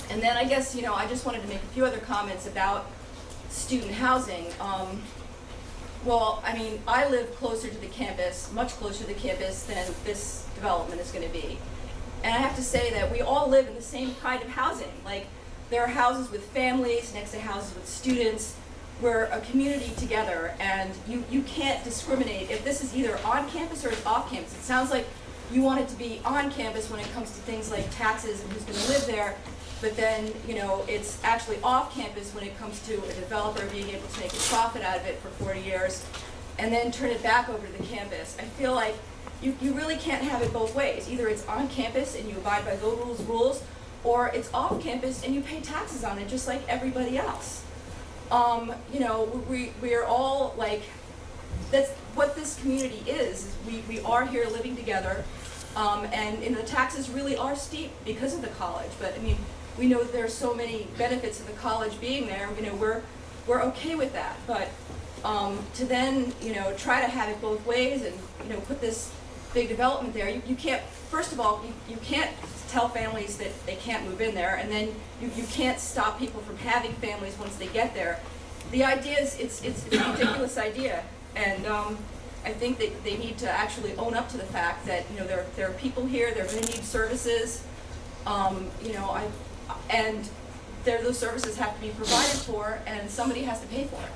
And then I guess, I just wanted to make a few other comments about student housing. Well, I mean, I live closer to the campus, much closer to the campus than this development is going to be. And I have to say that we all live in the same kind of housing. Like, there are houses with families next to houses with students. We're a community together, and you can't discriminate if this is either on campus or it's off campus. It sounds like you want it to be on campus when it comes to things like taxes and who's going to live there, but then, it's actually off campus when it comes to a developer being able to make a profit out of it for 40 years and then turn it back over to the campus. I feel like you really can't have it both ways. Either it's on campus and you abide by those rules, or it's off campus and you pay taxes on it just like everybody else. We're all like, that's what this community is. We are here living together, and the taxes really are steep because of the college. But I mean, we know that there are so many benefits of the college being there. We're okay with that. But to then try to have it both ways and put this big development there, you can't. First of all, you can't tell families that they can't move in there, and then you can't stop people from having families once they get there. The idea is, it's a ridiculous idea, and I think that they need to actually own up to the fact that, you know, there are people here, they're going to need services, you know, and those services have to be provided for, and somebody has to pay for it.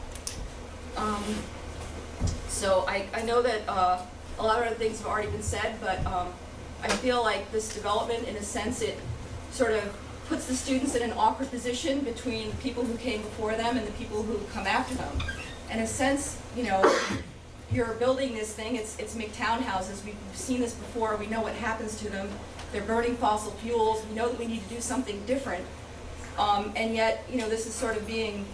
So I know that a lot of other things have already been said, but I feel like this development, in a sense, it sort of puts the students in an awkward position between the people who came before them and the people who come after them. In a sense, you know, you're building this thing, it's McTown houses, we've seen this before, we know what happens to them. They're burning fossil fuels, we know that we need to do something different. And yet, you know, this is sort of being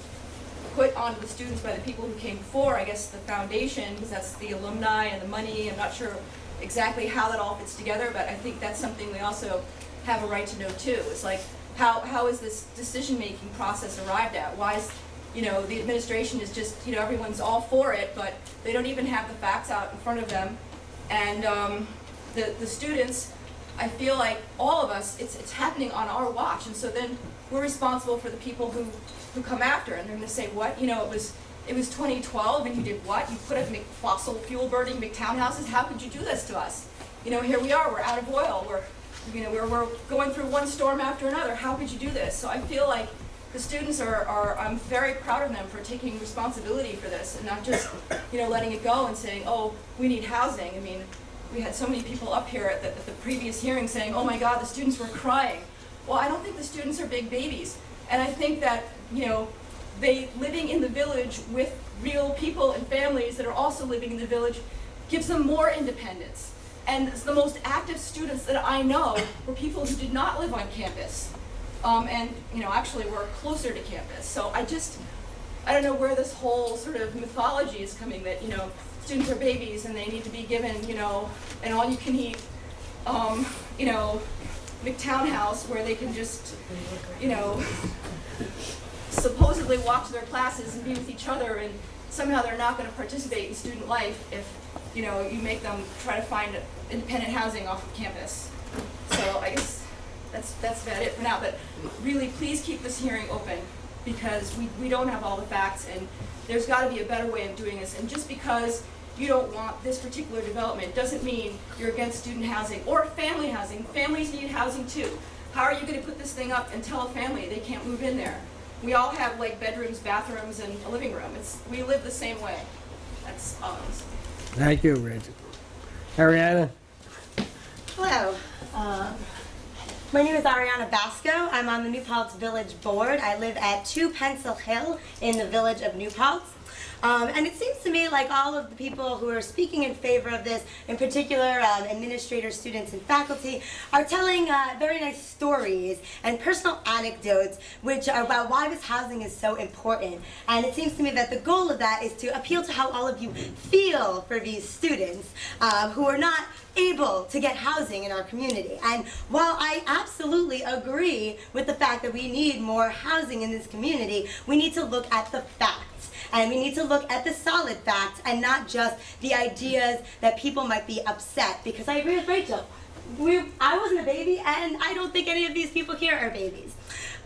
put onto the students by the people who came before, I guess the foundation, because that's the alumni and the money. I'm not sure exactly how that all fits together, but I think that's something we also have a right to know too. It's like, how is this decision-making process arrived at? Why is, you know, the administration is just, you know, everyone's all for it, but they don't even have the facts out in front of them. And the students, I feel like all of us, it's happening on our watch, and so then we're responsible for the people who come after, and they're going to say, what? You know, it was 2012, and you did what? You put up fossil fuel burning McTown houses? How could you do this to us? You know, here we are, we're out of oil, we're going through one storm after another. How could you do this? So I feel like the students I'm very proud of them for taking responsibility for this, and not just, you know, letting it go and saying, oh, we need housing. I mean, we had so many people up here at the previous hearing saying, oh my God, the students were crying. Well, I don't think the students are big babies. And I think that, you know, living in the village with real people and families that are also living in the village gives them more independence. And the most active students that I know were people who did not live on campus. And, you know, actually were closer to campus. So I don't know where this whole sort of mythology is coming that, you know, students are babies and they need to be given, you know, an all-you-can-eat, you know, McTown house where they can just, you know, supposedly walk to their classes and be with each other, and somehow they're not going to participate in student life if, you know, you make them try to find independent housing off of campus. So I guess that's about it for now, but really please keep this hearing open, because we don't have all the facts, and there's got to be a better way of doing this. And just because you don't want this particular development doesn't mean you're against student housing or family housing. Families need housing too. How are you going to put this thing up and tell a family they can't move in there? We all have like bedrooms, bathrooms, and a living room. We live the same way. That's all I'm saying. Thank you, Reggie. Ariana? Hello. My name is Ariana Basco. I'm on the New Paltz Village Board. I live at 2 Pencil Hill in the village of New Paltz. And it seems to me like all of the people who are speaking in favor of this, in particular administrators, students, and faculty, are telling very nice stories and personal anecdotes which are about why this housing is so important. And it seems to me that the goal of that is to appeal to how all of you feel for these students who are not able to get housing in our community. And while I absolutely agree with the fact that we need more housing in this community, we need to look at the facts. And we need to look at the solid facts and not just the ideas that people might be upset. Because I agree with Rachel. I wasn't a baby, and I don't think any of these people here are babies.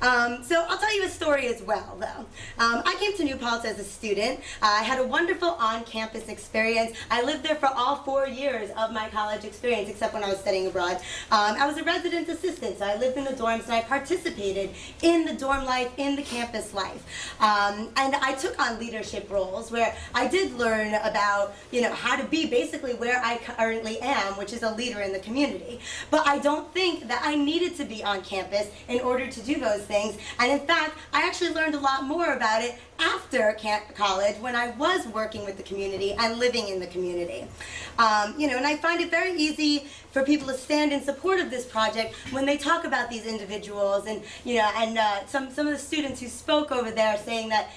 So I'll tell you a story as well, though. I came to New Paltz as a student. I had a wonderful on-campus experience. I lived there for all 4 years of my college experience, except when I was studying abroad. I was a resident assistant, so I lived in the dorms, and I participated in the dorm life, in the campus life. And I took on leadership roles where I did learn about, you know, how to be basically where I currently am, which is a leader in the community. But I don't think that I needed to be on campus in order to do those things. And in fact, I actually learned a lot more about it after college when I was working with the community and living in the community. You know, and I find it very easy for people to stand in support of this project when they talk about these individuals, and you know, and some of the students who spoke over there saying that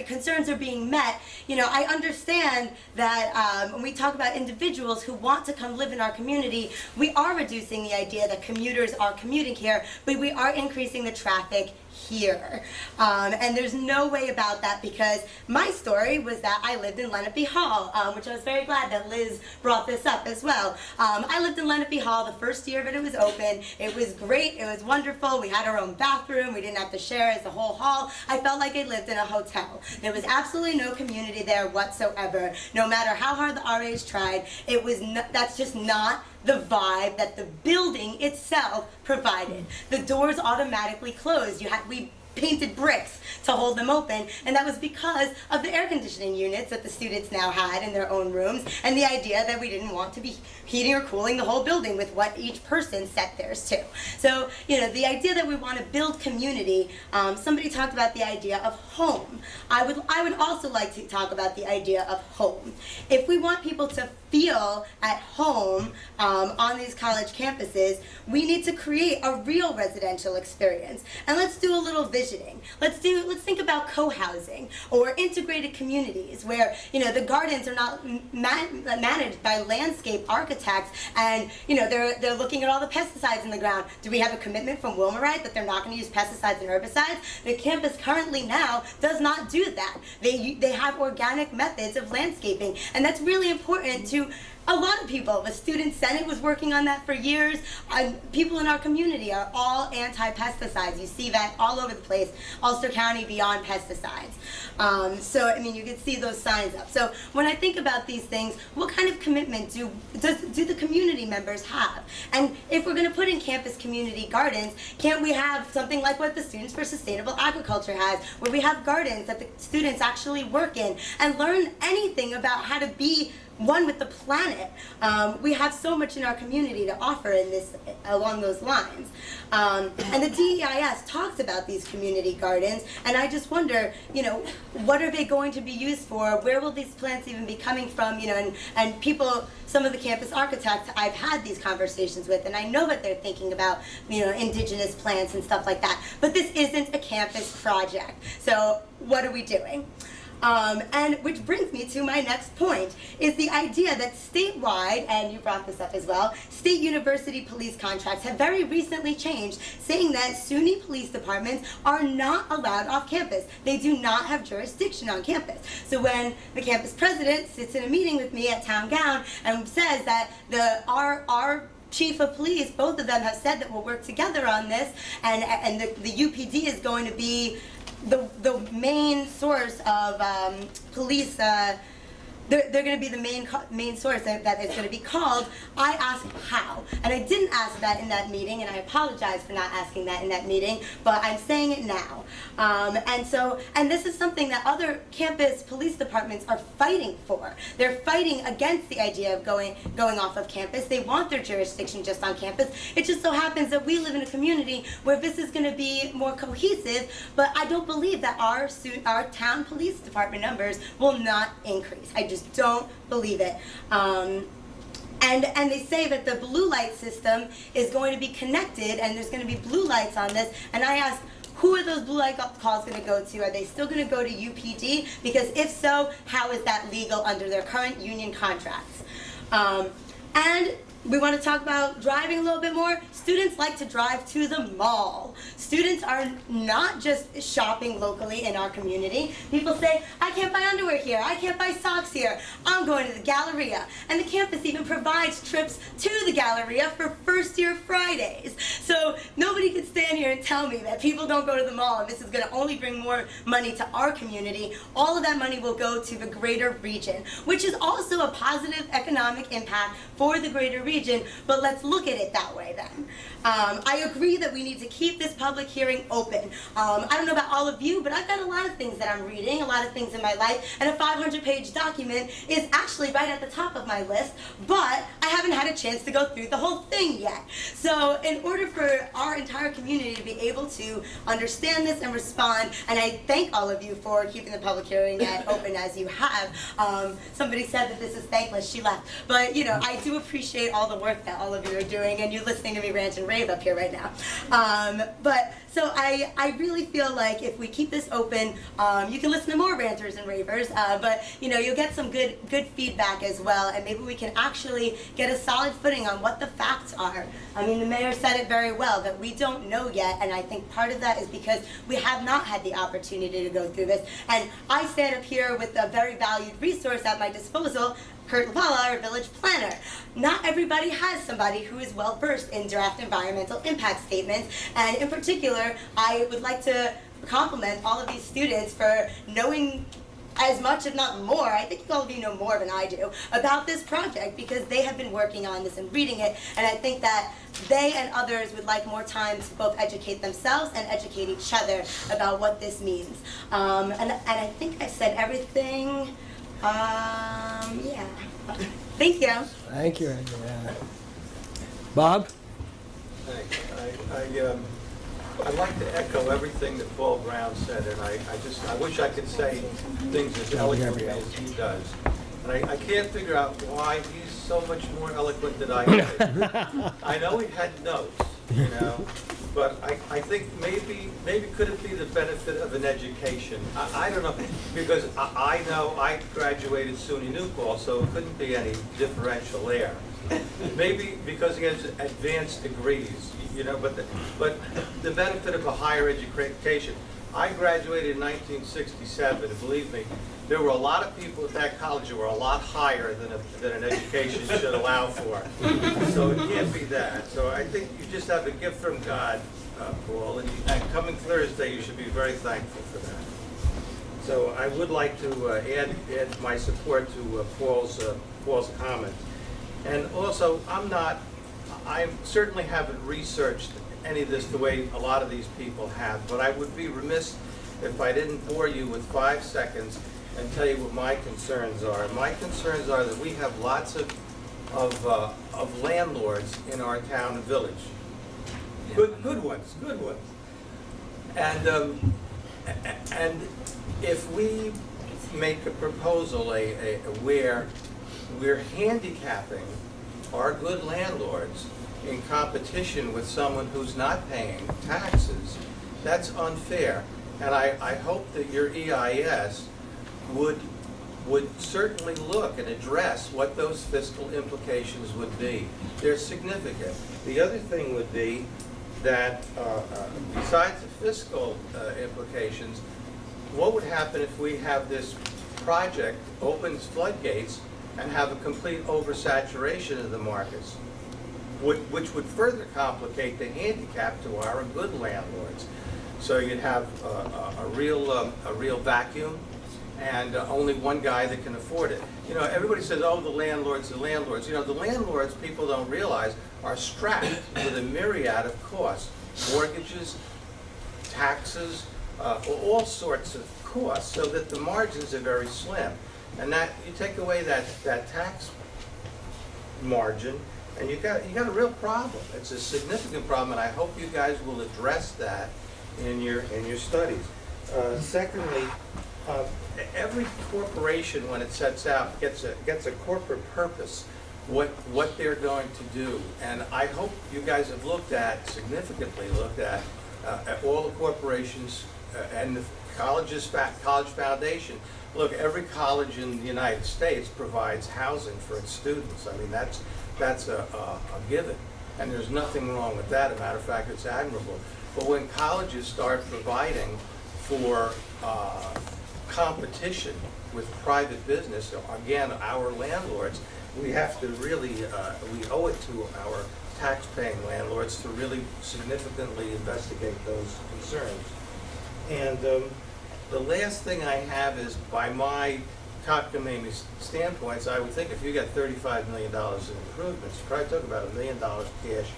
concerns are being met. You know, I understand that when we talk about individuals who want to come live in our community, we are reducing the idea that commuters are commuting here, but we are increasing the traffic here. And there's no way about that, because my story was that I lived in Lenape Hall, which I was very glad that Liz brought this up as well. I lived in Lenape Hall the first year that it was open. It was great. It was wonderful. We had our own bathroom. We didn't have to share as the whole hall. I felt like I lived in a hotel. There was absolutely no community there whatsoever. No matter how hard the RAs tried, it was that's just not the vibe that the building itself provided. The doors automatically closed. We painted bricks to hold them open, and that was because of the air conditioning units that the students now had in their own rooms, and the idea that we didn't want to be heating or cooling the whole building with what each person set theirs to. So, the idea that we want to build community, somebody talked about the idea of home. I would also like to talk about the idea of home. If we want people to feel at home on these college campuses, we need to create a real residential experience. And let's do a little visioning. Let's think about co-housing or integrated communities where the gardens are not managed by landscape architects, and they're looking at all the pesticides in the ground. Do we have a commitment from Wilmerite that they're not going to use pesticides and herbicides? The campus currently now does not do that. They have organic methods of landscaping, and that's really important to a lot of people. The Student Senate was working on that for years. People in our community are all anti-pesticides. You see that all over the place. Ulster County beyond pesticides. So you can see those signs up. So when I think about these things, what kind of commitment do the community members have? And if we're going to put in campus community gardens, can't we have something like what the Students for Sustainable Agriculture has, where we have gardens that the students actually work in and learn anything about how to be one with the planet? We have so much in our community to offer along those lines. And the DEIS talks about these community gardens, and I just wonder, what are they going to be used for? Where will these plants even be coming from? And people, some of the campus architects I've had these conversations with, and I know that they're thinking about, indigenous plants and stuff like that. But this isn't a campus project. So what are we doing? And which brings me to my next point, is the idea that statewide, and you brought this up as well, state university police contracts have very recently changed, saying that SUNY police departments are not allowed off campus. They do not have jurisdiction on campus. So when the campus president sits in a meeting with me at Town Gown and says that our chief of police, both of them have said that we'll work together on this, and the UPD is going to be the main source of police. They're going to be the main source that is going to be called. I asked how, and I didn't ask that in that meeting, and I apologize for not asking that in that meeting, but I'm saying it now. And this is something that other campus police departments are fighting for. They're fighting against the idea of going off of campus. They want their jurisdiction just on campus. It just so happens that we live in a community where this is going to be more cohesive, but I don't believe that our town police department numbers will not increase. I just don't believe it. And they say that the blue light system is going to be connected, and there's going to be blue lights on this. And I asked, who are those blue light calls going to go to? Are they still going to go to UPD? Because if so, how is that legal under their current union contracts? And we want to talk about driving a little bit more. Students like to drive to the mall. Students are not just shopping locally in our community. People say, I can't buy underwear here, I can't buy socks here, I'm going to the Galleria. And the campus even provides trips to the Galleria for first year Fridays. So nobody can stand here and tell me that people don't go to the mall and this is going to only bring more money to our community. All of that money will go to the greater region, which is also a positive economic impact for the greater region, but let's look at it that way then. I agree that we need to keep this public hearing open. I don't know about all of you, but I've got a lot of things that I'm reading, a lot of things in my life, and a 500-page document is actually right at the top of my list, but I haven't had a chance to go through the whole thing yet. So in order for our entire community to be able to understand this and respond, and I thank all of you for keeping the public hearing open as you have. Somebody said that this is thankless, she left. But I do appreciate all all the work that all of you are doing, and you listening to me rant and rave up here right now. So I really feel like if we keep this open, you can listen to more ranters and ravers, but you'll get some good feedback as well, and maybe we can actually get a solid footing on what the facts are. I mean, the mayor said it very well, that we don't know yet, and I think part of that is because we have not had the opportunity to go through this. And I stand up here with a very valued resource at my disposal, Kurt Lavala, our village planner. Not everybody has somebody who is well versed in draft environmental impact statements, and in particular, I would like to compliment all of these students for knowing as much, if not more, I think all of you know more than I do, about this project, because they have been working on this and reading it, and I think that they and others would like more time to both educate themselves and educate each other about what this means. And I think I said everything. Yeah. Thank you. Thank you, Adriana. Bob? Thanks. I'd like to echo everything that Paul Brown said, and I wish I could say things as eloquently as he does. And I can't figure out why he's so much more eloquent than I am. I know he had notes, but I think maybe could it be the benefit of an education? I don't know, because I know I graduated SUNY New Paltz, so it couldn't be any differential there. Maybe because he has advanced degrees, but the benefit of a higher education. I graduated in 1967, and believe me, there were a lot of people at that college who were a lot higher than an education should allow for. So it can't be that. So I think you just have a gift from God, Paul, and coming Thursday, you should be very thankful for that. So I would like to add my support to Paul's comment. And also, I certainly haven't researched any of this the way a lot of these people have, but I would be remiss if I didn't bore you with 5 seconds and tell you what my concerns are. My concerns are that we have lots of landlords in our town and village. Good ones. And if we make a proposal where we're handicapping our good landlords in competition with someone who's not paying taxes, that's unfair. And I hope that your EIS would certainly look and address what those fiscal implications would be. They're significant. The other thing would be that besides the fiscal implications, what would happen if we have this project opens floodgates and have a complete oversaturation of the markets, which would further complicate the handicap to our good landlords. So you'd have a real vacuum, and only one guy that can afford it. Everybody says, "Oh, the landlords." The landlords, people don't realize, are strapped with a myriad of costs: mortgages, taxes, all sorts of costs, so that the margins are very slim. And that you take away that tax margin, and you got a real problem. It's a significant problem, and I hope you guys will address that in your studies. Secondly, every corporation, when it sets out, gets a corporate purpose, what they're going to do, and I hope you guys have significantly looked at all the corporations and the college foundation. Look, every college in the United States provides housing for its students. I mean, that's a given, and there's nothing wrong with that. As a matter of fact, it's admirable. But when colleges start providing for competition with private business, again, our landlords, we have to really, we owe it to our tax-paying landlords to really significantly investigate those concerns. And the last thing I have is, by my cockamamie standpoints, I would think if you got $35 million in improvements, you probably took about $1 million cash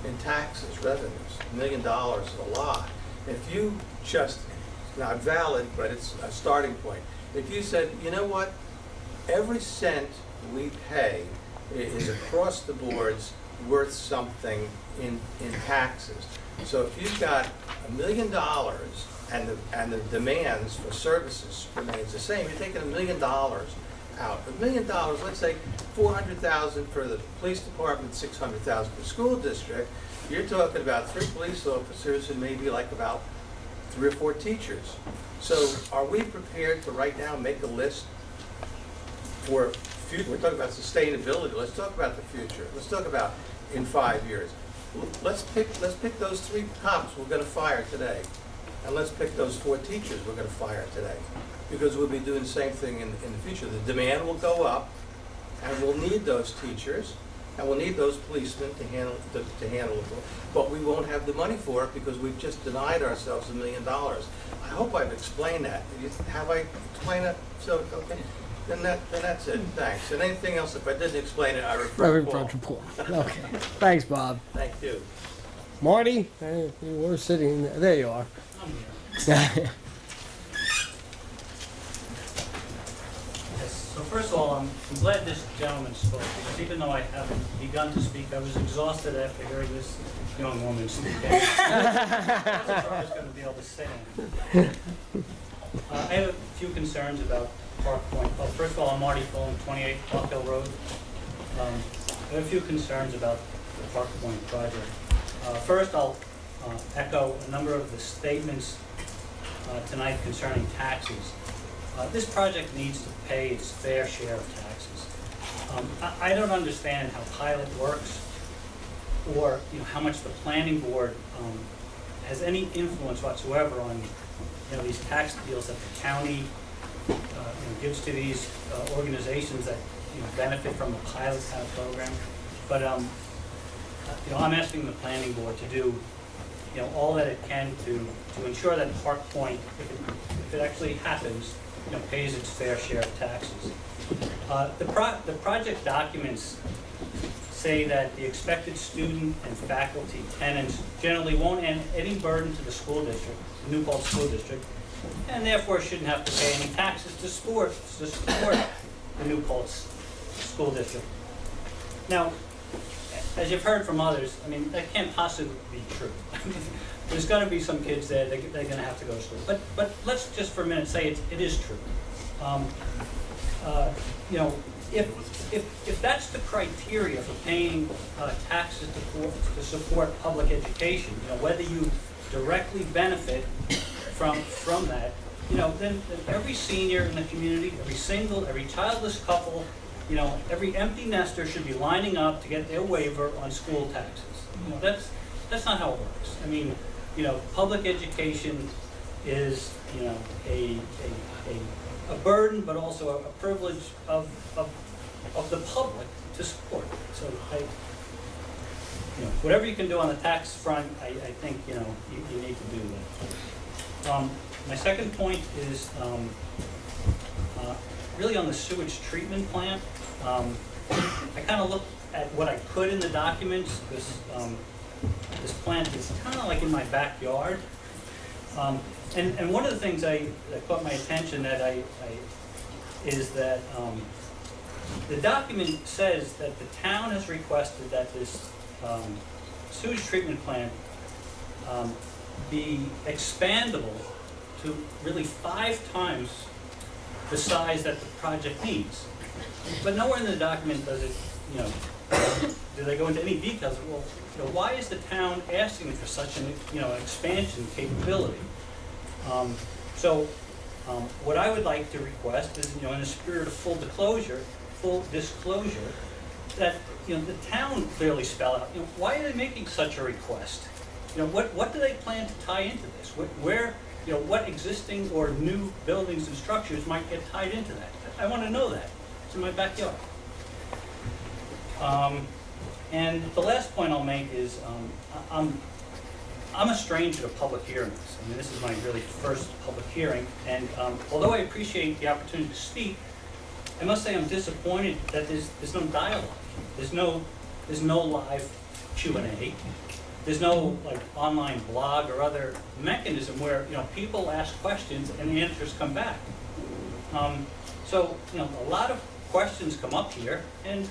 in taxes, revenues. $1 million is a lot. If you just, it's not valid, but it's a starting point. If you said, you know what, every cent we pay is across the boards worth something in taxes. So if you've got $1 million and the demands for services remains the same, you're taking $1 million out. $1 million, let's say 400,000 for the police department, 600,000 for the school district. You're talking about 3 police officers and maybe like about 3 or 4 teachers. So are we prepared to right now make a list for future? We're talking about sustainability. Let's talk about the future. Let's talk about in 5 years. Let's pick those 3 cops we're going to fire today. And let's pick those 4 teachers we're going to fire today. Because we'll be doing the same thing in the future. The demand will go up, and we'll need those teachers, and we'll need those policemen to handle it. But we won't have the money for it because we've just denied ourselves $1 million. I hope I've explained that. Have I explained that? So, okay. Then that's it. Thanks. And anything else, if I didn't explain it, I refer to Paul. Okay. Thanks, Bob. Thank you. Marty, we're sitting there. You are. Yes, so first of all, I'm glad this gentleman spoke, because even though I haven't begun to speak, I was exhausted after hearing this young woman speak. I wasn't sure I was going to be able to say anything. I have a few concerns about Park Point. Well, first of all, I'm Marty Fulham, 28 Park Hill Road. I have a few concerns about the Park Point project. First, I'll echo a number of the statements tonight concerning taxes. This project needs to pay its fair share of taxes. I don't understand how pilot works, or how much the planning board has any influence whatsoever on these tax deals that the county gives to these organizations that benefit from a pilot kind of program. But I'm asking the planning board to do all that it can to ensure that Park Point, if it actually happens, pays its fair share of taxes. The project documents say that the expected student and faculty tenants generally won't add any burden to the school district, the New Paltz School District, and therefore shouldn't have to pay any taxes to support the New Paltz School District. Now, as you've heard from others, that can't possibly be true. There's going to be some kids there, they're going to have to go to school. But let's just for a minute say it is true. If that's the criteria for paying taxes to support public education, whether you directly benefit from that, then every senior in the community, every childless couple, every empty nester should be lining up to get their waiver on school taxes. That's not how it works. Public education is, a burden, but also a privilege of the public to support. So whatever you can do on the tax front, I think, you need to do that. My second point is really on the sewage treatment plant. I kind of looked at what I could in the documents. This plant is kind of like in my backyard. And one of the things that caught my attention is that the document says that the town has requested that this sewage treatment plant be expandable to really 5 times the size that the project needs. But nowhere in the document does it, do they go into any details? Well, why is the town asking for such an, expansion capability? What I would like to request is, in the spirit of full disclosure, that the town clearly spell out, why are they making such a request? What do they plan to tie into this? Where, what existing or new buildings and structures might get tied into that? I want to know that. It's in my backyard. And the last point I'll make is I'm a stranger to public hearings. This is my really first public hearing, and although I appreciate the opportunity to speak, I must say I'm disappointed that there's no dialogue. There's no live Q&A. There's no online blog or other mechanism where people ask questions and the answers come back. A lot of questions come up here, and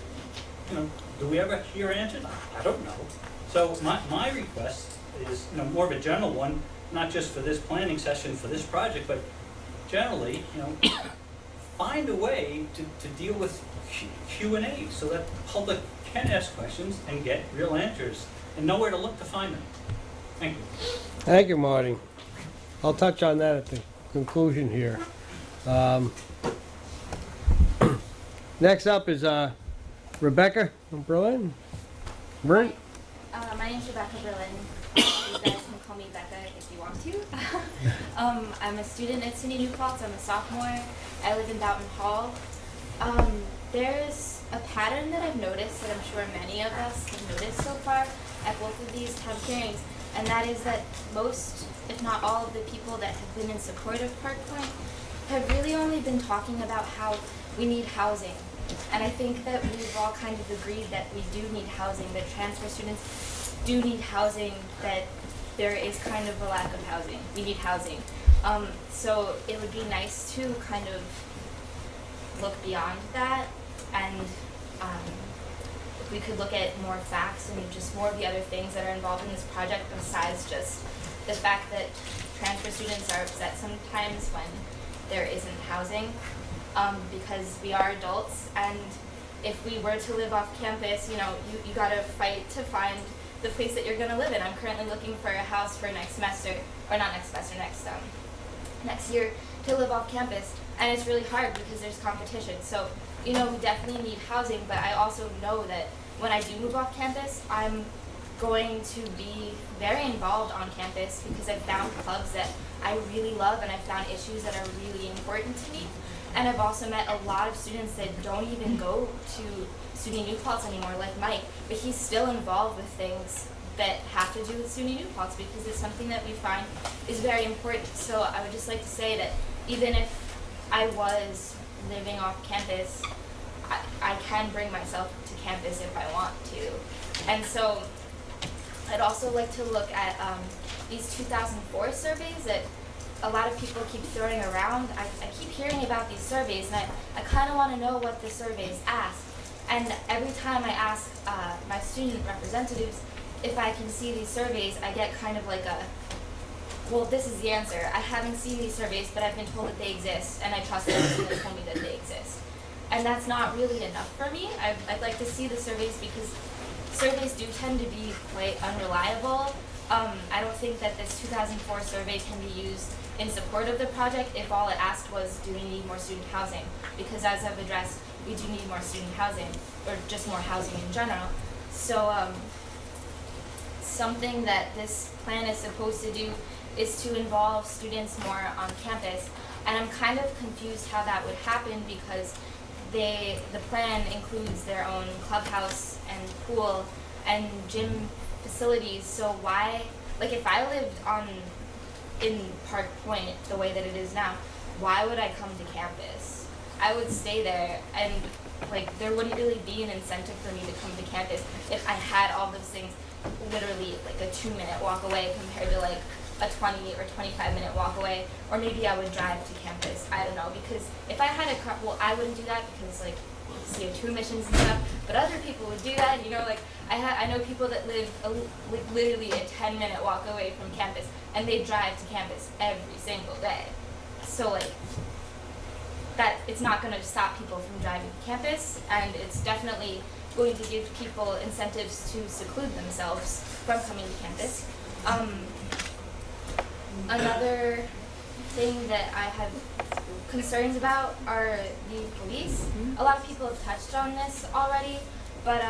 do we ever hear answers? I don't know. So my request is more of a general one, not just for this planning session for this project, but generally, find a way to deal with Q&A so that the public can ask questions and get real answers and know where to look to find them. Thank you. Thank you, Marty. I'll touch on that at the conclusion here. Next up is Rebecca Berlin. Brent? My name's Rebecca Berlin. You guys can call me Becca if you want to. I'm a student at SUNY New Paltz. I'm a sophomore. I live in Boughton Hall. There's a pattern that I've noticed that I'm sure many of us have noticed so far at both of these town hearings, and that is that most, if not all, of the people that have been in support of Park Point have really only been talking about how we need housing. And I think that we've all kind of agreed that we do need housing, that transfer students do need housing, that there is kind of a lack of housing. We need housing. So it would be nice to kind of look beyond that, and if we could look at more facts and just more of the other things that are involved in this project besides just the fact that transfer students are upset sometimes when there isn't housing, because we are adults, and if we were to live off campus, you gotta fight to find the place that you're gonna live in. I'm currently looking for a house for next semester, or not next semester, next year to live off campus, and it's really hard because there's competition. So, we definitely need housing, but I also know that when I do move off campus, I'm going to be very involved on campus because I've found clubs that I really love, and I've found issues that are really important to me. And I've also met a lot of students that don't even go to SUNY New Paltz anymore, like Mike, but he's still involved with things that have to do with SUNY New Paltz because it's something that we find is very important. So I would just like to say that even if I was living off campus, I can bring myself to campus if I want to. And so I'd also like to look at these 2004 surveys that a lot of people keep throwing around. I keep hearing about these surveys, and I kind of want to know what the surveys ask. And every time I ask my student representatives if I can see these surveys, I get kind of like a, well, this is the answer. I haven't seen these surveys, but I've been told that they exist, and I trust them when they told me that they exist. And that's not really enough for me. I'd like to see the surveys because surveys do tend to be quite unreliable. I don't think that this 2004 survey can be used in support of the project if all it asked was, do we need more student housing? Because as I've addressed, we do need more student housing, or just more housing in general. So something that this plan is supposed to do is to involve students more on campus. And I'm kind of confused how that would happen because the plan includes their own clubhouse and pool and gym facilities. So why, like if I lived in Park Point the way that it is now, why would I come to campus? I would stay there, and like there wouldn't really be an incentive for me to come to campus if I had all those things literally like a 2-minute walk away compared to like a 20 or 25-minute walk away, or maybe I would drive to campus. I don't know, because if I had a car, well, I wouldn't do that because like CO2 emissions and stuff, but other people would do that. Like I know people that live like literally a 10-minute walk away from campus, and they drive to campus every single day. So like that, it's not going to stop people from driving to campus, and it's definitely going to give people incentives to seclude themselves from coming to campus. Another thing that I have concerns about are the police. A lot of people have touched on this already, but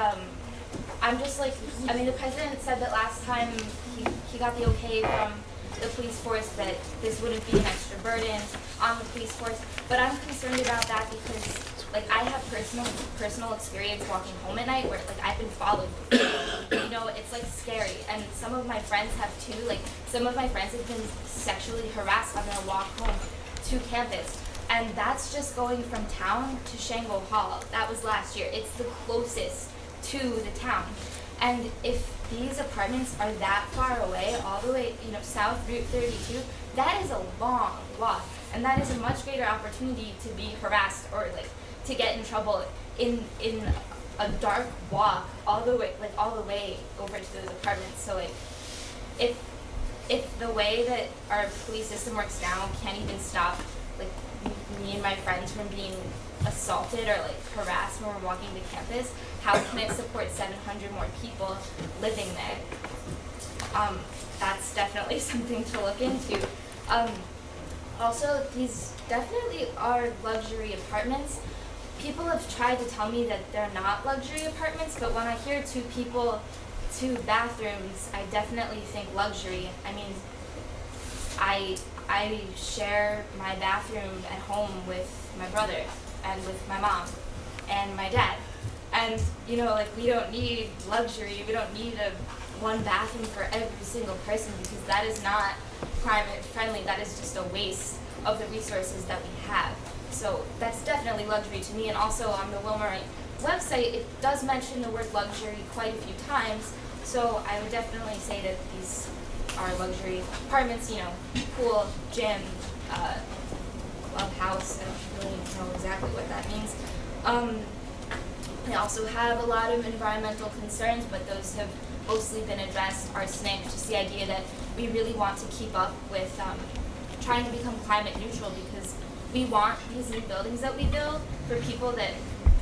I'm just like, the president said that last time he got the okay from the police force that this wouldn't be an extra burden on the police force, but I'm concerned about that because like I have personal experience walking home at night where like I've been followed. It's like scary, and some of my friends have too. Like some of my friends have been sexually harassed on their walk home to campus, and that's just going from town to Shango Hall. That was last year. It's the closest to the town, and if these apartments are that far away, all the way south Route 32, that is a long walk, and that is a much greater opportunity to be harassed or like to get in trouble in a dark walk all the way over to those apartments. So like if the way that our police system works now can't even stop like me and my friends from being assaulted or like harassed when we're walking to campus, how can it support 700 more people living there? That's definitely something to look into. Also, these definitely are luxury apartments. People have tried to tell me that they're not luxury apartments, but when I hear 2 people, 2 bathrooms, I definitely think luxury. I mean, I share my bathroom at home with my brother and with my mom and my dad. And, you know, like, we don't need luxury. We don't need one bathroom for every single person, because that is not climate friendly. That is just a waste of the resources that we have. So that's definitely luxury to me. And also on the Wilmerite website, it does mention the word luxury quite a few times. So I would definitely say that these are luxury apartments, you know, pool, gym, clubhouse. I don't really know exactly what that means. They also have a lot of environmental concerns, but those have mostly been addressed. Arsenic, just the idea that we really want to keep up with trying to become climate neutral, because we want these new buildings that we build for people that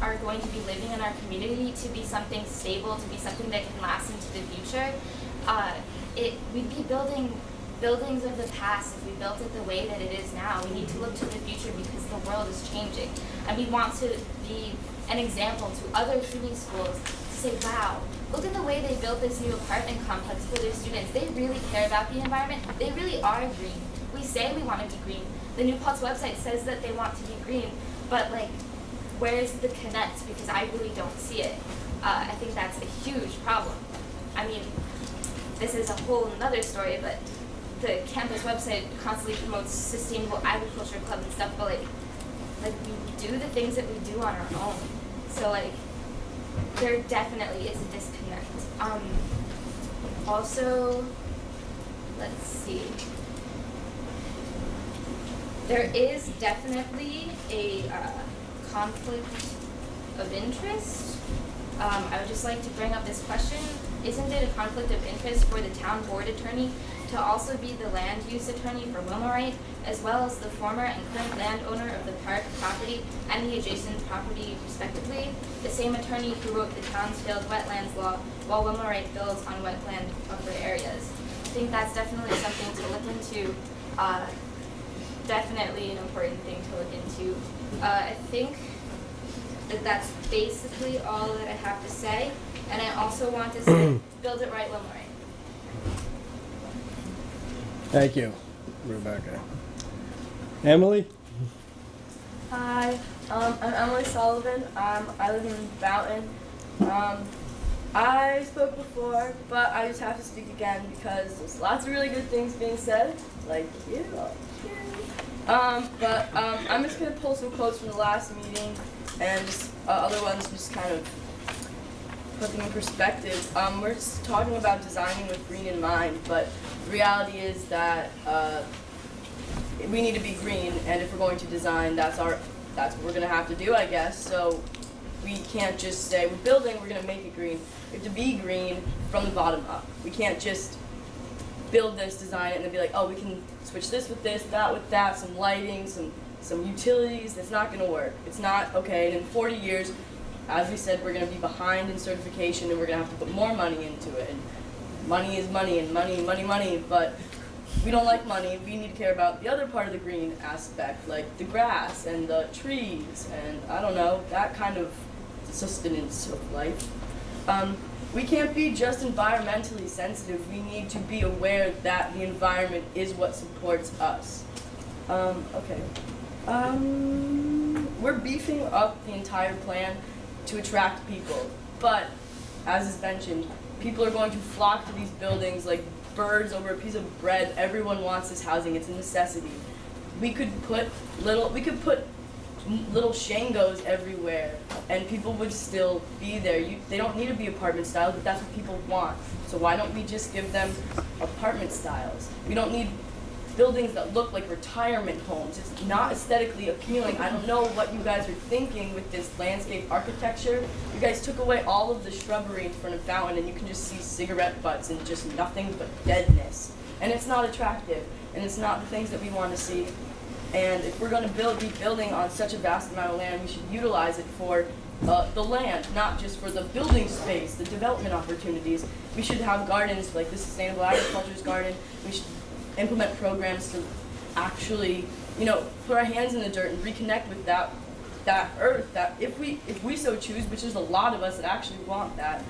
are going to be living in our community to be something stable, to be something that can last into the future. We'd be building buildings of the past if we built it the way that it is now. We need to look to the future because the world is changing. And we want to be an example to other SUNY schools to say, wow, look at the way they built this new apartment complex for their students. They really care about the environment. They really are green. We say we want to be green. The New Paltz website says that they want to be green, but like, where's the connect? Because I really don't see it. I think that's a huge problem. I mean, this is a whole another story, but the campus website constantly promotes sustainable agriculture club and stuff, but like we do the things that we do on our own. So like, there definitely is a disconnect. Also, let's see. There is definitely a conflict of interest. I would just like to bring up this question. Isn't it a conflict of interest for the town board attorney to also be the land use attorney for Wilmerite, as well as the former and current landowner of the park property and the adjacent property respectively, the same attorney who wrote the town's failed wetlands law while Wilmerite builds on wetland buffer areas? I think that's definitely something to look into. Definitely an important thing to look into. I think that that's basically all that I have to say. And I also want to say, build it right, Wilmerite. Thank you, Rebecca. Emily? Hi, I'm Emily Sullivan. I live in Fountain. I spoke before, but I just have to speak again because there's lots of really good things being said, like you. I'm just gonna pull some quotes from the last meeting and just other ones just kind of put them in perspective. We're just talking about designing with green in mind, but the reality is that we need to be green, and if we're going to design, that's what we're gonna have to do, I guess. So we can't just say we're building, we're gonna make it green. We have to be green from the bottom up. We can't just build this, design it, and then be like, oh, we can switch this with this, that with that, some lighting, some utilities. It's not gonna work. It's not okay. And in 40 years, as we said, we're gonna be behind in certification, and we're gonna have to put more money into it. And money is money, and money. But we don't like money. We need to care about the other part of the green aspect, like the grass and the trees, and I don't know, that kind of sustenance of life. We can't be just environmentally sensitive. We need to be aware that the environment is what supports us. Okay. We're beefing up the entire plan to attract people, but as is mentioned, people are going to flock to these buildings like birds over a piece of bread. Everyone wants this housing. It's a necessity. We could put little shangos everywhere, and people would still be there. They don't need to be apartment styles, but that's what people want. So why don't we just give them apartment styles? We don't need buildings that look like retirement homes. It's not aesthetically appealing. I don't know what you guys are thinking with this landscape architecture. You guys took away all of the shrubbery in front of Fountain, and you can just see cigarette butts and just nothing but deadness. And it's not attractive, and it's not the things that we want to see. And if we're going to be building on such a vast amount of land, we should utilize it for the land, not just for the building space, the development opportunities. We should have gardens like the Sustainable Agriculture's Garden. We should implement programs to actually, put our hands in the dirt and reconnect with that earth. That if we so choose, which there's a lot of us that actually want that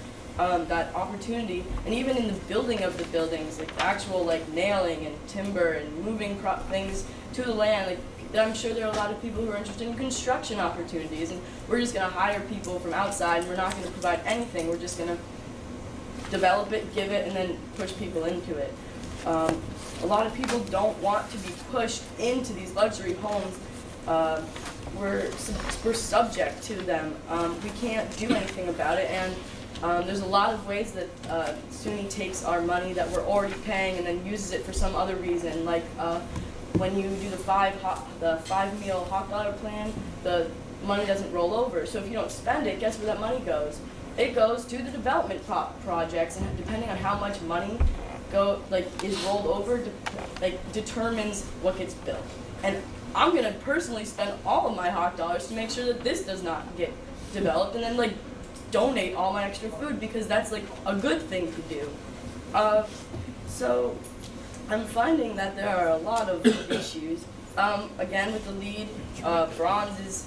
opportunity, and even in the building of the buildings, like the actual nailing and timber and moving things to the land, I'm sure there are a lot of people who are interested in construction opportunities, and we're just going to hire people from outside, and we're not going to provide anything. We're just going to develop it, give it, and then push people into it. A lot of people don't want to be pushed into these luxury homes. We're subject to them. We can't do anything about it, and there's a lot of ways that SUNY takes our money that we're already paying and then uses it for some other reason, like when you do the five meal hot dollar plan, the money doesn't roll over. So if you don't spend it, guess where that money goes? It goes to the development projects, and depending on how much money is rolled over, determines what gets built. And I'm gonna personally spend all of my hot dollars to make sure that this does not get developed, and then donate all my extra food, because that's a good thing to do. So I'm finding that there are a lot of issues. Again, with the LEED, bronze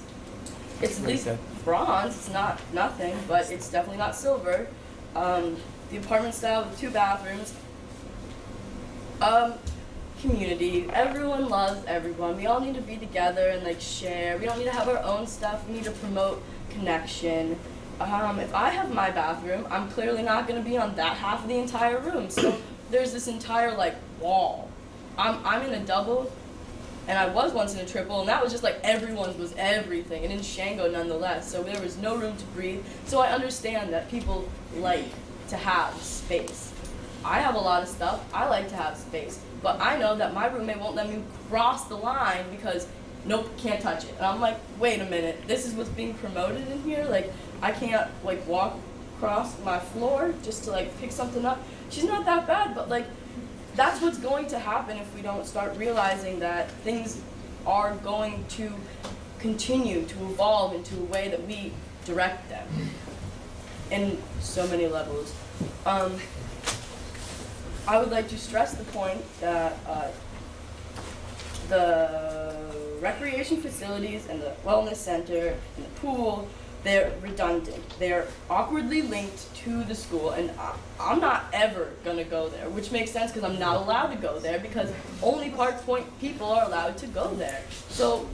it's at least bronze. It's not nothing, but it's definitely not silver. The apartment style with 2 bathrooms. Community. Everyone loves everyone. We all need to be together and share. We don't need to have our own stuff. We need to promote connection. If I have my bathroom, I'm clearly not going to be on that half of the entire room. So there's this entire wall. I'm in a double, and I was once in a triple, and that was just everyone's was everything, and in Shango nonetheless. So there was no room to breathe. So I understand that people like to have space. I have a lot of stuff. I like to have space. But I know that my roommate won't let me cross the line because, nope, can't touch it. And I'm like, wait a minute, this is what's being promoted in here? I can't, walk across my floor just to, pick something up? She's not that bad, but, that's what's going to happen if we don't start realizing that things are going to continue to evolve into a way that we direct them in so many levels. I would like to stress the point that the recreation facilities and the wellness center and the pool, they're redundant. They're awkwardly linked to the school, and I'm not ever gonna go there, which makes sense because I'm not allowed to go there because only Park Point people are allowed to go there. So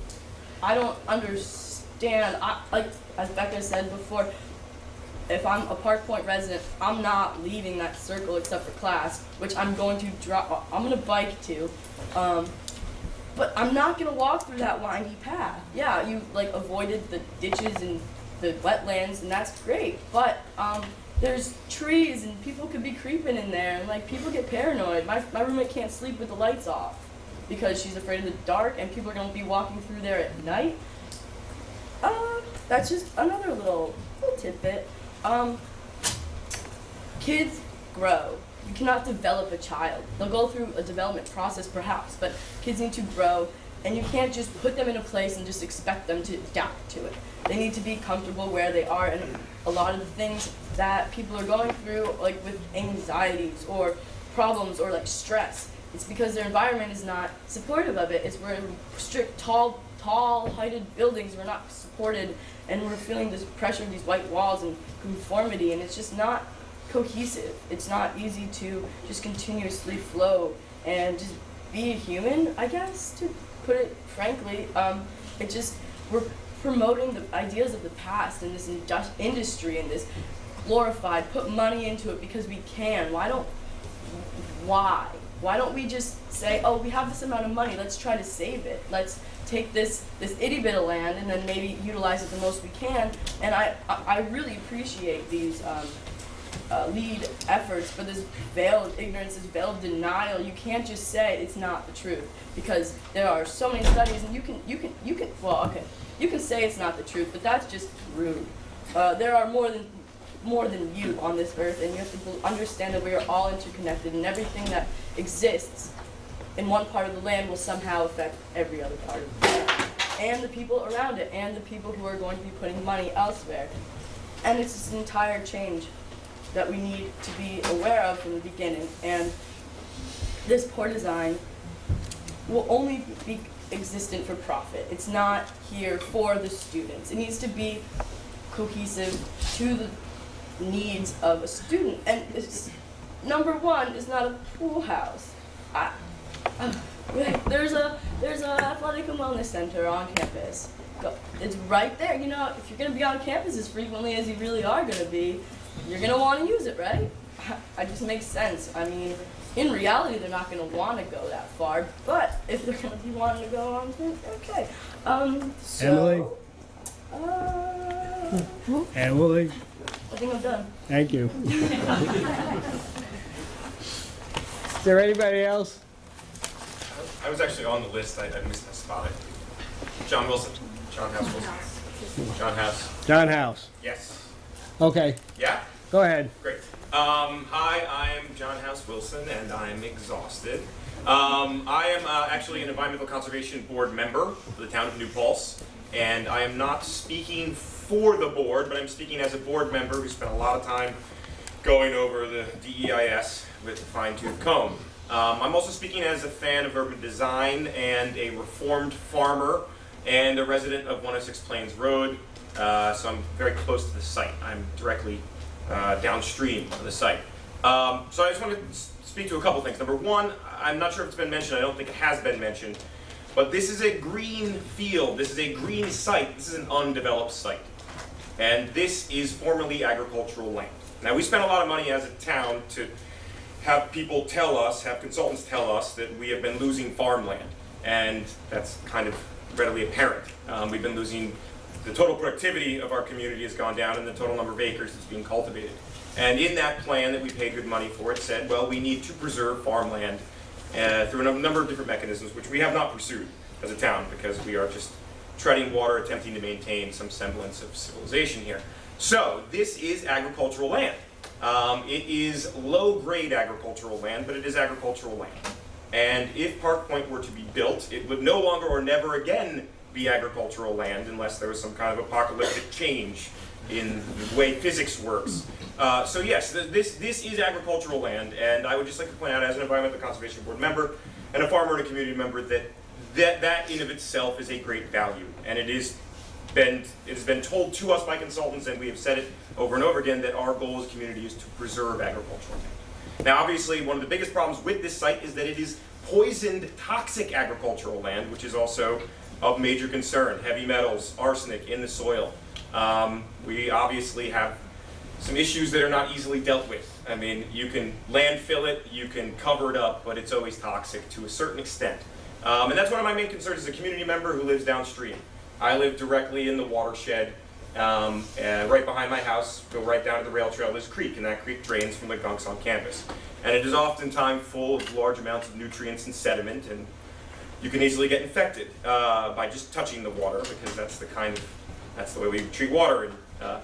I don't understand. As Becca said before, if I'm a Park Point resident, I'm not leaving that circle except for class, which I'm going to I'm gonna bike to. But I'm not gonna walk through that windy path. Yeah, you avoided the ditches and the wetlands, and that's great. But there's trees, and people could be creeping in there, and people get paranoid. My roommate can't sleep with the lights off because she's afraid of the dark, and people are gonna be walking through there at night. That's just another little tidbit. Kids grow. You cannot develop a child. They'll go through a development process perhaps, but kids need to grow, and you can't just put them in a place and just expect them to adapt to it. They need to be comfortable where they are, and a lot of the things that people are going through, with anxieties or problems or stress, it's because their environment is not supportive of it. It's where strict, tall, heighted buildings were not supported, and we're feeling this pressure of these white walls and conformity, and it's just not cohesive. It's not easy to just continuously flow and just be a human, I guess, to put it frankly. We're promoting the ideas of the past in this industry and this glorified, put money into it because we can. Why don't we just say, oh, we have this amount of money, let's try to save it. Let's take this itty bit of land and then maybe utilize it the most we can. And I really appreciate these lead efforts for this veiled ignorance, this veiled denial. You can't just say it's not the truth, because there are so many studies, and you can say it's not the truth, but that's just rude. There are more than you on this earth, and you have to understand that we are all interconnected, and everything that exists in one part of the land will somehow affect every other part of the land, and the people around it, and the people who are going to be putting money elsewhere. And it's this entire change that we need to be aware of from the beginning. And this poor design will only be existent for profit. It's not here for the students. It needs to be cohesive to the needs of a student. And it's, number one is not a pool house. There's a athletic and wellness center on campus. It's right there. You know, if you're going to be on campus as frequently as you really are going to be, you're going to want to use it, right? It just makes sense. I mean, in reality, they're not going to want to go that far, but if they're going to be wanting to go on, okay. Emily? Emily? I think I'm done. Thank you. Is there anybody else? I was actually on the list. I missed my spot. John Wilson. John House Wilson. John House. John House. Yes. Okay. Yeah? Go ahead. Great. Hi, I'm John House Wilson, and I'm exhausted. I am actually an Environmental Conservation Board member of the town of New Paltz, and I am not speaking for the board, but I'm speaking as a board member who spent a lot of time going over the DEIS with a fine-tooth comb. I'm also speaking as a fan of urban design and a reformed farmer and a resident of 106 Plains Road, so I'm very close to the site. I'm directly downstream of the site. So I just want to speak to a couple things. Number one, I'm not sure if it's been mentioned, I don't think it has been mentioned, but this is a green field, this is a green site, this is an undeveloped site. And this is formerly agricultural land. Now we spent a lot of money as a town to have people tell us, have consultants tell us that we have been losing farmland. And that's kind of readily apparent. We've been losing, the total productivity of our community has gone down and the total number of acres that's being cultivated. And in that plan that we paid good money for, it said, well, we need to preserve farmland through a number of different mechanisms, which we have not pursued as a town because we are just treading water, attempting to maintain some semblance of civilization here. So this is agricultural land. It is low-grade agricultural land, but it is agricultural land. And if Park Point were to be built, it would no longer or never again be agricultural land unless there was some kind of apocalyptic change in the way physics works. So yes, this is agricultural land, and I would just like to point out as an Environmental Conservation Board member and a farmer and a community member that in of itself is a great value. And it has been told to us by consultants, and we have said it over and over again, that our goal as a community is to preserve agricultural land. Now obviously one of the biggest problems with this site is that it is poisoned, toxic agricultural land, which is also of major concern. Heavy metals, arsenic in the soil. We obviously have some issues that are not easily dealt with. I mean, you can landfill it, you can cover it up, but it's always toxic to a certain extent. And that's one of my main concerns as a community member who lives downstream. I live directly in the watershed, right behind my house, go right down to the rail trail, there's a creek, and that creek drains from the gunks on campus. And it is oftentimes full of large amounts of nutrients and sediment, and you can easily get infected by just touching the water, because that's the way we treat water in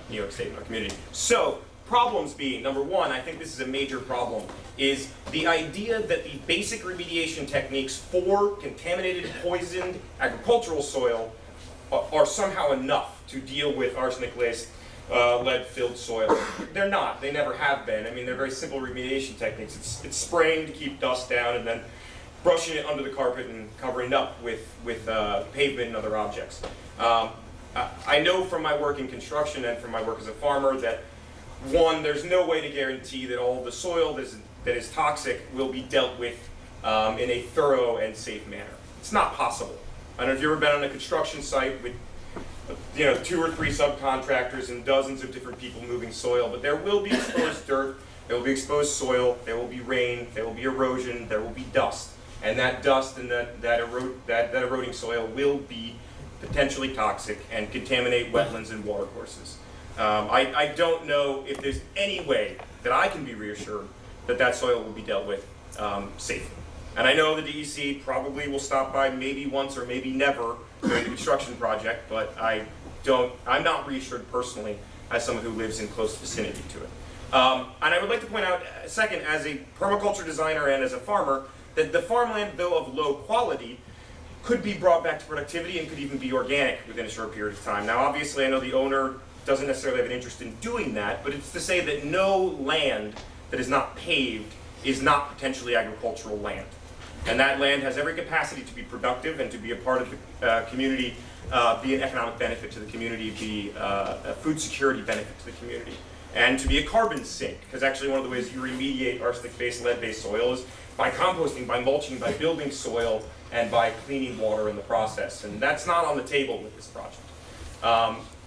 New York State and our community. So, problems being, number one, I think this is a major problem, is the idea that the basic remediation techniques for contaminated, poisoned agricultural soil are somehow enough to deal with arsenic-laced, lead-filled soil. They're not. They never have been. I mean, they're very simple remediation techniques. It's spraying to keep dust down and then brushing it under the carpet and covering it up with pavement and other objects. I know from my work in construction and from my work as a farmer that, one, there's no way to guarantee that all the soil that is toxic will be dealt with in a thorough and safe manner. It's not possible. I don't know if you've ever been on a construction site with 2 or 3 subcontractors and dozens of different people moving soil, but there will be exposed dirt, there will be exposed soil, there will be rain, there will be erosion, there will be dust. And that dust and that eroding soil will be potentially toxic and contaminate wetlands and watercourses. I don't know if there's any way that I can be reassured that that soil will be dealt with safely. And I know the DEC probably will stop by maybe once or maybe never during the construction project, but I'm not reassured personally as someone who lives in close vicinity to it. And I would like to point out, second, as a permaculture designer and as a farmer, that the farmland, though of low quality, could be brought back to productivity and could even be organic within a short period of time. Now, obviously, I know the owner doesn't necessarily have an interest in doing that, but it's to say that no land that is not paved is not potentially agricultural land. And that land has every capacity to be productive and to be a part of the community, be an economic benefit to the community, be a food security benefit to the community, and to be a carbon sink, because actually one of the ways you remediate arsenic-based, lead-based soil is by composting, by mulching, by building soil, and by cleaning water in the process. And that's not on the table with this project.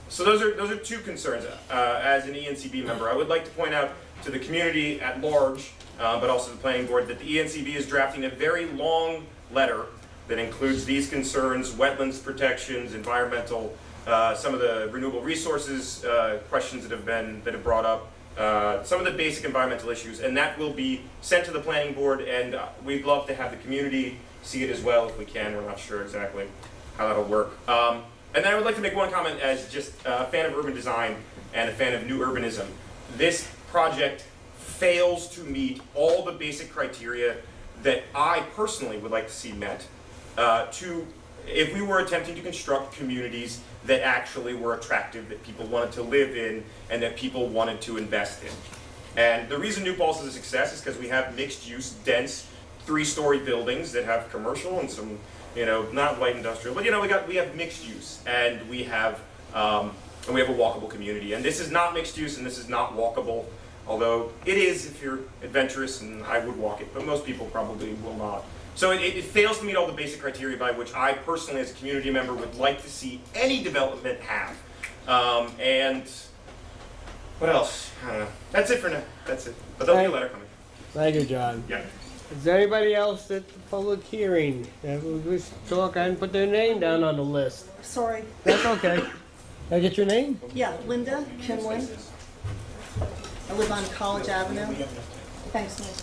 So those are two concerns. As an ENCB member, I would like to point out to the community at large, but also the planning board, that the ENCB is drafting a very long letter that includes these concerns: wetlands protections, environmental, some of the renewable resources questions that have brought up, some of the basic environmental issues, and that will be sent to the planning board, and we'd love to have the community see it as well if we can. We're not sure exactly how that'll work. And then I would like to make one comment as just a fan of urban design and a fan of new urbanism. This project fails to meet all the basic criteria that I personally would like to see met if we were attempting to construct communities that actually were attractive, that people wanted to live in, and that people wanted to invest in. And the reason New Paltz is a success is because we have mixed-use, dense, 3-story buildings that have commercial and some, not light industrial, but we have mixed use, and we have a walkable community. And this is not mixed use, and this is not walkable, although it is if you're adventurous, and I would walk it, but most people probably will not. So it fails to meet all the basic criteria by which I personally, as a community member, would like to see any development have. And what else? I don't know. That's it for now. That's it. But there'll be a letter coming. Thank you, John. Yeah. Is there anybody else at the public hearing that would wish to talk and put their name down on the list? Sorry. That's okay. Can I get your name? Yeah, Linda Kinlan. I live on College Avenue. Thanks, Liz.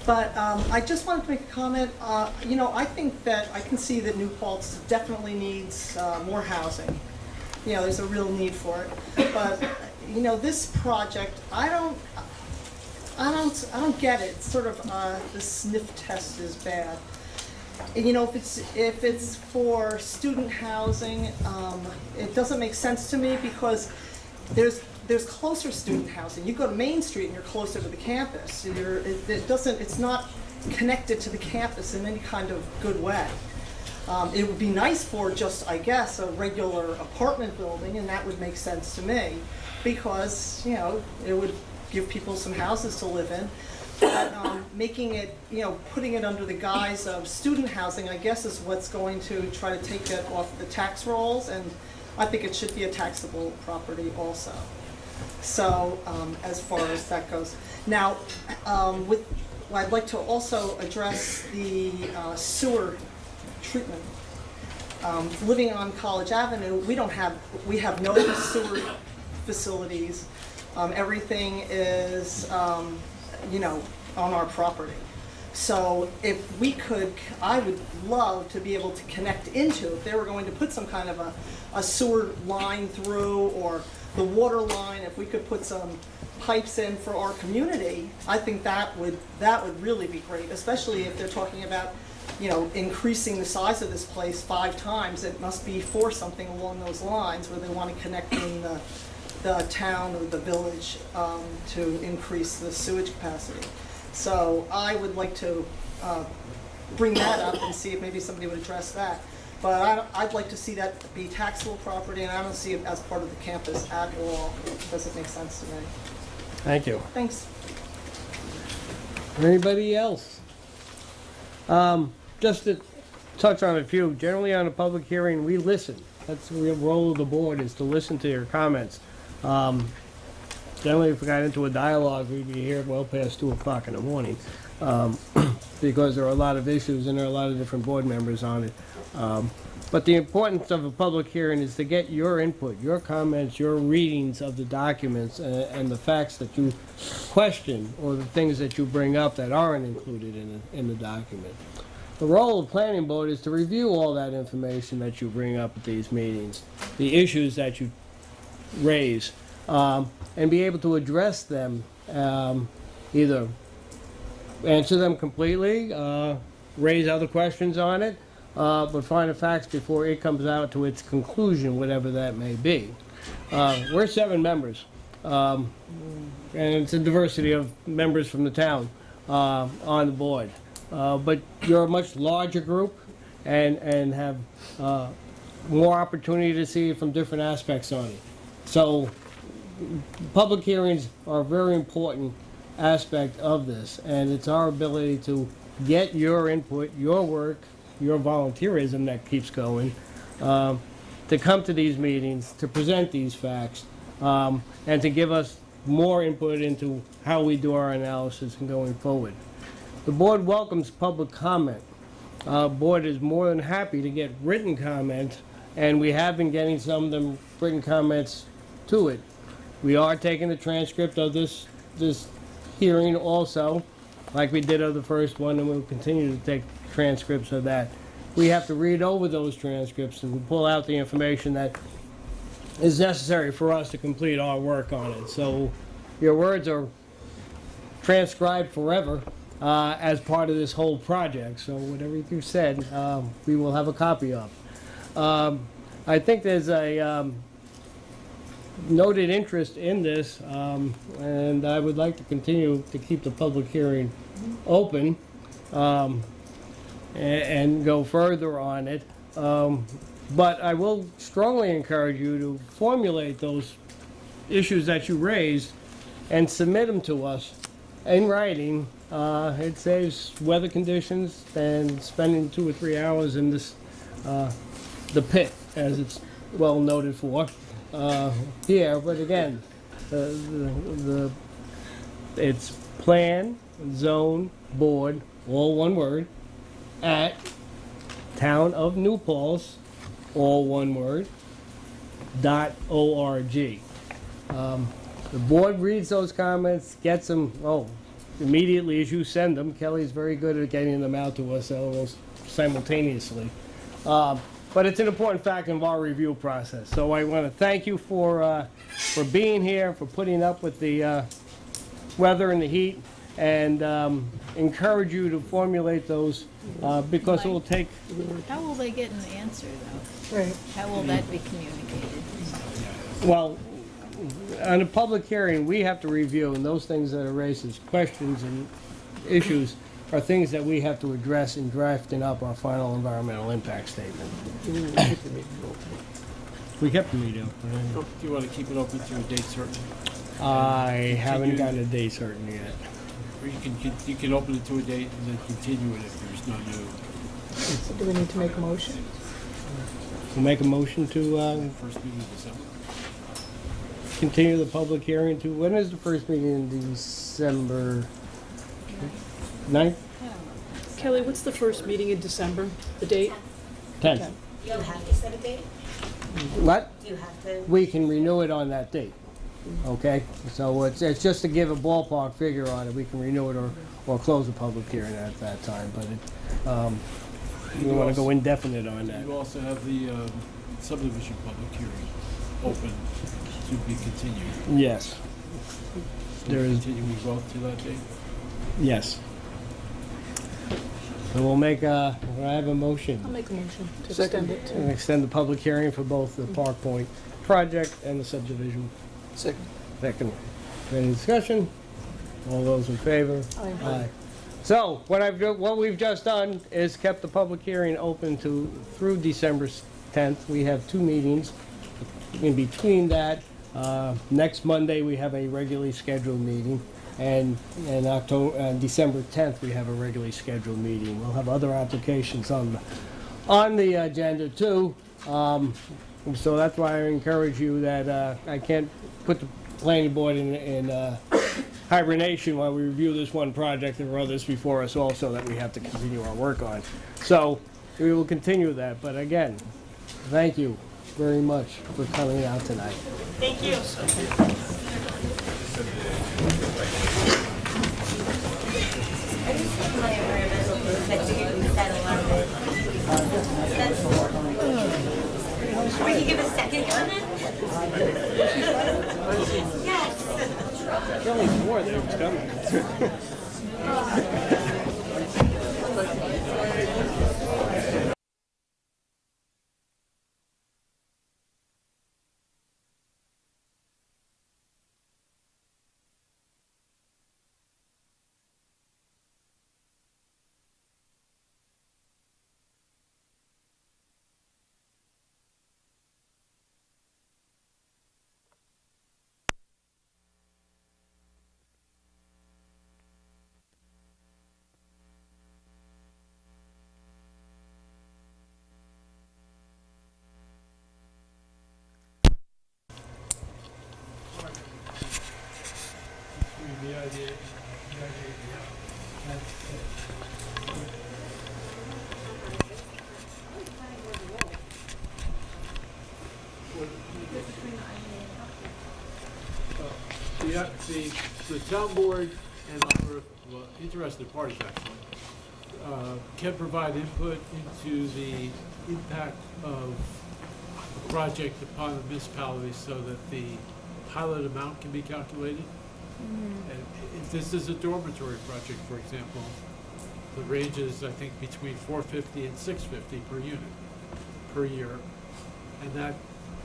But I just wanted to make a comment. I think that I can see that New Paltz definitely needs more housing. There's a real need for it. But this project, I don't get it. It's sort of the sniff test is bad. If it's for student housing, it doesn't make sense to me because there's closer student housing. You go to Main Street and you're closer to the campus. It's not connected to the campus in any kind of good way. It would be nice for just, I guess, a regular apartment building, and that would make sense to me because, it would give people some houses to live in. But making it, putting it under the guise of student housing, I guess, is what's going to try to take it off the tax rolls, and I think it should be a taxable property also. So as far as that goes. Now, I'd like to also address the sewer treatment. Living on College Avenue, we have no sewer facilities. Everything is, on our property. So if we could, I would love to be able to connect into, if they were going to put some kind of a sewer line through, or the water line, if we could put some pipes in for our community, I think that would really be great, especially if they're talking about, increasing the size of this place 5 times. It must be for something along those lines where they want to connect in the town or the village to increase the sewage capacity. So I would like to bring that up and see if maybe somebody would address that. But I'd like to see that be taxable property, and I don't see it as part of the campus at all. It doesn't make sense to me. Thank you. Thanks. Anybody else? Just to touch on a few, generally on a public hearing, we listen. That's the role of the board, is to listen to your comments. Generally, if we got into a dialogue, we'd be here well past 2 o'clock in the morning, because there are a lot of issues and there are a lot of different board members on it. But the importance of a public hearing is to get your input, your comments, your readings of the documents, and the facts that you question, or the things that you bring up that aren't included in the document. The role of the planning board is to review all that information that you bring up at these meetings, the issues that you raise, and be able to address them either answer them completely, raise other questions on it, but find the facts before it comes out to its conclusion, whatever that may be. We're 7 members, and it's a diversity of members from the town on the board. But you're a much larger group and have more opportunity to see it from different aspects on it. So public hearings are a very important aspect of this, and it's our ability to get your input, your work, your volunteerism that keeps going, to come to these meetings, to present these facts, and to give us more input into how we do our analysis and going forward. The board welcomes public comment. Board is more than happy to get written comment, and we have been getting some of them written comments to it. We are taking the transcript of this hearing also, like we did of the first one, and we'll continue to take transcripts of that. We have to read over those transcripts and pull out the information that is necessary for us to complete our work on it. So your words are transcribed forever as part of this whole project. So whatever you said, we will have a copy of. I think there's a noted interest in this, and I would like to continue to keep the public hearing open and go further on it. But I will strongly encourage you to formulate those issues that you raised and submit them to us in writing. It saves weather conditions and spending 2 or 3 hours in this, the pit, as it's well noted for here. But again, it's plan, zone, board, all one word, at Town of New Paltz, all one word, .org. The board reads those comments, gets them, immediately as you send them. Kelly's very good at getting them out to us almost simultaneously. But it's an important factor of our review process. So I want to thank you for being here, for putting up with the weather and the heat, and encourage you to formulate those because it will take... How will they get an answer, though? Right. How will that be communicated? Well, on a public hearing, we have to review, and those things that are raised as questions and issues are things that we have to address in drafting up our final environmental impact statement. We kept the meeting open. Do you want to keep it open to a date certain? I haven't gotten a date certain yet. Or you can open it to a date and then continue it if there's no new. So do we need to make a motion? We'll make a motion to First meeting in December. continue the public hearing to, when is the first meeting in December? 9th? Kelly, what's the first meeting in December? The date? 10th. Do you have to set a date? What? Do you have to? We can renew it on that date. Okay? So it's just to give a ballpark figure on it. We can renew it or close the public hearing at that time. But we want to go indefinite on that. You also have the subdivision public hearing open to be continued. Yes. There is. Continuing both to that date? Yes. So we'll make I have a motion. I'll make a motion to extend it And to... extend the public hearing for both the Park Point project and the subdivision. Second. Second. Any discussion? All those in favor? Aye. So what we've just done is kept the public hearing open through December 10th. We have 2 meetings. In between that, next Monday we have a regularly scheduled meeting, and December 10th we have a regularly scheduled meeting. We'll have other applications on the agenda too. So that's why I encourage you that I can't put the planning board in hibernation while we review this one project. There are others before us also that we have to continue our work on. So we will continue that. But again, thank you very much for coming out tonight. Thank you. We can give a second comment? Yes. There's only 4 that was coming. The town board and other interested parties actually can provide input into the impact of a project upon the municipality so that the pilot amount can be calculated. And if this is a dormitory project, for example, the range is, I think, between $450 and $650 per unit per year. And that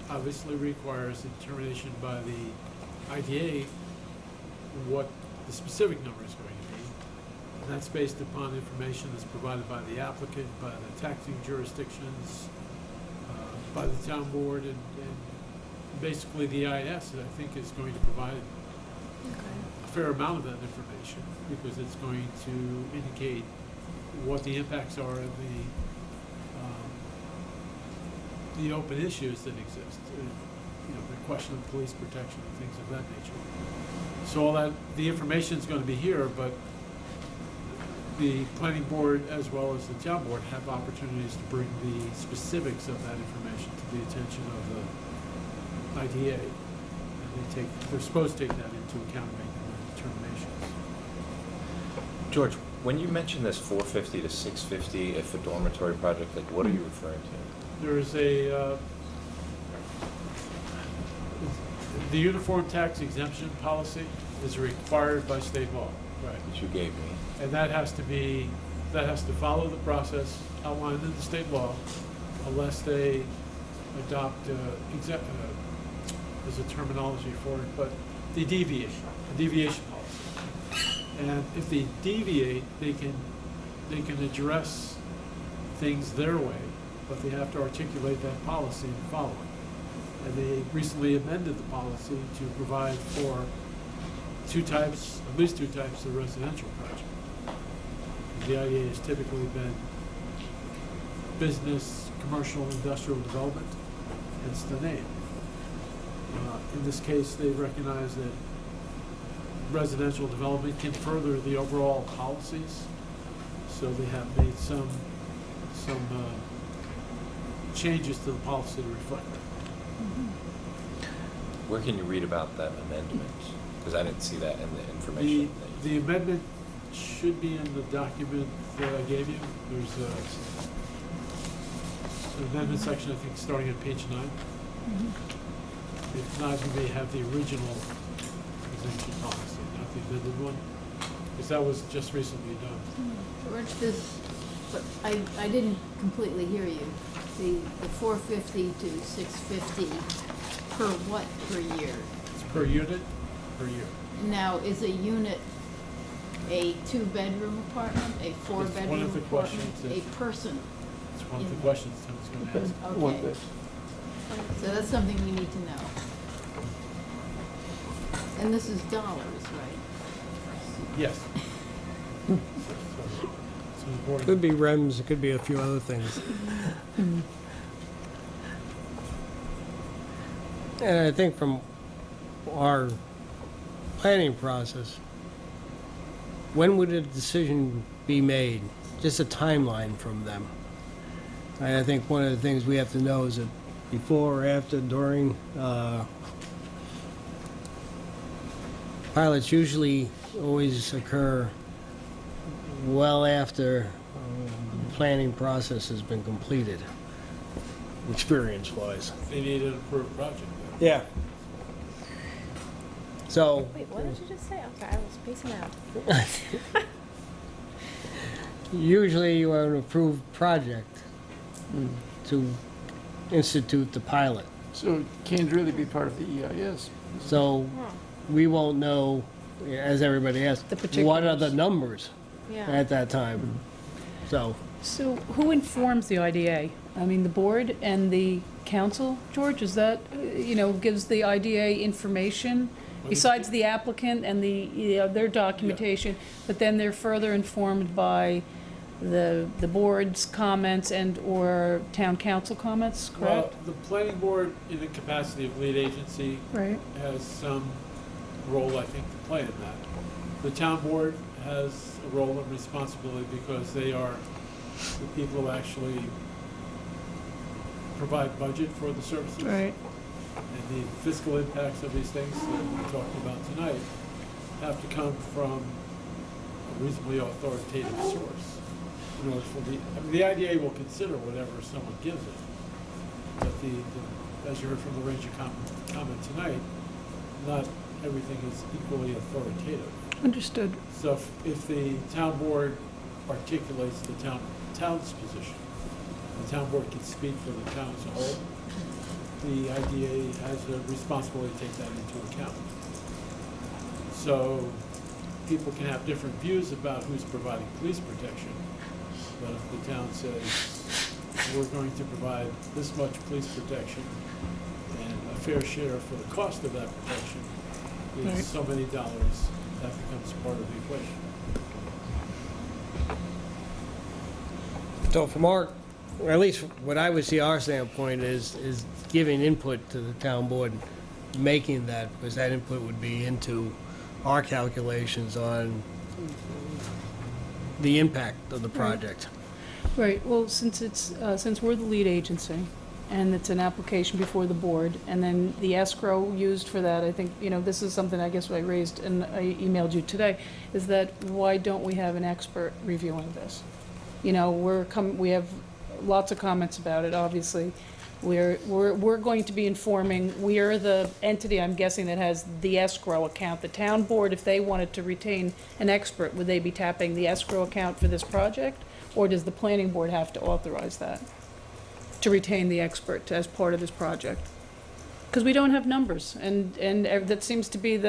obviously requires determination by the IDA what the specific number is going to be. And that's based upon information that's provided by the applicant, by the taxing jurisdictions, by the town board, and basically the IS, I think, is going to provide a fair amount of that information because it's going to indicate what the impacts are of the open issues that exist. The question of police protection and things of that nature. So all that, the information is going to be here, but the planning board as well as the town board have opportunities to bring the specifics of that information to the attention of the IDA. And they're supposed to take that into account in making their determinations. George, when you mention this 450 to 650 if a dormitory project, like what are you referring to? There is the uniform tax exemption policy is required by state law. Right. Which you gave me. And that has to follow the process outlined in the state law unless they adopt, there's a terminology for it, but the deviation policy. And if they deviate, they can address things their way, but they have to articulate that policy and follow it. And they recently amended the policy to provide for at least two types of residential project. The IDA has typically been business, commercial, industrial development, hence the name. In this case, they recognize that residential development can further the overall policies, so they have made some changes to the policy to reflect that. Where can you read about that amendment? Because I didn't see that in the information. The amendment should be in the document that I gave you. There's an amendment section, I think, starting at page 9. If not, you may have the original exemption policy, not the amended one, because that was just recently done. George, but I didn't completely hear you. The 450 to 650 per what per year? It's per unit, per year. Now, is a unit a 2-bedroom apartment, a 4-bedroom apartment, a person? It's one of the questions Tim's going to ask. Okay. So that's something we need to know. And this is dollars, right? Yes. Could be REMS, it could be a few other things. And I think from our planning process, when would a decision be made? Just a timeline from them. And I think one of the things we have to know is that before or after, during, pilots usually always occur well after the planning process has been completed, experience-wise. They need an approved project. Yeah. So. Wait, what did you just say? I'm sorry, I was spacing out. usually you are an approved project to institute the pilot. So it can't really be part of the EIS. So we won't know, as everybody asks, what are the numbers at that time. So So who informs the IDA? I mean, the board and the council, George, is that, gives the IDA information besides the applicant and their documentation, but then they're further informed by the board's comments and/or town council comments, Well, correct? the planning board, in the capacity of lead agency, Right. has some role, I think, to play in that. The town board has a role and responsibility because they are the people who actually provide budget for the services. Right. And the fiscal impacts of these things that we're talking about tonight have to come from a reasonably authoritative source. In order for the IDA will consider whatever someone gives it. But as you heard from the range of comment tonight, not everything is equally authoritative. Understood. So if the town board articulates the town's position, the town board can speak for the town as a whole, the IDA has a responsibility to take that into account. So people can have different views about who's providing police protection, but if the town says, we're going to provide this much police protection and a fair share for the cost of that protection is Right. so many dollars, that becomes part of the equation. So from our, or at least what I would see our standpoint is giving input to the town board, making that, because that input would be into our calculations on the impact of the project. Right, well, since we're the lead agency, and it's an application before the board, and then the escrow used for that, I think, this is something I guess I raised and I emailed you today, is that why don't we have an expert reviewing this? We have lots of comments about it, obviously. We're going to be informing, we are the entity, I'm guessing, that has the escrow account. The town board, if they wanted to retain an expert, would they be tapping the escrow account for this project? Or does the planning board have to authorize that, to retain the expert as part of this project? Because we don't have numbers, and that seems to be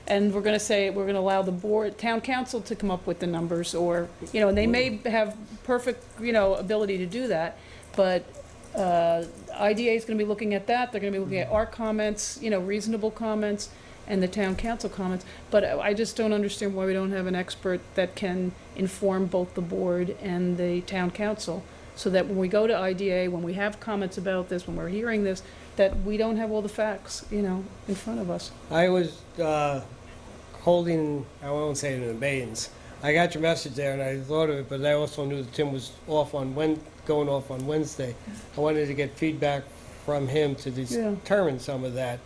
and we're gonna allow the board, town council to come up with the numbers, or, and they may have perfect, ability to do that, but IDA is gonna be looking at that, they're gonna be looking at our comments, reasonable comments, and the town council comments, but I just don't understand why we don't have an expert that can inform both the board and the town council, so that when we go to IDA, when we have comments about this, when we're hearing this, that we don't have all the facts, in front of us. I was holding, I won't say it in abeyance. I got your message there and I thought of it, but I also knew that Tim was going off on Wednesday. I wanted to get feedback from him to determine some of that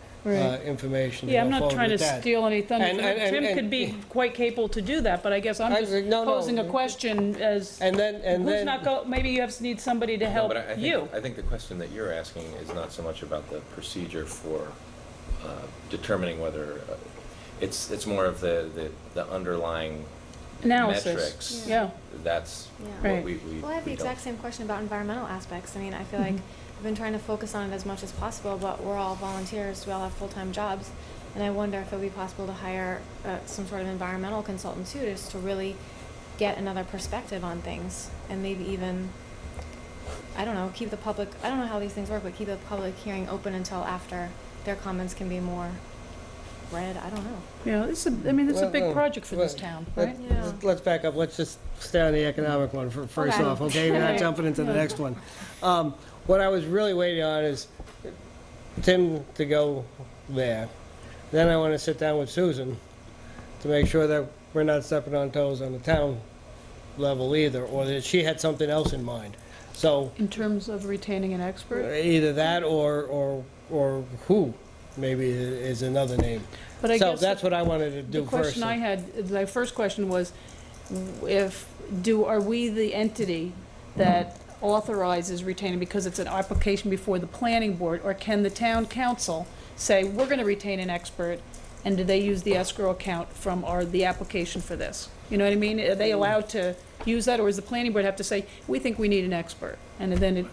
information. Yeah, I'm not forward trying to with that. steal any thunder. And Tim could be quite capable to do that, but I guess I'm just posing a question as, maybe you need somebody to help you. I think the question that you're asking is not so much about the procedure for determining whether, it's more of the underlying analysis. Metrics. Yeah. That's Yeah. what we Well, I have the exact same question about environmental aspects. I mean, I feel like I've been trying to focus on it as much as possible, but we're all volunteers, we all have full-time jobs, and I wonder if it would be possible to hire some sort of environmental consultant too, just to really get another perspective on things, and maybe even, I don't know, keep the public, I don't know how these things work, but keep the public hearing open until after their comments can be more read. I don't know. Yeah, it's a big project for this town, right? Let's back up. Let's just stay on the economic one first off, okay? We're not jumping into the next one. What I was really waiting on is Tim to go there. Then I want to sit down with Susan to make sure that we're not stepping on toes on the town level either, or that she had something else in mind. So in terms of retaining an expert? Either that or who maybe is another name. But I guess that's what I wanted to do first. The question I had, my first question was, are we the entity that authorizes retaining because it's an application before the planning board, or can the town council say, we're going to retain an expert, and do they use the escrow account from the application for this? You know what I mean? Are they allowed to use that, or does the planning board have to say, we think we need an expert, and then it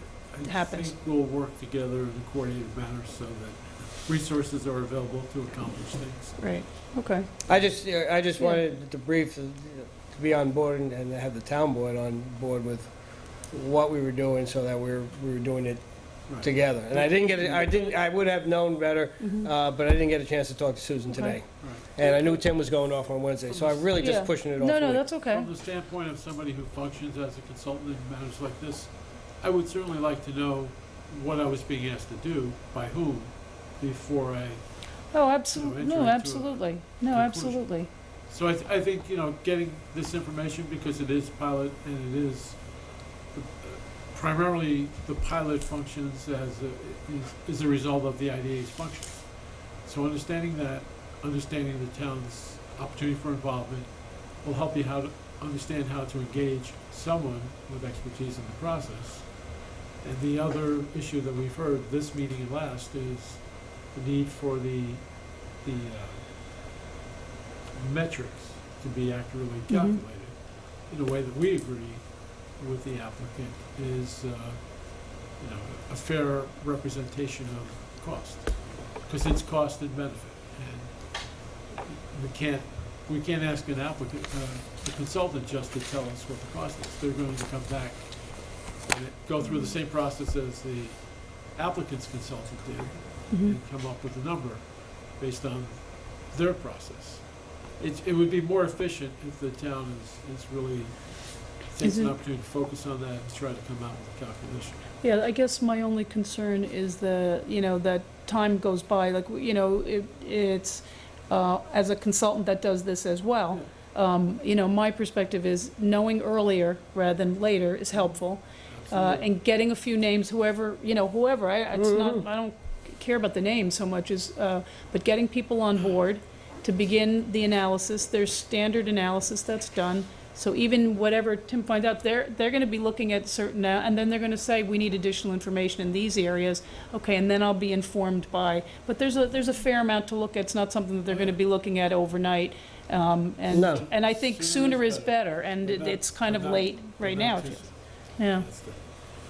happens? I think we'll work together in a coordinated manner so that resources are available to accomplish things. Right, okay. I just wanted to brief, to be on board and have the town board on board with what we were doing so that we were doing it Right. together. And I would have known better, but I didn't get a chance to talk to Susan today. Right. And I knew Tim was going off on Wednesday, so I'm really Yeah. just pushing it off. No, a week. that's okay. From the standpoint of somebody who functions as a consultant in matters like this, I would certainly like to know what I was being asked to do, by whom, before I, Oh, enter absolutely, into no, a absolutely, no, conclusion. absolutely. so I think, getting this information, because it is pilot and it is primarily the pilot functions is a result of the IDA's function. So understanding that, understanding the town's opportunity for involvement will help you understand how to engage someone with expertise in the process. And the other issue that we've heard this meeting and last is the need for the metrics to be accurately calculated in a way that we agree with the applicant is a fair representation of cost, because it's cost and benefit, and we can't ask an applicant, a consultant, just to tell us what the cost is. They're going to come back and go through the same process as the applicant's consultant did and come up with a number based on their process. It would be more efficient if the town is really takes an opportunity to focus on that and try to come out with a calculation. Yeah, I guess my only concern is that time goes by, like, it's, as a consultant that does this as well, my perspective is knowing earlier rather than later is helpful. And getting a few names, whoever, it's not, I don't care about the name so much as, but getting people on board to begin the analysis. There's standard analysis that's done. So even whatever Tim finds out, they're going to be looking at certain, and then they're going to say, we need additional information in these areas. Okay, and then I'll be informed by, but there's a fair amount to look at. It's not something that they're going to be looking at overnight. And I think sooner is better, and it's kind of late right now. Yeah.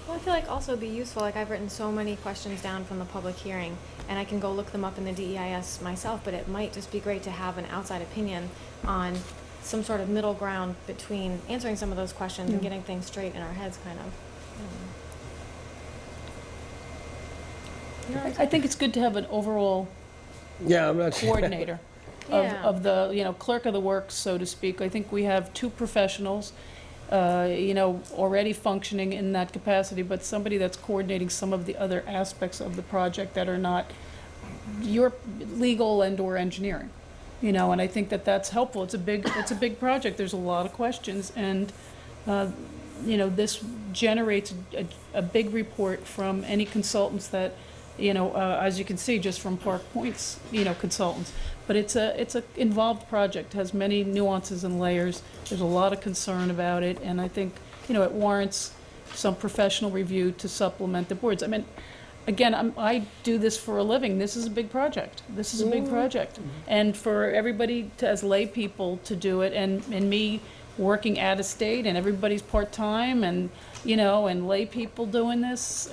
Well, I feel like also it'd be useful, like I've written so many questions down from the public hearing, and I can go look them up in the DEIS myself, but it might just be great to have an outside opinion on some sort of middle ground between answering some of those questions and getting things straight in our heads, kind of. I think it's good to have an overall coordinator of the, clerk of the works, so to speak. I think we have two professionals, already functioning in that capacity, but somebody that's coordinating some of the other aspects of the project that are not your legal and or engineering. And I think that's helpful. It's a big project. There's a lot of questions, and this generates a big report from any consultants that, as you can see, just from Park Point's, consultants. But it's a involved project, has many nuances and layers. There's a lot of concern about it, and I think, it warrants some professional review to supplement the boards. I mean, again, I do this for a living. This is a big project. This is a big project. And for everybody as lay people to do it, and me working out of state, and everybody's part-time, and, and lay people doing this,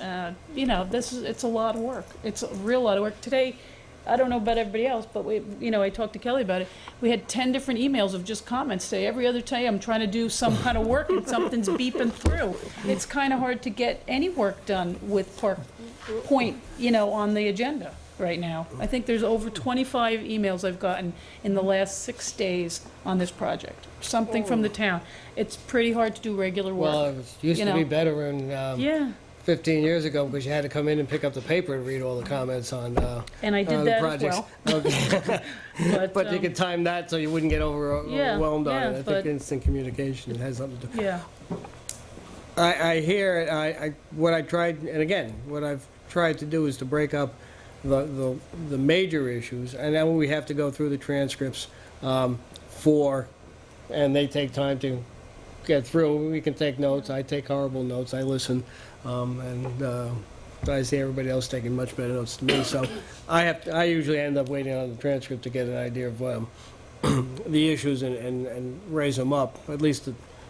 it's a lot of work. It's a real lot of work. Today, I don't know about everybody else, but I talked to Kelly about it. We had 10 different emails of just comments today. Every other day I'm trying to do some kind of work and something's beeping through. It's kind of hard to get any work done with Park Point, on the agenda right now. I think there's over 25 emails I've gotten in the last 6 days on this project. Something from the town. It's pretty hard to do regular work. Well, it used to be better when 15 years ago, because you had to come in and pick up the paper and read all the comments on and I did the that projects. as well. Okay. But you could time that so you wouldn't get overwhelmed on it. I but think instant communication has something to do. Yeah. I hear what I tried, and again, what I've tried to do is to break up the major issues, and then we have to go through the transcripts and they take time to get through. We can take notes. I take horrible notes. I listen, and I see everybody else taking much better notes than me. So I usually end up waiting on the transcript to get an idea of the issues and raise them up. At least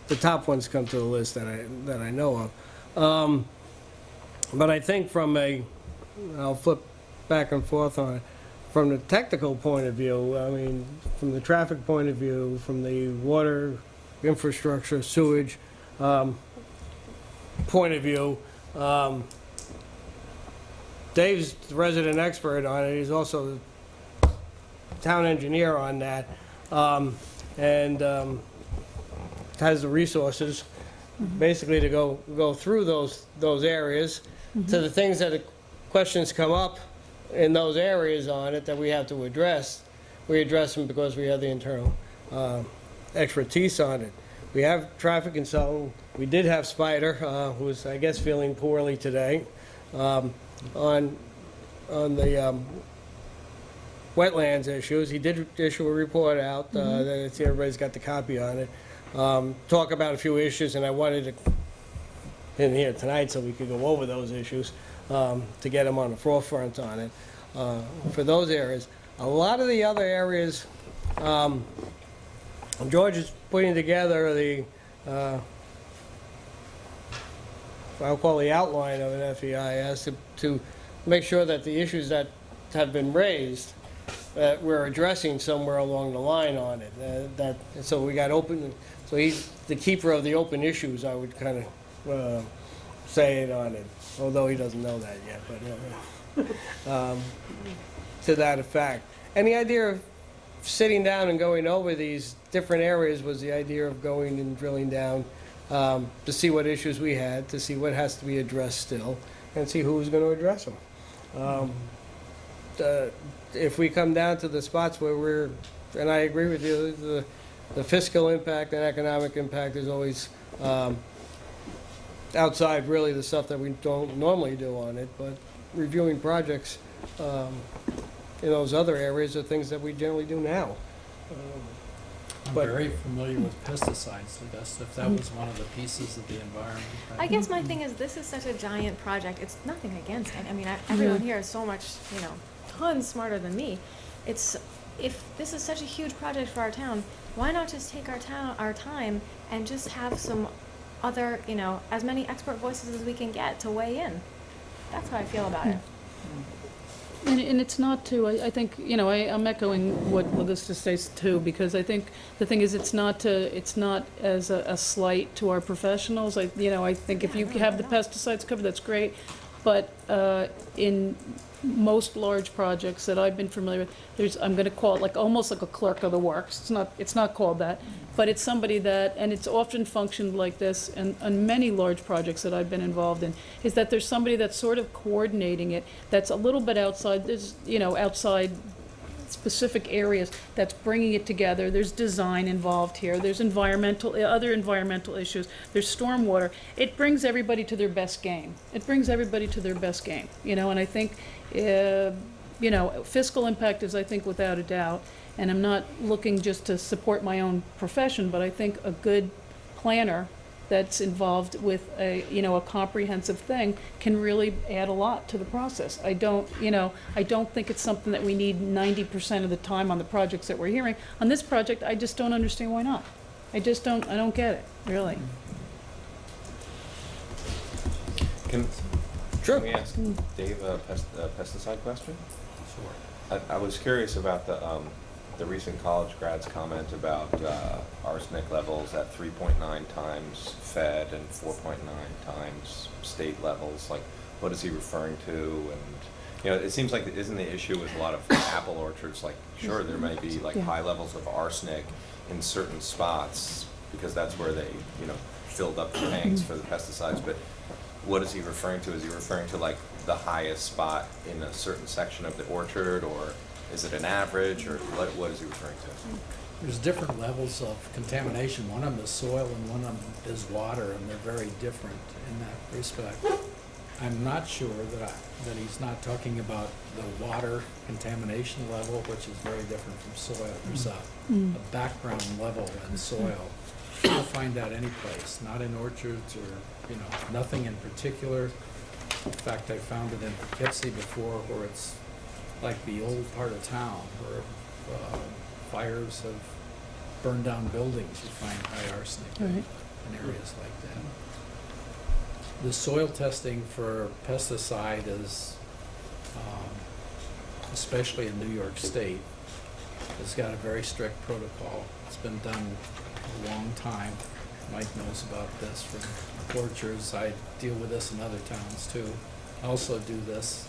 the top ones come to the list that I know of. But I think I'll flip back and forth on it. From the technical point of view, I mean, from the traffic point of view, from the water infrastructure, sewage point of view, Dave's the resident expert on it. He's also the town engineer on that, and has the resources basically to go through those areas to the things that questions come up in those areas on it that we have to address. We address them because we have the internal expertise on it. We have traffic consultant. We did have Spider, who's, I guess, feeling poorly today, on the wetlands issues. He did issue a report out. That everybody's got the copy on it. Talk about a few issues, and I wanted to in here tonight so we could go over those issues to get them on the forefront on it for those areas. A lot of the other areas, George is putting together the, I'll call the outline of an FEIS to make sure that the issues that have been raised that we're addressing somewhere along the line on it. So we got open. So he's the keeper of the open issues, I would kind of say it on it, although he doesn't know that yet. But to that effect, and the idea of sitting down and going over these different areas was the idea of going and drilling down to see what issues we had, to see what has to be addressed still, and see who's going to address them. If we come down to the spots where and I agree with you, the fiscal impact and economic impact is always outside really the stuff that we don't normally do on it, but reviewing projects in those other areas are things that we generally do now. I'm very familiar with pesticides, I guess, if that was one of the pieces of the environment. I guess my thing is, this is such a giant project. It's nothing against it. I mean, everyone here is so much, tons smarter than me. If this is such a huge project for our town, why not just take our time and just have some other, as many expert voices as we can get to weigh in? That's how I feel about it. And it's not to, I think, I'm echoing what Augusta says too, because I think the thing is, it's not as a slight to our professionals. I think if you have the pesticides covered, that's great. But in most large projects that I've been familiar with, I'm going to call it almost like a clerk of the works. It's not called that, but it's somebody that, and it's often functioned like this, and on many large projects that I've been involved in, is that there's somebody that's sort of coordinating it, that's a little bit outside. There's outside specific areas that's bringing it together. There's design involved here. There's other environmental issues. There's stormwater. It brings everybody to their best game. And I think, fiscal impact is, I think, without a doubt, and I'm not looking just to support my own profession, but I think a good planner that's involved with a comprehensive thing can really add a lot to the process. I don't think it's something that we need 90% of the time on the projects that we're hearing. On this project, I just don't understand why not. I don't get it, really. Can we ask Dave a pesticide question? Sure. I was curious about the recent college grads comment about arsenic levels at 3.9 times fed and 4.9 times state levels. What is he referring to? And it seems like isn't the issue with a lot of apple orchards, sure, there may be high levels of arsenic in certain spots because that's where they filled up the tanks for the pesticides, but what is he referring to? Is he referring to the highest spot in a certain section of the orchard, or is it an average, or what is he referring to? There's different levels of contamination. One of them is soil and one of them is water, and they're very different in that respect. I'm not sure that he's not talking about the water contamination level, which is very different from soil. There's a background level in soil. You'll find that any place, not in orchards or nothing in particular. In fact, I found it in Poughkeepsie before, where it's like the old part of town, where fires have burned down buildings, you find high arsenic Right. in areas like that. The soil testing for pesticide is, especially in New York State, has got a very strict protocol. It's been done a long time. Mike knows about this from orchards. I deal with this in other towns too. I also do this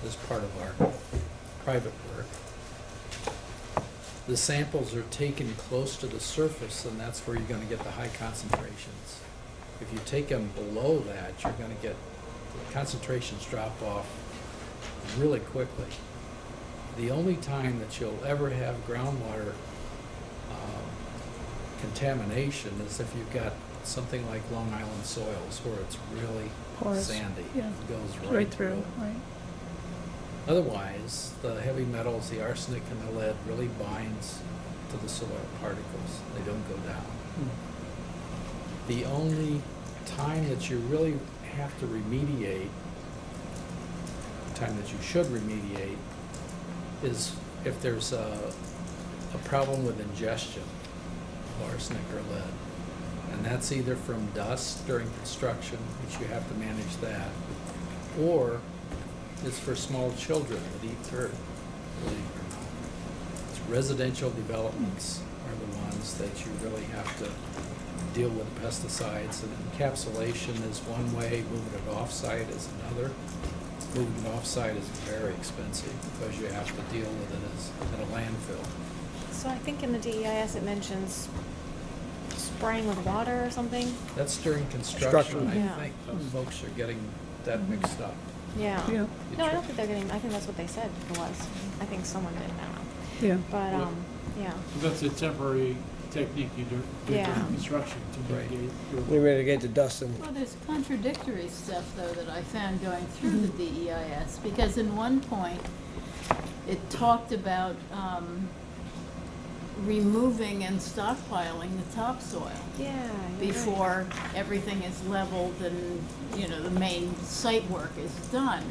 as part of our private work. The samples are taken close to the surface, and that's where you're going to get the high concentrations. If you take them below that, you're going to get the concentrations drop off really quickly. The only time that you'll ever have groundwater contamination is if you've got something like Long Island soils where it's really Porous. sandy. Yeah. It goes Right through, right. Otherwise, the heavy metals, the arsenic and the lead really binds to the soil particles. They don't go down. The only time that you really have to remediate, the time that you should remediate, is if there's a problem with ingestion of arsenic or lead. And that's either from dust during construction, which you have to manage that, or it's for small children that eat dirt, believe it or not. It's residential developments are the ones that you really have to deal with pesticides, and encapsulation is one way, moving it off-site is another. Moving it off-site is very expensive because you have to deal with it as at a landfill. So I think in the DEIS it mentions spraying with water or something. That's during construction, I Yeah. think. Some folks are getting that mixed up. Yeah. Yeah. No, I don't think they're getting, I think that's what they said it was. I think someone did, I don't know. Yeah. But, Well, yeah. So that's a temporary technique you do during Yeah. construction to mitigate. We mitigate the dust and Well, there's contradictory stuff, though, that I found going through the DEIS, because in one point, it talked about removing and stockpiling the topsoil Yeah. before everything is leveled and, you know, the main site work is done.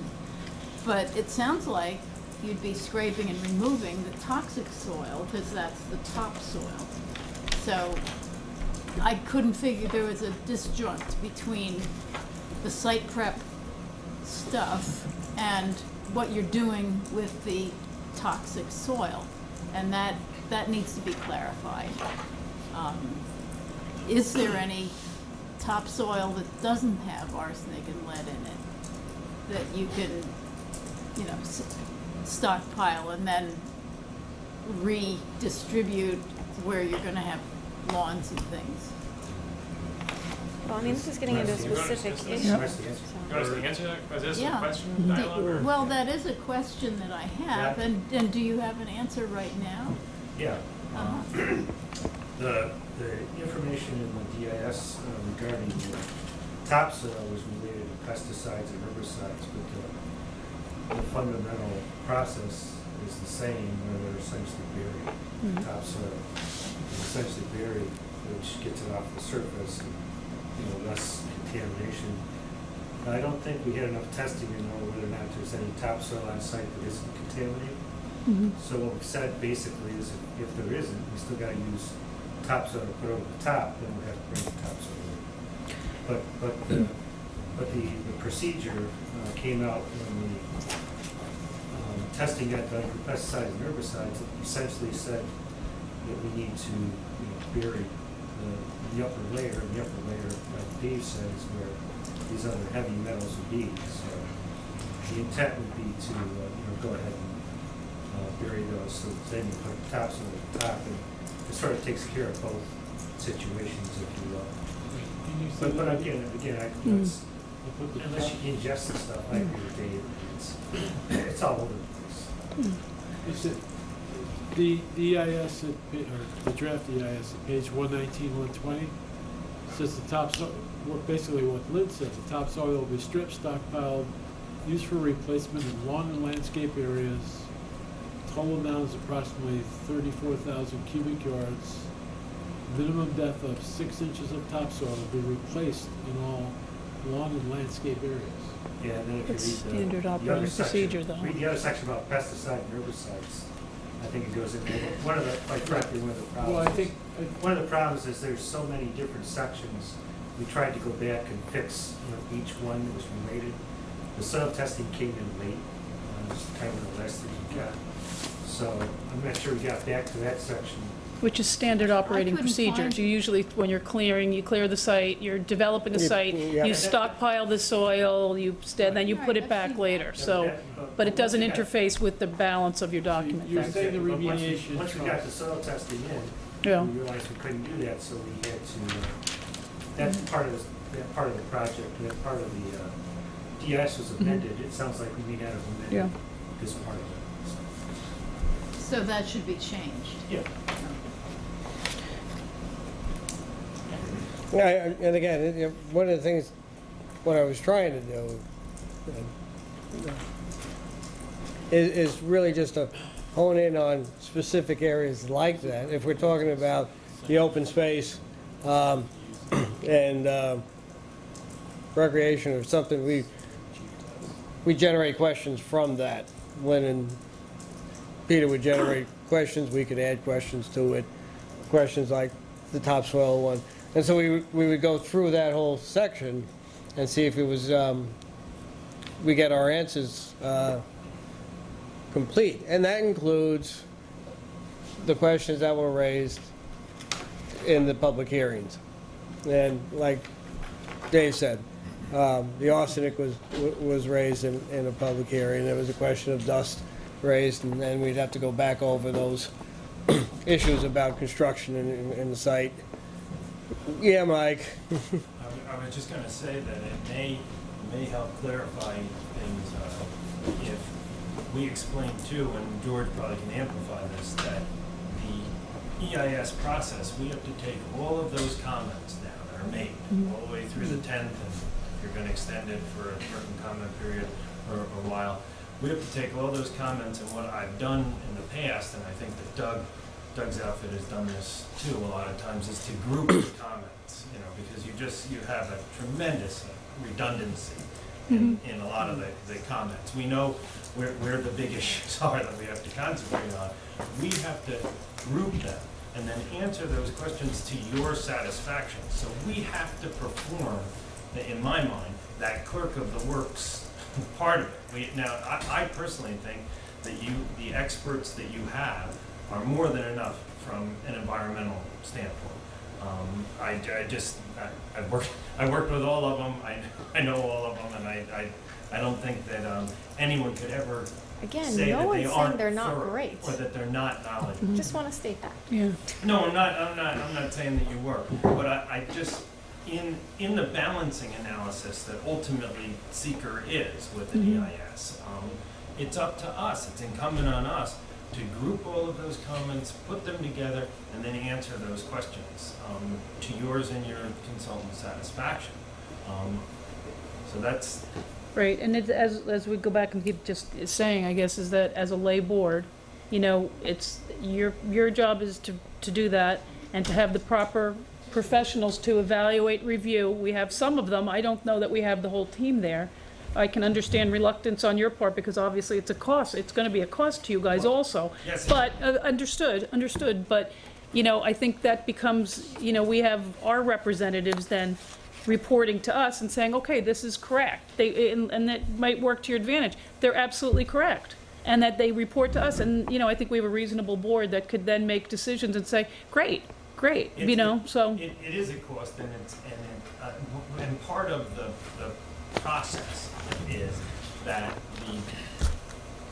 But it sounds like you'd be scraping and removing the toxic soil, because that's the topsoil. So I couldn't figure there was a disjunct between the site prep stuff and what you're doing with the toxic soil. And that needs to be clarified. Is there any topsoil that doesn't have arsenic and lead in it that you can, you know, stockpile and then redistribute where you're gonna have lawns and things? Well, I mean, this is getting into a specific issue. You want us to answer that? Is this a Yeah. question, dialogue, or? Well, that is a question that I have, Yeah. and do you have an answer right now? Yeah. Uh-huh. The information in the DIS regarding the topsoil was related to pesticides and herbicides, but the fundamental process is the same, where they're essentially buried. Mhm. Topsoil is essentially buried, which gets it off the surface, and, you know, less contamination. I don't think we had enough testing to know whether or not there's any topsoil on site that isn't contaminated. Mhm. So what we've said basically is if there isn't, we still gotta use topsoil to put over the top, then we have to bring the topsoil in. But the procedure came out when the testing got done for pesticides and herbicides. It essentially said that we need to, you know, bury the upper layer, and the upper layer, like Dave said, is where these other heavy metals would be. So the intent would be to, you know, go ahead and bury those, so then you put topsoil at the top, and it sort of takes care of both situations, if you will. But again, that's, unless you ingest the stuff, I agree with Dave, it's all over the place. Is it the EIS, or the draft EIS at page 119, 120, says the topsoil, basically what Lynn said, the topsoil will be stripped, stockpiled, used for replacement in lawn and landscape areas. Total amount is approximately 34,000 cubic yards. Minimum depth of 6 inches of topsoil will be replaced in all lawn and landscape areas. Yeah, and then if That's you read standard the other operating section, procedure, though. read the other section about pesticides and herbicides, I think it goes in there. One of the, quite frankly, one of the problems. Well, I think, One of the problems is there's so many different sections. We tried to go back and fix, each one that was related. The soil testing came in late, it's kind of the last thing we got. So I'm not sure we got back to that section. Which is standard operating couldn't procedures. find- You usually, when you're clearing, you clear the site, you're developing a site, yeah. you stockpile the soil, then you put it back later, so, but it doesn't interface with the balance of your document. You're then. saying the But remediation. once we got the soil testing in, Yeah. we realized we couldn't do that, so we had to, that's part of that part of the project, that part of the, DS was amended. It sounds like we gotta amend Yeah. this part of it. So that should be changed. Yeah. Yeah, and again, one of the things, what I was trying to do is really just to hone in on specific areas like that. If we're talking about the open space and recreation or something, we generate questions from that. When Peter would generate questions, we could add questions to it, questions like the topsoil one. And so we would go through that whole section and see if it was, we get our answers complete. And that includes the questions that were raised in the public hearings. And like Dave said, the arsenic was raised in a public hearing. There was a question of dust raised, and then we'd have to go back over those issues about construction in the site. Yeah, Mike. I was just going to say that it may help clarify things if we explain too, and George probably can amplify this, that the EIS process, we have to take all of those comments now that are made all the way through the 10th, and you're going to extend it for a certain comment period or a while. We have to take all those comments, and what I've done in the past, and I think that Doug's outfit has done this too a lot of times, is to group the comments, because you have a tremendous redundancy in a lot of the comments. We know where the big issues are that we have to concentrate on. We have to group them and then answer those questions to your satisfaction. So we have to perform, in my mind, that clerk of the works part of it. Now, I personally think that the experts that you have are more than enough from an environmental standpoint. I worked with all of them. I know all of them, and I don't think that anyone could ever Again, say no that they one's saying aren't they're not thorough, great. or that they're not knowledgeable. Just want to state that. Yeah. No, I'm not saying that you were, but I just, in the balancing analysis that ultimately seeker is with an EIS, it's up to us, it's incumbent on us to group all of those comments, put them together, and then answer those questions to yours and your consultant's satisfaction. So that's, Right, and it, as we go back and keep just saying, I guess, is that as a lay board, it's your job is to do that and to have the proper professionals to evaluate, review. We have some of them. I don't know that we have the whole team there. I can understand reluctance on your part because obviously it's a cost. It's going to be a cost to you guys also. yes, But understood. But I think that becomes we have our representatives then reporting to us and saying, okay, this is correct. And that might work to your advantage. They're absolutely correct. And that they report to us. And, I think we have a reasonable board that could then make decisions and say, great, so. It is a cost, and part of the process is that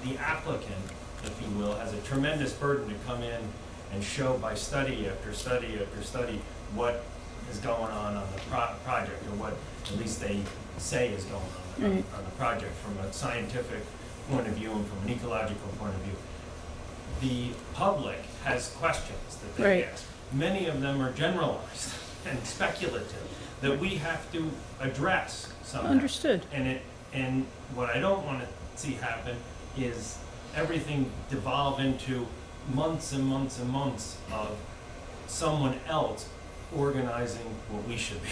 the applicant, if you will, has a tremendous burden to come in and show by study after study after study what is going on the project, or what at least they say is going on on the project from a scientific point of view and from an ecological point of view. The public has questions that they ask. Many of them are generalized and speculative that we have to address somehow. Understood. And what I don't want to see happen is everything devolve into months and months and months of someone else organizing what we should be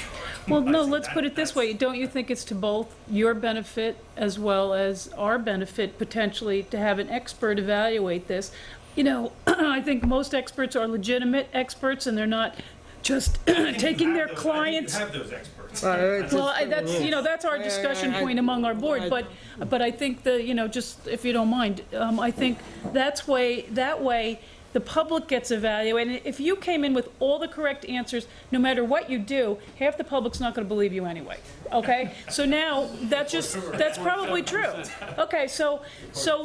Well, no, organizing. let's put it this way. Don't you think it's to both your benefit as well as our benefit potentially to have an expert evaluate this? you know, I think most experts are legitimate experts and they're not just taking their clients. You have those experts. Well, that's, you know, that's our discussion point among our board, but I think you know, just if you don't mind, I think that way, the public gets evaluated. If you came in with all the correct answers, no matter what you do, half the public's not gonna believe you anyway, okay? So now, that's probably true. Okay, so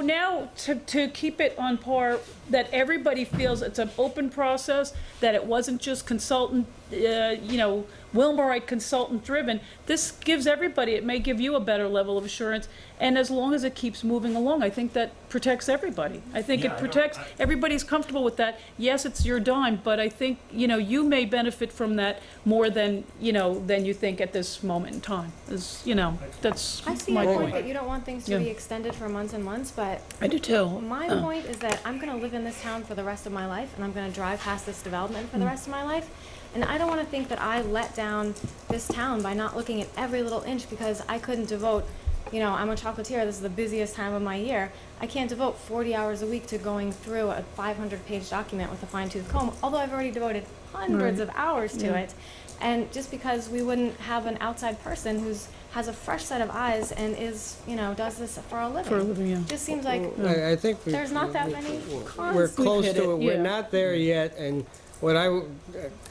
now, to keep it on par, that everybody feels it's an open process, that it wasn't just consultant, you know, Wilmerite consultant driven, this gives everybody, it may give you a better level of assurance, and as long as it keeps moving along, I think that protects everybody. I think it protects, everybody's comfortable with that. Yes, it's your dime, but I think, you know, you may benefit from that more than, you know, than you think at this moment in time. Is, you know, that's I see my your point point. that you don't want things to Yeah. be extended for months and months, but I do too. my point is that I'm gonna live in this town for the rest of my life, and I'm gonna drive past this development for the rest of my life. And I don't want to think that I let down this town by not looking at every little inch because I couldn't devote, you know, I'm a chocolatier, this is the busiest time of my year. I can't devote 40 hours a week to going through a 500-page document with a fine-tooth comb, although I've already devoted hundreds of hours to it. And just because we wouldn't have an outside person who has a fresh set of eyes and is, you know, does this for a living. Yeah. Just seems like I think there's not that many cons. we're close hit to it, it. We're yeah. not there yet, and what I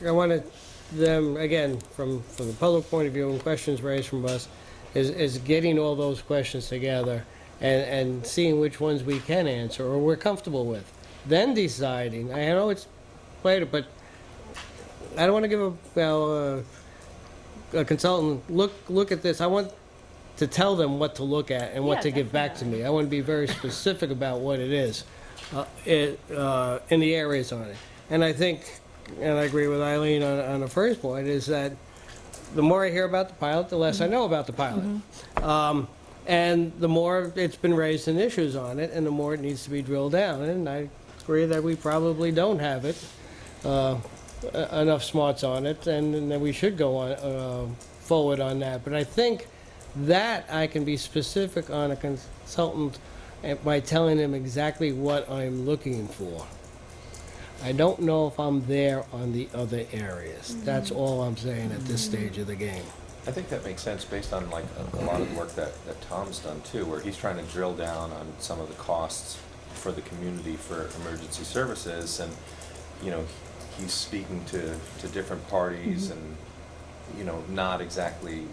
wanted them, again, from the public point of view and questions raised from us, is getting all those questions together and seeing which ones we can answer or we're comfortable with. Then deciding, I know it's later, but I don't want to give a consultant, look at this. I want to tell them what to look at and what to give back to me. I want to be very specific about what it is in the areas on it. And I think, and I agree with Eileen on the first point, is that the more I hear about the pilot, the less I know about the pilot. And the more it's been raised in issues on it, and the more it needs to be drilled down. And I agree that we probably don't have it, enough smarts on it, and that we should go on forward on that. But I think that I can be specific on a consultant by telling them exactly what I'm looking for. I don't know if I'm there on the other areas. That's all I'm saying at this stage of the game. I think that makes sense based on like a lot of the work that Tom's done too, where he's trying to drill down on some of the costs for the community for emergency services, and you know, he's speaking to different parties and you know, not exactly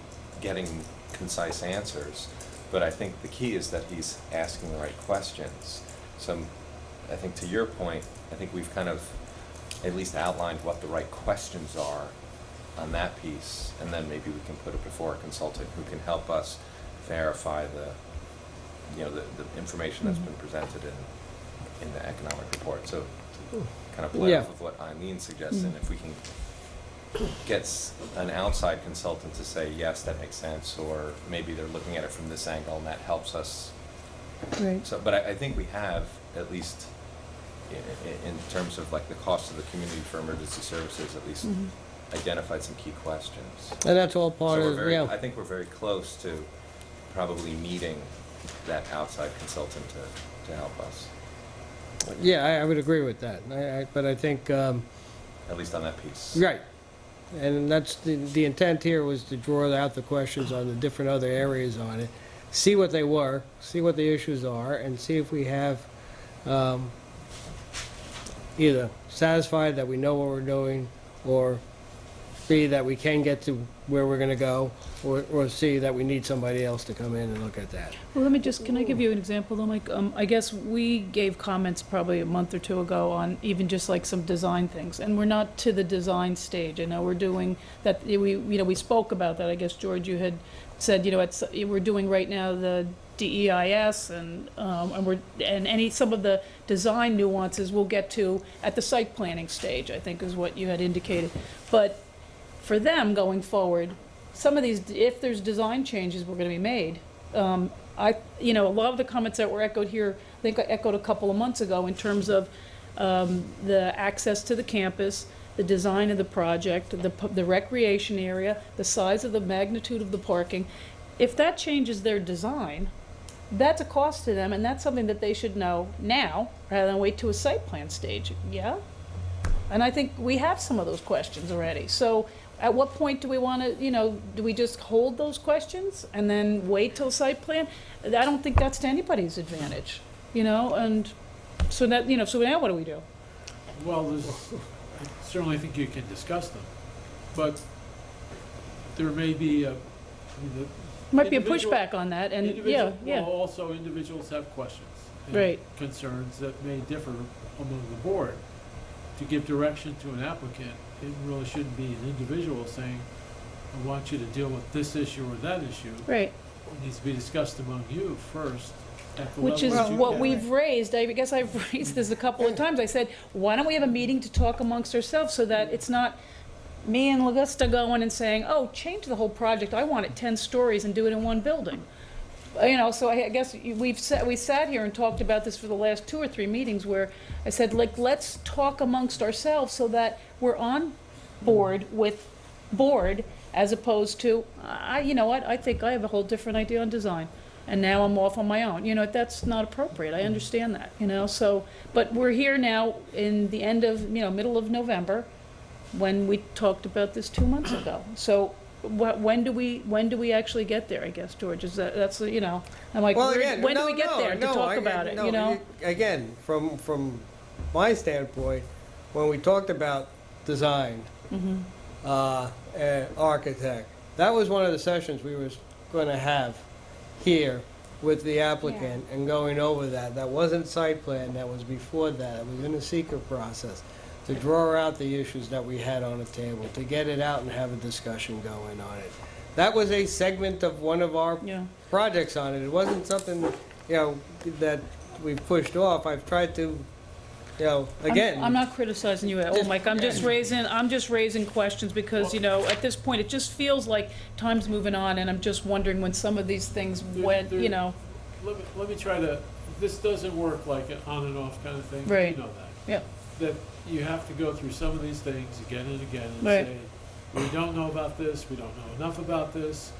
getting concise answers. But I think the key is that he's asking the right questions. So I think to your point, I think we've kind of at least outlined what the right questions are on that piece, and then maybe we can put it before a consultant who can help us verify the, you know, the information that's been presented in the economic report. So to kind of play off of what Eileen suggested, if we can get an outside consultant to say, yes, that makes sense, or maybe they're looking at it from this angle and that helps us. Right. So, but I think we have, at least in terms of like the cost of the community for emergency services, at least identified some key questions. And that's all part So of, I think we're very close to probably meeting that outside consultant to help us. yeah, I would agree with that. But I think, At least on that piece. right. And that's the intent here was to draw out the questions on the different other areas on it, see what they were, see what the issues are, and see if we have either satisfied that we know what we're doing, or B, that we can get to where we're going to go, or C, that we need somebody else to come in and look at that. Well, let me just, can I give you an example though, Mike? I guess we gave comments probably a month or two ago on even just like some design things, and we're not to the design stage. I know we're doing that, we spoke about that. I guess, George, you had said, we're doing right now the DEIS and some of the design nuances we'll get to at the site planning stage, I think is what you had indicated. But for them going forward, some of these, if there's design changes were going to be made, a lot of the comments that were echoed here, I think I echoed a couple of months ago in terms of the access to the campus, the design of the project, the recreation area, the size of the magnitude of the parking. If that changes their design, that's a cost to them, and that's something that they should know now, rather than wait to a site plan stage, yeah? And I think we have some of those questions already, so at what point do we wanna, do we just hold those questions and then wait till site plan? I don't think that's to anybody's advantage, and so that, so now what do we do? Well, I certainly think you can discuss them, but there may be Might be a pushback on that, and, yeah. Well, also individuals have questions. And Right. concerns that may differ among the board. To give direction to an applicant, it really shouldn't be an individual saying, I want you to deal with this issue or that issue. Right. It needs to be discussed among you first at the Which level is that you what can. we've raised, I guess I've raised this a couple of times, I said, why don't we have a meeting to talk amongst ourselves, so that it's not me and Augusta going and saying, oh, change the whole project, I want it 10 stories and do it in one building. So I guess we sat here and talked about this for the last 2 or 3 meetings, where I said, let's talk amongst ourselves so that we're on board with board, as opposed to, you know what, I think I have a whole different idea on design, and now I'm off on my own. That's not appropriate, I understand that, so, but we're here now in the end of, middle of November, when we talked about this 2 months ago. So when do we actually get there, I guess, George? Is that's, I'm like, Well, when again, do we get there to talk about it, Again, from my standpoint, when we talked about design, and architect, that was one of the sessions we was going to have here with the applicant and going over that. That wasn't site plan, that was before that. It was in the secret process, to draw out the issues that we had on the table, to get it out and have a discussion going on it. That was a segment of one of our projects on it. It wasn't something, that we pushed off. I've tried to, again. I'm not criticizing you at all, Mike. I'm just raising questions because, at this point, it just feels like time's moving on, and I'm just wondering when some of these things went, Let me try to, this doesn't work like an on and off kind of thing. Right. You know that. Yeah. That you have to go through some of these things again and again and Right. say, we don't know about this, we don't know enough about this,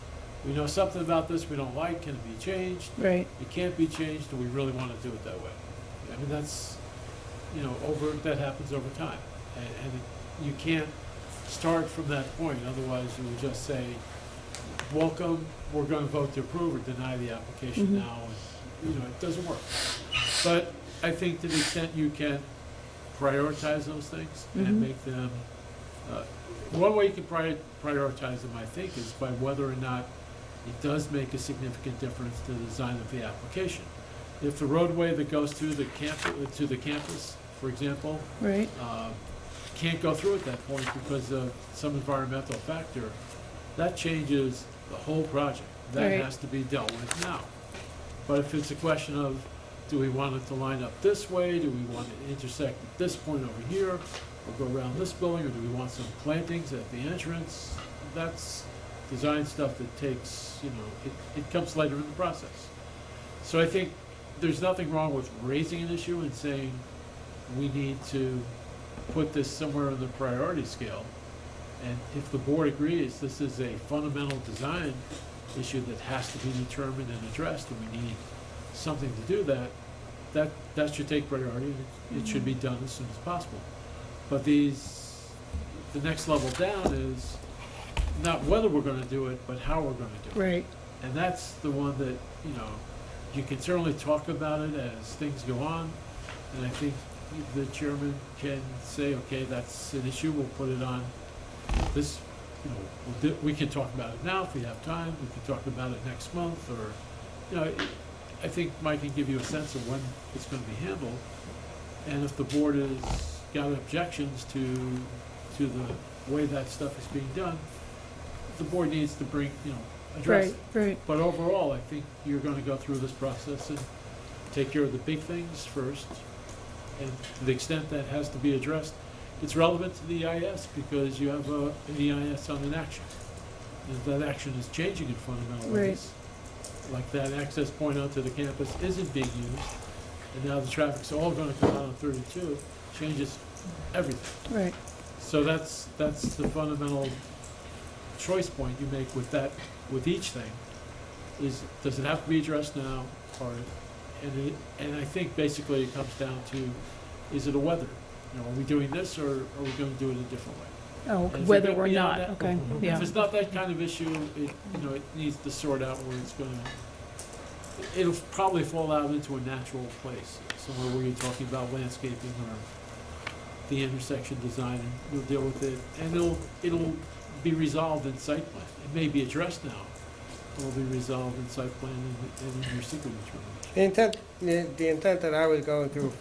we know something about this we don't like, can it be changed? Right. It can't be changed, do we really want to do it that way? I mean, that's, that happens over time. And you can't start from that point, otherwise you would just say, welcome, we're going to vote to approve or deny the application now, and, it doesn't work. But I think to the extent you can prioritize those things and make them, one way you can prioritize them, I think, is by whether or not it does make a significant difference to the design of the application. If the roadway that goes to the campus, for example, Right. Can't go through at that point because of some environmental factor, that changes the whole project. That Right. has to be dealt with now. But if it's a question of, do we want it to line up this way? Do we want it to intersect at this point over here? Or go around this building? Or do we want some plantings at the entrance? That's design stuff that takes, it comes later in the process. So I think there's nothing wrong with raising an issue and saying, we need to put this somewhere on the priority scale. And if the board agrees this is a fundamental design issue that has to be determined and addressed, and we need something to do that should take priority, and it should be done as soon as possible. But the next level down is not whether we're gonna do it, but how we're gonna do it. Right. And that's the one that, you can certainly talk about it as things go on, and I think the chairman can say, okay, that's an issue, we'll put it on this, we can talk about it now if we have time, we can talk about it next month, or, I think Mike can give you a sense of when it's gonna be handled, and if the board has got objections to the way that stuff is being done, the board needs to bring, address it. Right. But overall, I think you're gonna go through this process and take care of the big things first, and to the extent that has to be addressed, it's relevant to the EIS because you have an EIS on an action. And if that action is changing in fundamental ways, like that access point onto the campus isn't being used, and now the traffic's all gonna come out on 32, changes everything. Right. So that's the fundamental choice point you make with each thing, is does it have to be addressed now, part. And I think basically it comes down to, is it a whether? You know, are we doing this or are we going to do it a different way? Oh, And if we whether get or beyond not, that- okay, yeah. If it's not that kind of issue, it, you know, it needs to sort out where it's gonna, it'll probably fall out into a natural place, somewhere where you're talking about landscaping or the intersection design, and you'll deal with it, and it'll be resolved in site plan. It may be addressed now, it'll be resolved in site plan and in your secret determination. The intent that I was going through,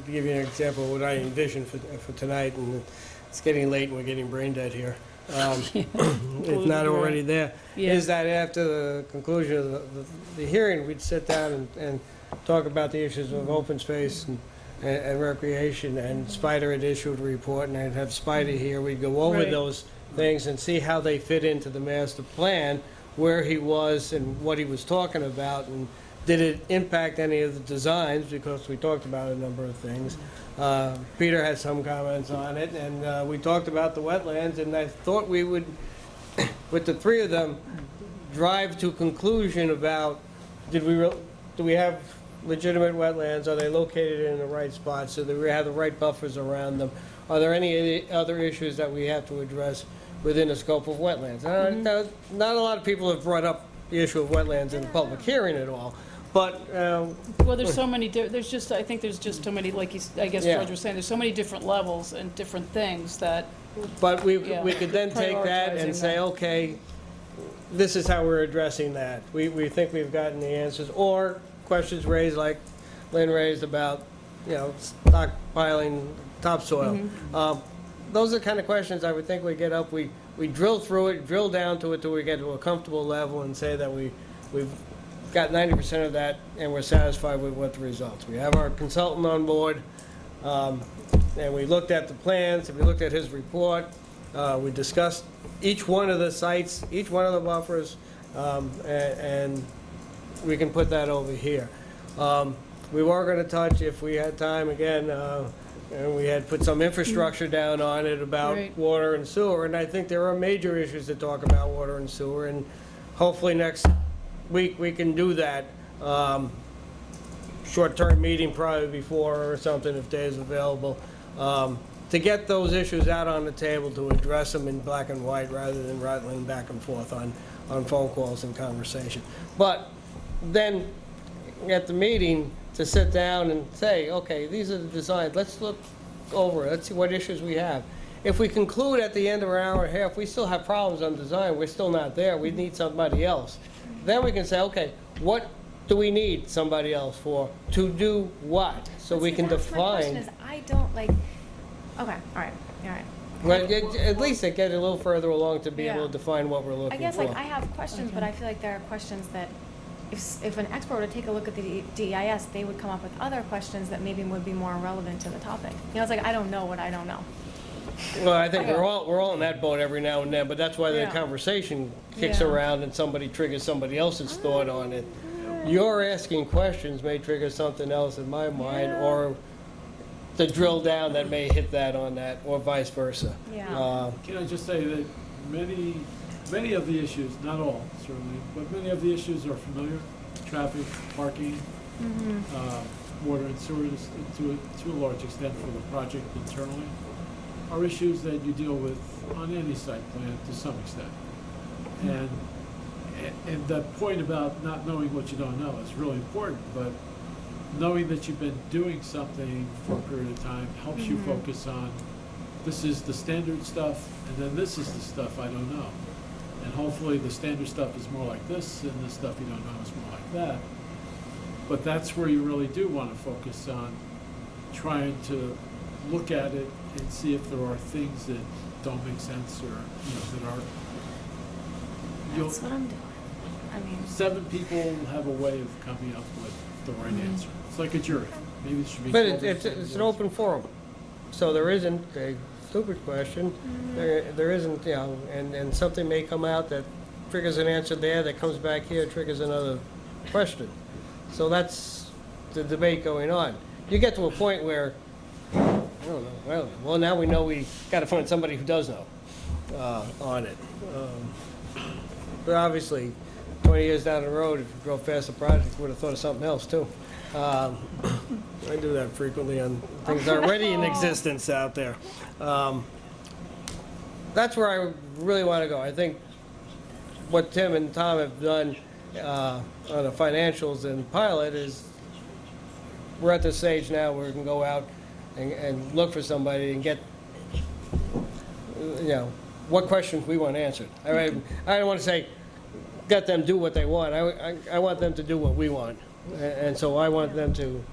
to give you an example of what I envisioned for tonight, and it's getting late and we're getting brain dead here, if not already there, Yeah. is that after the conclusion of the hearing, we'd sit down and talk about the issues of open space and recreation, and Spider had issued a report, and I'd have Spider here, we'd go over Right. those things and see how they fit into the master plan, where he was and what he was talking about, and did it impact any of the designs, because we talked about a number of things. Peter had some comments on it, and we talked about the wetlands, and I thought we would, with the three of them, drive to conclusion about, do we have legitimate wetlands? Are they located in the right spots? Do we have the right buffers around them? Are there any other issues that we have to address within the scope of wetlands? Not a lot of people have brought up the issue of wetlands in the public hearing at all, but... Well, there's so many, there's just, I think there's just so many, like I guess Yeah. George was saying, there's so many different levels and different things that... But we Yeah. could then take that and Prioritizing say, that. okay, this is how we're addressing that. We think we've gotten the answers, or questions raised like Lynn raised about, you know, stockpiling topsoil. Those are the kind of questions I would think we get up, we drill through it, drill down to it till we get to a comfortable level and say that we've got 90% of that and we're satisfied with what the results. We have our consultant on board, and we looked at the plans, and we looked at his report, we discussed each one of the sites, each one of the buffers, and we can put that over here. We were going to touch, if we had time again, and we had put some infrastructure down on it about Right. water and sewer, and I think there are major issues to talk about water and sewer, and hopefully next week we can do that. Short-term meeting probably before or something, if Dave's available, to get those issues out on the table, to address them in black and white rather than rattling back and forth on phone calls and conversation. But then at the meeting, to sit down and say, okay, these are the designs, let's look over it, let's see what issues we have. If we conclude at the end of an hour and a half, we still have problems on design, we're still not there, we need somebody else. Then we can say, okay, what do we need somebody else for? To do what? So we can That's my question define. is, I don't like, okay, all right. Well, at least it get a little further along to be able Yeah. to define what we're looking for. I guess like I have questions, but I feel like there are questions that if an expert were to take a look at the DEIS, they would come up with other questions that maybe would be more relevant to the topic. You know, it's like I don't know what I don't know. Well, I think we're all in that boat every now and then, but that's why the Yeah. conversation kicks Yeah. around and somebody triggers somebody else's thought on it. Your asking questions may trigger something else in my mind, or the drill down that may hit that on that, or vice versa. Can I just say that many of the issues, not all certainly, but many of the issues are familiar. Traffic, parking, water and sewer to a large extent for the project internally, are issues that you deal with on any site plan to some extent. And that point about not knowing what you don't know is really important, but knowing that you've been doing something for a period of time helps you focus on, this is the standard stuff, and then this is the stuff I don't know. And hopefully the standard stuff is more like this, and the stuff you don't know is more like that. But that's where you really do want to focus on trying to look at it and see if there are things that don't make sense, or, you know, that are... That's what I'm doing. I mean, 7 people have a way of coming up with the right answer. It's like a jury. Maybe it should be... But 12 it's an open forum, so there isn't a stupid question. There isn't, you know, and something may come out that triggers an answer there, that comes back here, triggers another question. So that's the debate going on. You get to a point where, I don't know, well, now we know we got to find somebody who does know on it. But obviously, 20 years down the road, if you drove past the project, would have thought of something else too. I do that frequently on things already in existence out there. That's where I really want to go. I think what Tim and Tom have done on the financials and pilot is we're at the stage now where we can go out and look for somebody and get, what questions we want answered. I don't want to say, let them do what they want. I want them to do what we want. And so I want them to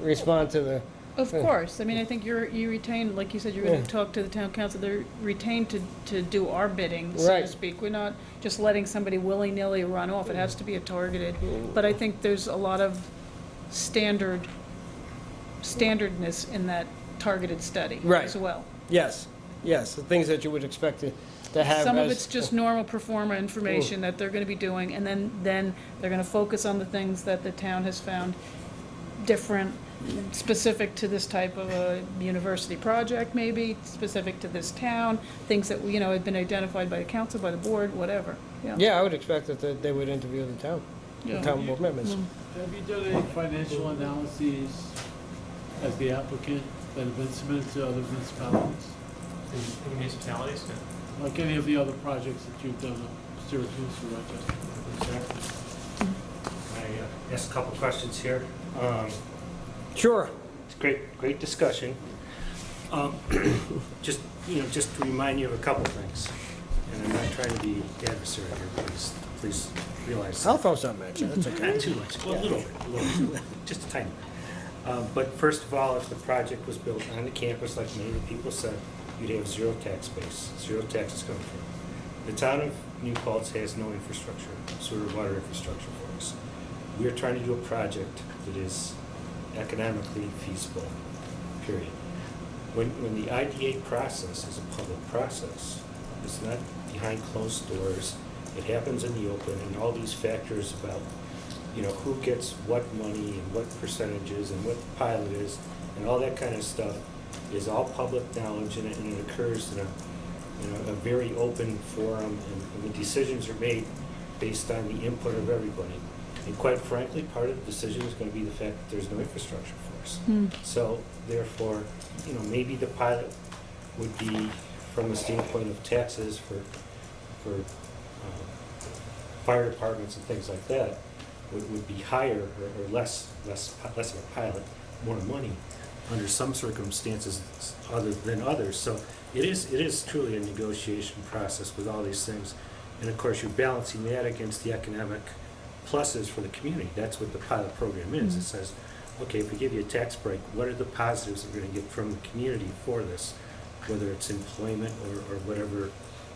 respond to the... Of course. I mean, I think you retain, like you said, you're going to talk to the town council. They're retained to do our bidding, so to speak. We're not just letting somebody willy-nilly run off. It has to be a targeted. But I think there's a lot of standardness in that targeted study as well. Yes, the things that you would expect to have. Some of it's just normal pro forma information that they're going to be doing, and then they're going to focus on the things that the town has found different, specific to this type of a university project, maybe specific to this town, things that have been identified by the council, by the board, whatever. Yeah, I would expect that they would interview the town, the town board members. Have you done any financial analyses as the applicant that have been submitted to other municipalities? Any municipalities? Like any of the other projects that you've done at Syracuse or Rochester? Can I ask a couple questions here? Sure. It's great discussion. Just to remind you of a couple things, and I'm not trying to be adversary here, please realize. I'll throw something at you, that's okay. Not too much, well, a little bit, just a tiny bit. But first of all, if the project was built on the campus, like many people said, you'd have zero tax base, zero taxes coming from it. The town of New Paltz has no infrastructure, sewer, water infrastructure for us. We are trying to do a project that is economically feasible, period. When the IDA process is a public process, it's not behind closed doors, it happens in the open, and all these factors about who gets what money and what percentages and what the pilot is and all that kind of stuff is all public knowledge, and it occurs in a very open forum, and the decisions are made based on the input of everybody. And quite frankly, part of the decision is going to be the fact that there's no infrastructure for us. So therefore, maybe the pilot would be, from the standpoint of taxes for fire departments and things like that, would be higher or less of a pilot, more money under some circumstances other than others. So it is truly a negotiation process with all these things. And of course, you're balancing that against the economic pluses for the community. That's what the pilot program is. It says, okay, if we give you a tax break, what are the positives that we're going to get from the community for this, whether it's employment or whatever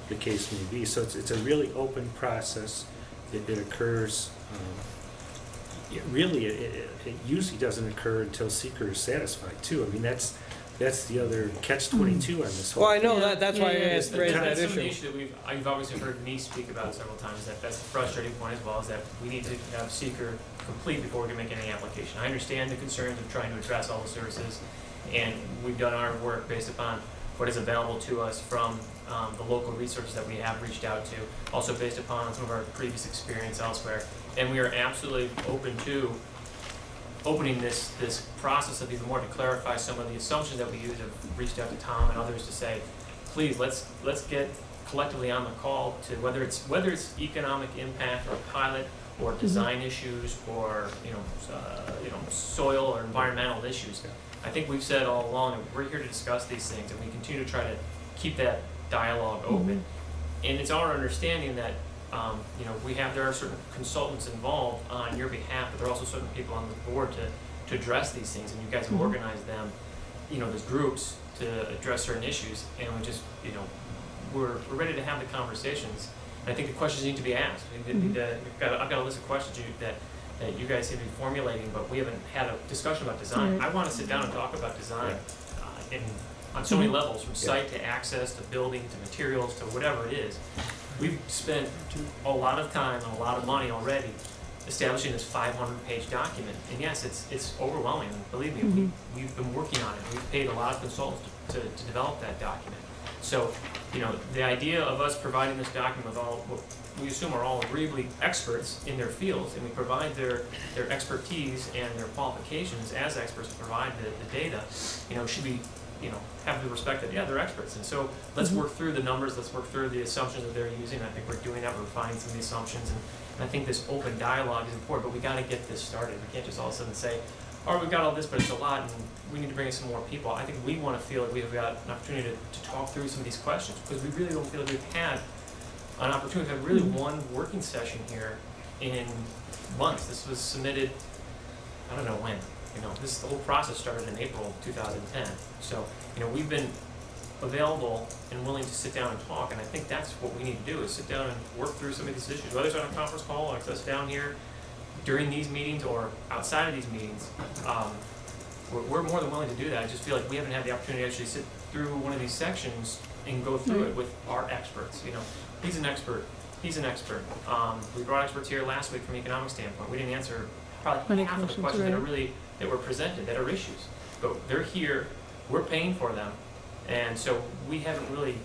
the case may be. So it's a really open process. It occurs. It usually doesn't occur until seeker is satisfied too. I mean, that's the other catch-22 on this whole. Well, I know that's why I asked raise that That's some of the issue. issue that you've obviously heard me speak about several times, that's the frustrating point as well, is that we need to have seeker complete before we can make any application. I understand the concerns of trying to address all the services, and we've done our work based upon what is available to us from the local resources that we have reached out to, also based upon some of our previous experience elsewhere. And we are absolutely open to opening this process up even more to clarify some of the assumptions that we use. Have reached out to Tom and others to say, please, let's get collectively on the call to whether it's economic impact or pilot or design issues or soil or environmental issues. I think we've said all along that we're here to discuss these things, and we continue to try to keep that dialogue open. And it's our understanding that there are certain consultants involved on your behalf, but there are also certain people on the board to address these things, and you guys have organized them, there's groups to address certain issues, and we just, we're ready to have the conversations. And I think the questions need to be asked. I've got a list of questions that you guys seem to be formulating, but we haven't had a discussion about design. I want to sit down and talk about design on so many levels, from site to access to building to materials to whatever it is. We've spent a lot of time and a lot of money already establishing this 500-page document. And yes, it's overwhelming. Believe me, we've been working on it. We've paid a lot of consultants to develop that document. So, the idea of us providing this document with all, what we assume are all agreeably experts in their fields, and we provide their expertise and their qualifications as experts to provide the data, should be, have the respect that, yeah, they're experts. And so let's work through the numbers, let's work through the assumptions that they're using. I think we're doing that, we're refining some of the assumptions, and I think this open dialogue is important, but we gotta get this started. We can't just all of a sudden say, all right, we've got all this, but it's a lot, and we need to bring in some more people. I think we want to feel like we've got an opportunity to talk through some of these questions, because we really don't feel like we've had an opportunity to have really one working session here in months. This was submitted, I don't know when. The whole process started in April 2010. So, we've been available and willing to sit down and talk, and I think that's what we need to do, is sit down and work through some of these issues, whether it's on a conference call or it's us down here during these meetings or outside of these meetings. We're more than willing to do that. I just feel like we haven't had the opportunity to actually sit through one of these sections and go through it with our experts. He's an expert. He's an expert. We brought experts here last week from an economic standpoint. We didn't answer probably half of the questions that were presented, that are issues. But they're here. We're paying for them. And so we haven't really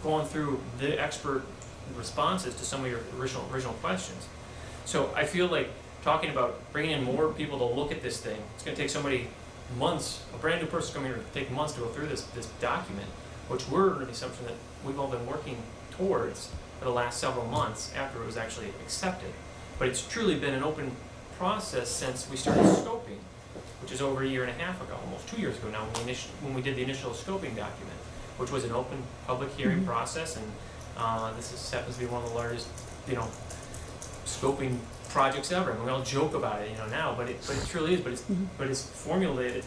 gone through the expert responses to some of your original questions. So I feel like talking about bringing in more people to look at this thing, it's going to take somebody months, a brand new person coming here to take months to go through this document, which we're under the assumption that we've all been working towards for the last several months after it was actually accepted. But it's truly been an open process since we started scoping, which is over a year and a half ago, almost 2 years ago now, when we did the initial scoping document, which was an open public hearing process, and this happens to be one of the largest, scoping projects ever. And we all joke about it, now, but it truly is. But it's formulated,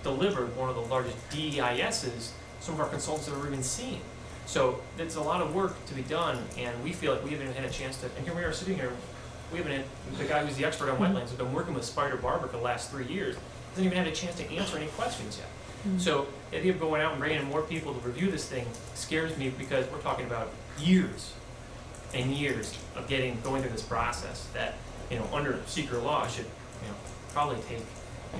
delivered one of the largest DEISs some of our consultants have ever even seen. So it's a lot of work to be done, and we feel like we haven't even had a chance to. And here we are sitting here. We haven't had the guy who's the expert on wetlands has been working with Spider Barber for the last 3 years. Hasn't even had a chance to answer any questions yet. So the idea of going out and bringing in more people to review this thing scares me, because we're talking about years and years of going through this process that, under secret law should, probably take,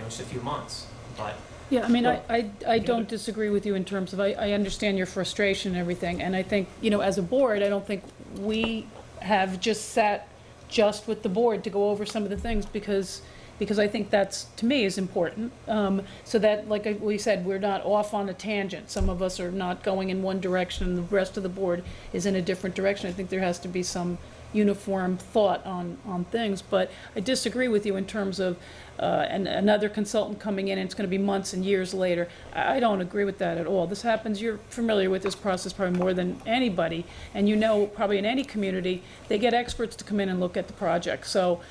just a few months. But yeah, I mean, I don't disagree with you in terms of, I understand your frustration and everything, and I think, as a board, I don't think we have just sat just with the board to go over some of the things, because I think that's, to me, is important, so that, like we said, we're not off on a tangent. Some of us are not going in one direction and the rest of the board is in a different direction. I think there has to be some uniform thought on things, but I disagree with you in terms of another consultant coming in and it's going to be months and years later. I don't agree with that at all. This happens, you're familiar with this process probably more than anybody, and probably in any community, they get experts to come in and look at the project. So,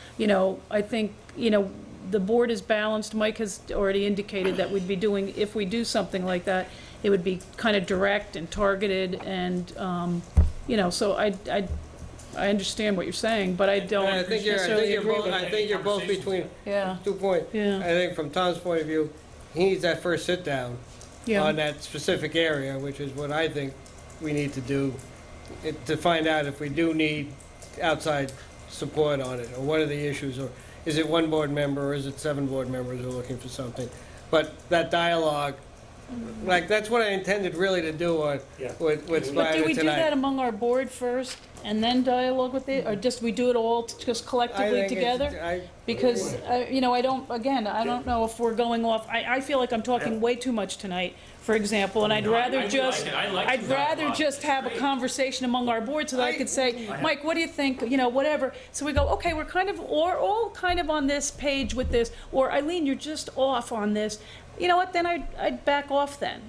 I think, the board is balanced. Mike has already indicated that we'd be doing, if we do something like that, it would be kind of direct and targeted, and, so I understand what you're saying, but I don't necessarily agree with it. I think you're both between 2 points. Yeah. I think from Tom's point of view, he needs that first sit down on that specific area, which is what I think we need to do, to find out if we do need outside support on it, or what are the issues, or is it one board member, or is it 7 board members who are looking for something? But that dialogue, that's what I intended really to do with But Spider do we do tonight. that among our board first and then dialogue with it, or just we do it all just collectively together? Because, I don't know if we're going off, I feel like I'm talking way too much tonight, for example, and I'd rather just have a conversation among our board so that I could say, Mike, what do you think, whatever. So we go, okay, we're all kind of on this page with this, or Eileen, you're just off on this. You know what, then I'd back off then,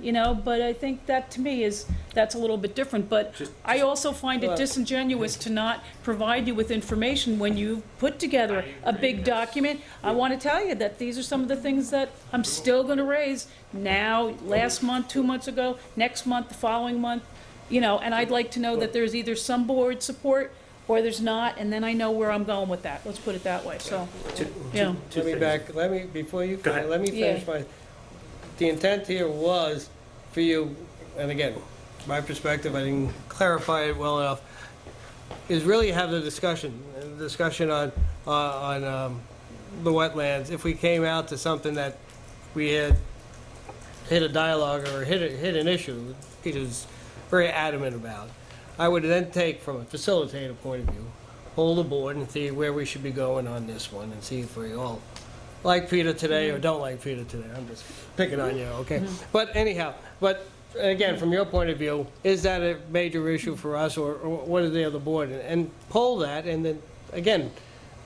but I think that, to me, that's a little bit different. But I also find it disingenuous to not provide you with information when you put together a big document. I want to tell you that these are some of the things that I'm still going to raise now, last month, 2 months ago, next month, the following month, and I'd like to know that there's either some board support or there's not, and then I know where I'm going with that. Let's put it that way. So, Let me before you let me finish my. The intent here was for you, and again, my perspective, I didn't clarify it well enough, is really have the discussion on the wetlands. If we came out to something that we had hit a dialogue or hit an issue, Peter's very adamant about. I would then take, from a facilitator point of view, hold the board and see where we should be going on this one, and see if we all like Peter today or don't like Peter today. I'm just picking on you, okay? But anyhow, again, from your point of view, is that a major issue for us, or what is the other board? And poll that, and then, again,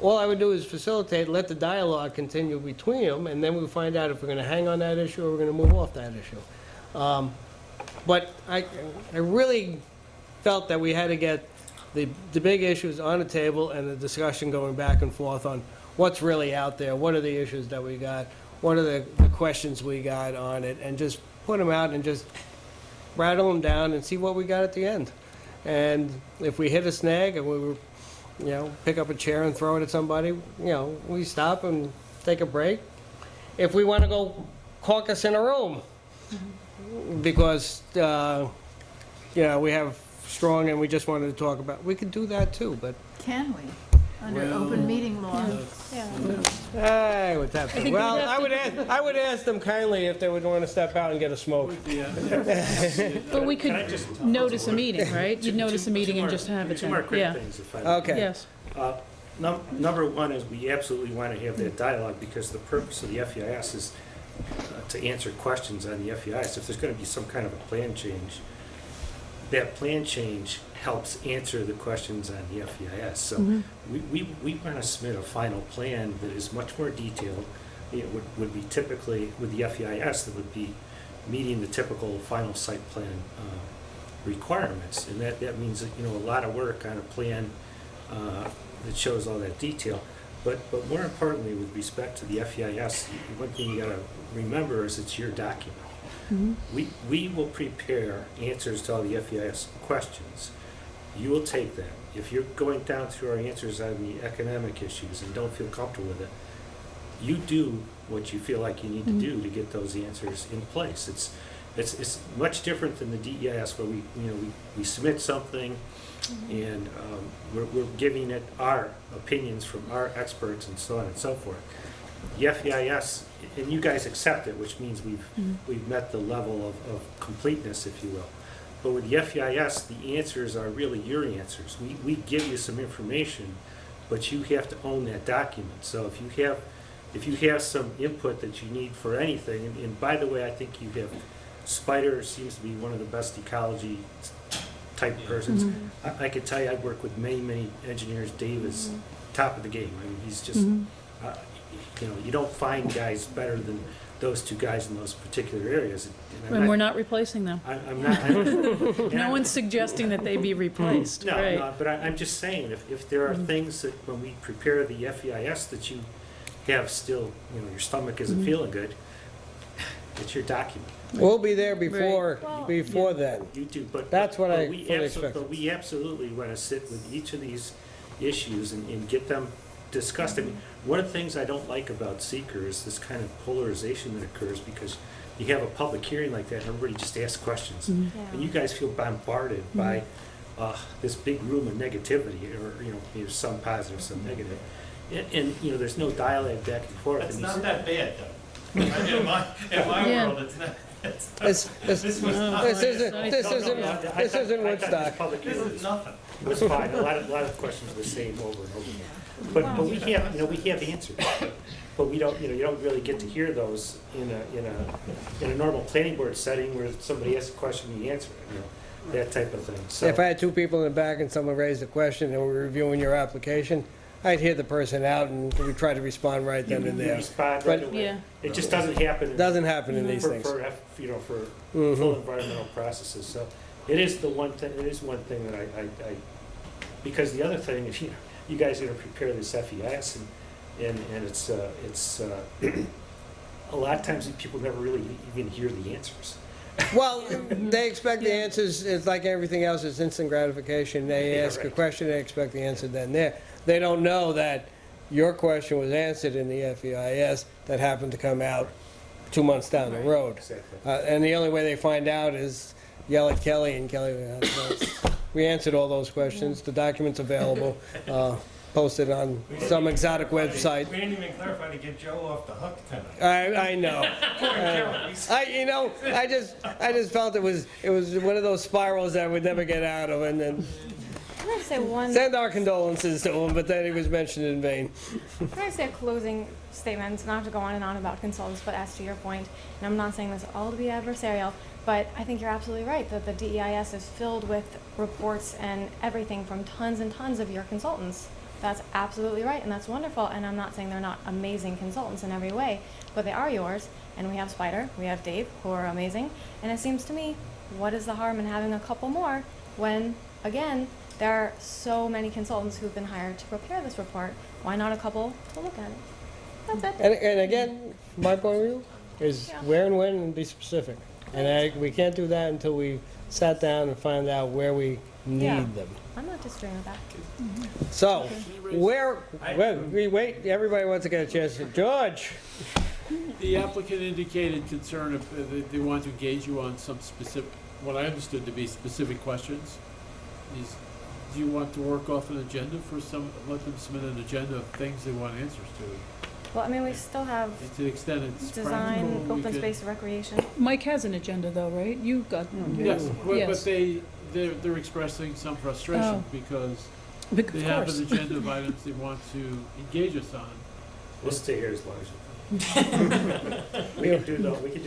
all I would do is facilitate, let the dialogue continue between them, and then we'll find out if we're gonna hang on that issue or we're gonna move off that issue. But I really felt that we had to get the big issues on the table and the discussion going back and forth on what's really out there, what are the issues that we got, what are the questions we got on it, and just put them out and just rattle them down and see what we got at the end. And if we hit a snag and we were, pick up a chair and throw it at somebody, we stop and take a break. If we want to go caucus in a room, because, we have strong and we just wanted to talk about, we could do that too, but. Can we? Under open meeting law? Hey, what's happening? Well, I would ask them kindly if they would want to step out and get a smoke. But we could notice a meeting, right? You'd notice a meeting and just have it Two then. more quick Yeah. things, if I may. Okay. Yes. Number one is we absolutely want to have that dialogue, because the purpose of the FEIS is to answer questions on the FEIS. If there's going to be some kind of a plan change, that plan change helps answer the questions on the FEIS. So we want to submit a final plan that is much more detailed. It would be typically, with the FEIS, that would be meeting the typical final site plan requirements. And that means, a lot of work on a plan that shows all that detail. But more importantly, with respect to the FEIS, one thing you got to remember is it's your document. We will prepare answers to all the FEIS questions. You will take that. If you're going down through our answers on the economic issues and don't feel comfortable with it, you do what you feel like you need to do to get those answers in place. It's much different than the DEIS, where we submit something and we're giving it our opinions from our experts and so on and so forth. The FEIS, and you guys accept it, which means we've met the level of completeness, if you will. But with the FEIS, the answers are really your answers. We give you some information, but you have to own that document. So if you have some input that you need for anything, and by the way, I think you have, Spider seems to be one of the best ecology type persons. I could tell you, I've worked with many engineers. Dave is top of the game. I mean, he's just, you don't find guys better than those two guys in those particular areas. And we're not replacing them. I'm not. No one's suggesting that they be replaced. No, Right. no, but I'm just saying, if there are things that when we prepare the FEIS that you have still, your stomach isn't feeling good, it's your document. We'll be there before then. You do, but That's what I we fully expect. But we absolutely want to sit with each of these issues and get them discussed. I mean, one of the things I don't like about seeker is this kind of polarization that occurs, because you have a public hearing like that and everybody just asks questions. And you guys feel bombarded by this big room of negativity, or some positive, some negative. And there's no dialogue back and forth. It's not that bad, though. In my world, it's not. This isn't Woodstock. This is nothing. It was fine. A lot of questions were the same over and over again. But we have answers. But we don't, you don't really get to hear those in a normal planning board setting where somebody asks a question and you answer it, that type of thing. So If I had two people in the back and someone raised a question and we're reviewing your application, I'd hear the person out and we try to respond right then and there. Respond But right away. It just doesn't happen. in these things. For full environmental processes. So it is the one thing. It is one thing that I because the other thing is, you guys are going to prepare this FEIS and it's a lot of times people never really even hear the answers. Well, they expect the answers. It's like everything else. It's instant gratification. They ask a question, they expect the answer then there. They don't know that your question was answered in the FEIS that happened to come out 2 months down the road. Exactly. And the only way they find out is yell at Kelly, and Kelly, we answered all those questions. The document's available. posted on some exotic website. We didn't even clarify to get Joe off the hook tonight. I know. I just felt it was one of those spirals that we'd never get out of, and then Can I say one? send our condolences to him, but then he was mentioned in vain. Can I say a closing statement, not to go on and on about consultants, but as to your point, and I'm not saying this all to be adversarial, but I think you're absolutely right that the DEIS is filled with reports and everything from tons and tons of your consultants. That's absolutely right, and that's wonderful, and I'm not saying they're not amazing consultants in every way, but they are yours, and we have Spider, we have Dave, who are amazing, and it seems to me, what is the harm in having a couple more when, again, there are so many consultants who've been hired to prepare this report. Why not a couple to look at it? That's it. And again, my point of view is where and when and be specific. And we can't do that until we sat down and find out where we need Yeah. them. I'm not disagreeing with that. So, wait, everybody wants to get a chance. George! The applicant indicated concern that they want to engage you on some specific, what I understood to be specific questions. Do you want to work off an agenda for let them submit an agenda of things they want answers to? Well, I mean, we still have And to the extent it's design, practical, we open could- space, recreation. Mike has an agenda though, right? You got. Yes, but Yes. they're expressing some frustration Oh. because Of they have course. an agenda of items they want to engage us on. We'll stay here as long as you. We could do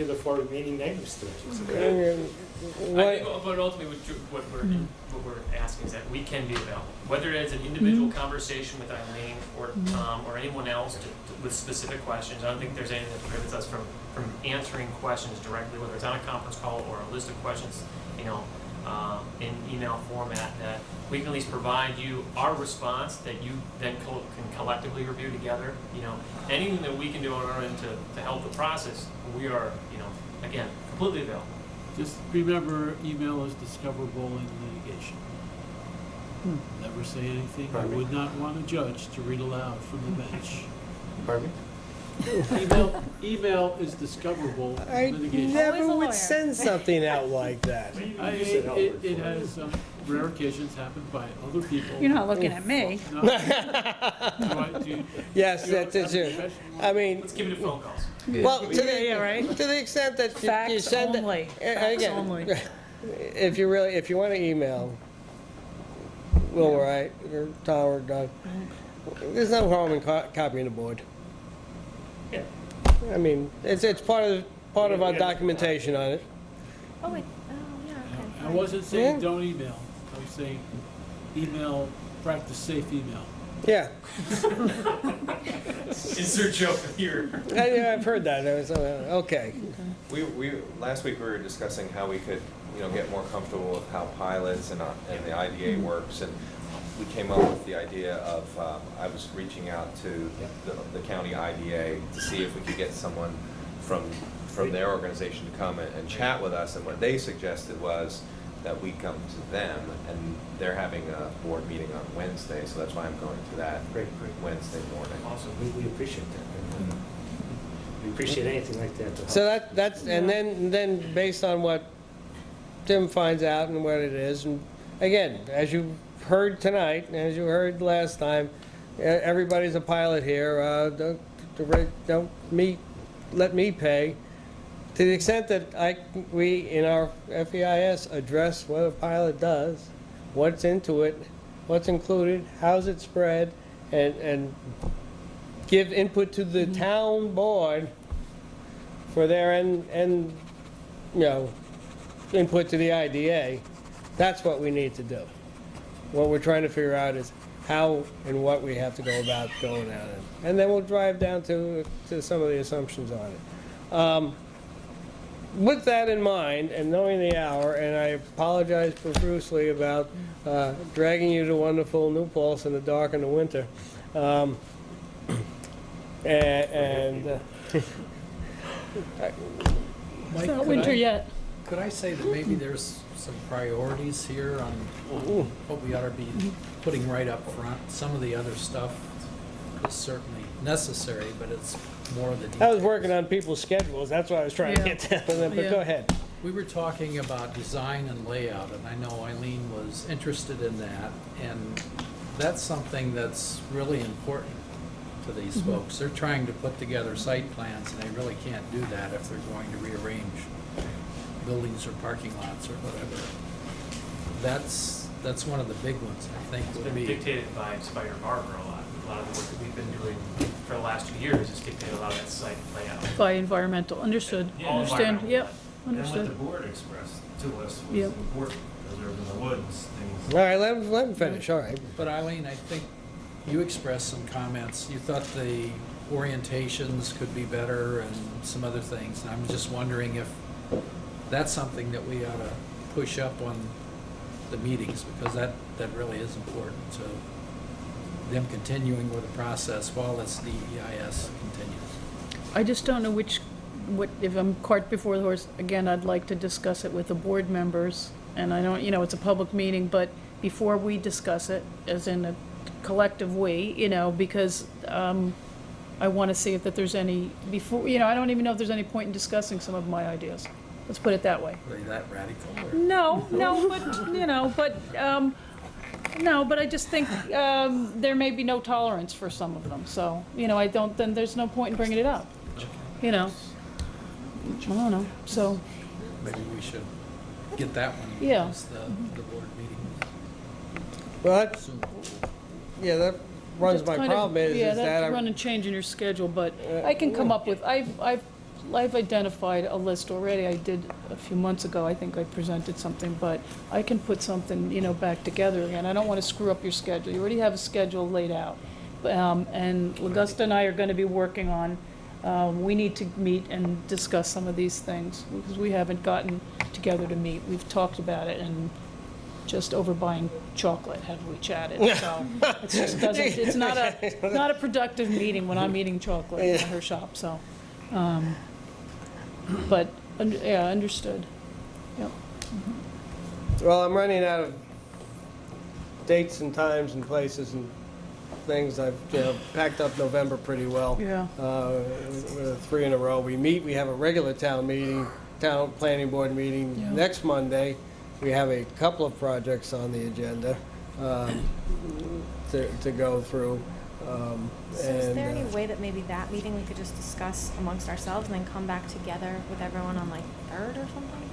the 4-week meeting next to it. I think, but ultimately, what we're asking is that we can be available, whether it's an individual conversation with Eileen or anyone else with specific questions. I don't think there's anything that prohibits us from answering questions directly, whether it's on a conference call or a list of questions, in email format, that we can at least provide you our response that you then can collectively review together. Anything that we can do on our end to help the process, we are, again, completely available. Just remember, email is discoverable in litigation. Never say anything I would not want a judge to read aloud from the bench. Pardon Email is discoverable I in litigation. never would send something out like that. It has, rare occasions happened by other people. You're not looking at me. No. Do I- do you- Yes, do you that's it. have I mean, Let's give it a phone calls. well, to right. the extent that you Facts send only. it, Facts again, only. if you want to email, Will or I, or Tom or Doug, there's no harm in copying the board. Yeah. I mean, it's part of our documentation on it. Oh, wait. Oh, yeah, okay. I wasn't saying Yeah. don't email. I was saying email, practice safe email. Yeah, Insert joke here. I've heard that. I was, okay. We last week we were discussing how we could, get more comfortable with how pilots and the IDA works, and we came up with the idea of I was reaching out to the county IDA to see if we could get someone from their organization to come and chat with us, and what they suggested was that we come to them, and they're having a board meeting on Wednesday, so that's why I'm going to that Wednesday morning. Awesome. We appreciate that. We appreciate anything like that to help. So that's and then based on what Tim finds out and what it is, and again, as you heard tonight, as you heard last time, everybody's a pilot here. Don't let me pay. To the extent that we in our FEIS address what a pilot does, what's into it, what's included, how's it spread, and give input to the town board for their input to the IDA, that's what we need to do. What we're trying to figure out is how and what we have to go about going at it. And then we'll drive down to some of the assumptions on it. With that in mind, and knowing the hour, and I apologize profusely about dragging you to wonderful New Paltz in the dark in the winter. Mike, It's not could winter I- yet. Could I say that maybe there's some priorities here on what we ought to be putting right up front? Some of the other stuff is certainly necessary, but it's more the details. I was working on people's schedules, that's what I was trying to get down to them, but go ahead. We were talking about design and layout, and I know Eileen was interested in that, and that's something that's really important to these folks. They're trying to put together site plans, and they really can't do that if they're going to rearrange buildings or parking lots or whatever. That's one of the big ones, I think, It's would been be. dictated by Spider Harbor a lot. A lot of the work that we've been doing for the last 2 years has dictated a lot of that site layout. By environmental, understood, Yeah, understand, environmental. yep, And what understood. the board expressed to us was Yep. important, preserving the woods, things. All right, let him finish, all right. But Eileen, I think you expressed some comments. You thought the orientations could be better and some other things. And I'm just wondering if that's something that we ought to push up on the meetings, because that really is important to them continuing with the process while this DEIS continues. I just don't know if I'm cart before the horse, again, I'd like to discuss it with the board members. And I don't, it's a public meeting, but before we discuss it, as in a collective we, because I want to see if that there's any, I don't even know if there's any point in discussing some of my ideas. Let's put it that way. Are you that radical? Or? No, but I just think there may be no tolerance for some of them. So, then there's no point in bringing it up. I don't know, so. Maybe we should get that one. Yeah. As the board meeting. Well, that runs That's my kind of- problem is yeah, that that's I'm. run and change in your schedule, but I can come up with, I've identified a list already. I did a few months ago. I think I presented something, but I can put something, back together again. I don't want to screw up your schedule. You already have a schedule laid out. And Augusta and I are going to be working on, we need to meet and discuss some of these things because we haven't gotten together to meet. We've talked about it and just over buying chocolate have we chatted. So it just doesn't, it's not a productive meeting when I'm eating chocolate at her shop, so. But, yeah, understood. Yep. Well, I'm running out of dates and times and places and things. I've packed up November pretty well. Yeah. With 3 in a row. We have a regular town planning board meeting Yeah. next Monday. We have a couple of projects on the agenda to go through. So is there any way that maybe that meeting we could just discuss amongst ourselves and then come back together with everyone on like 3rd or something?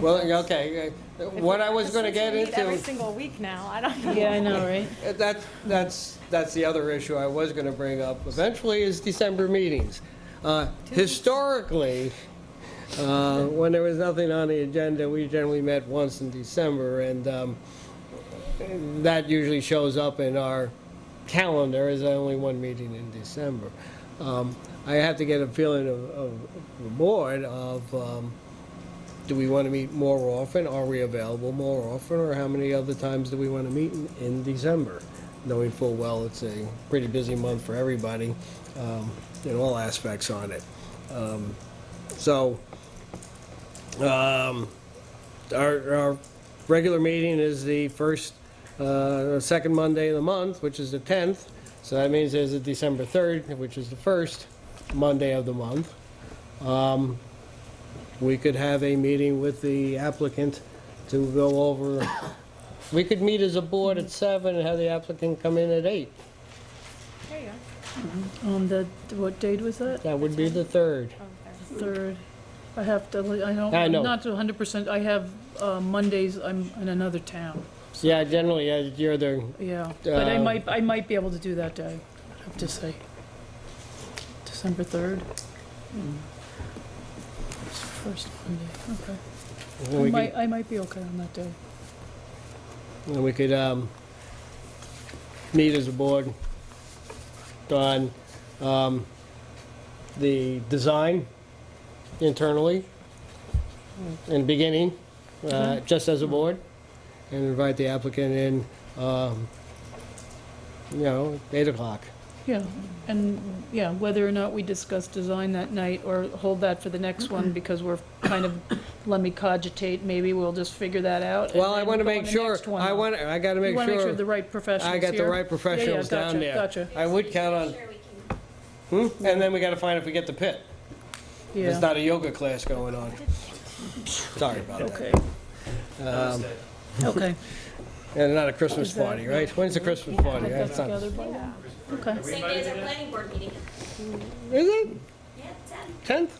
Well, okay. What I was going to get Since we meet every into. single week now, I don't know. Yeah, I know, right? That's the other issue I was going to bring up eventually is December meetings. Historically, when there was nothing on the agenda, we generally met once in December, and that usually shows up in our calendar as only one meeting in December. I have to get a feeling of the board of do we want to meet more often? Are we available more often? Or how many other times do we want to meet in December? Knowing full well it's a pretty busy month for everybody in all aspects on it. Our regular meeting is the second Monday of the month, which is the 10th. So that means there's a December 3rd, which is the first Monday of the month. We could have a meeting with the applicant to go over. We could meet as a board at 7 and have the applicant come in at 8. There you go. On what date was that? That would be the 3rd. 3rd. I have to, I don't, I know. not to 100%. I have Mondays, I'm in another town. Yeah, generally, you're the. Yeah, but I might be able to do that day, I have to say. December 3rd. It's the first Monday, okay. I might be okay on that day. And we could meet as a board on the design internally in beginning, just as a board, and invite the applicant in, 8 o'clock. Yeah, and, yeah, whether or not we discuss design that night or hold that for the next one, because we're kind of, let me cogitate, maybe we'll just figure that out. Well, I want to make sure, I got to make You want to make sure sure the right professionals I got the here? right professionals Yeah, down there. Gotcha. I would count on, and then we got to find if we get the pit. Yeah. There's not a yoga class going on. Sorry about that. Okay. Okay. And not a Christmas Is that- party, right? When's the Christmas party? Put that That's not- together by then? Okay. Same day as our planning board meeting. Is it? Yeah, 10. 10th?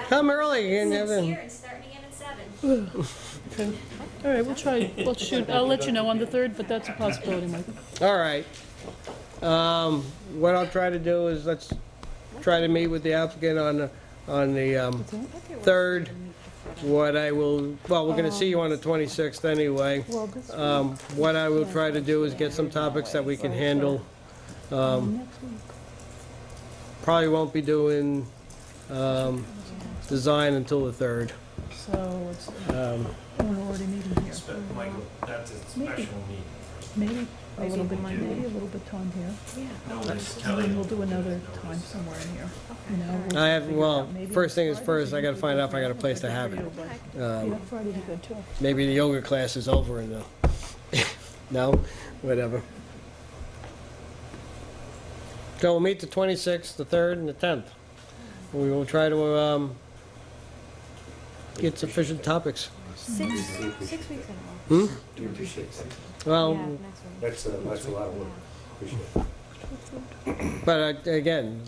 Come early and have 6 a- here and starting again at 7. Okay. All right, we'll try, we'll shoot, I'll let you know on the 3rd, but that's a possibility, Michael. All right. What I'll try to do is let's try to meet with the applicant on the 3rd. What I will, well, we're gonna see you on the 26th anyway. What I will try to do is get some topics that we can handle. Probably won't be doing design until the 3rd. So it's, we're already meeting here. Michael, that's a special meeting. Maybe a little bit, maybe a little bit time here. Nobody's And telling then you. we'll do another time somewhere in here, you know. we'll I have, figure it well, out. Maybe first thing is first, I gotta find out if I got a place to have it. Yeah, Friday'd be good too. Maybe the yoga class is over and no, whatever. So we'll meet the 26th, the 3rd, and the 10th. We will try to get sufficient topics. 6 weeks in a row. Hmm? Do you appreciate it? Well, Yeah, next week. That's a lot of work. Appreciate it. but again,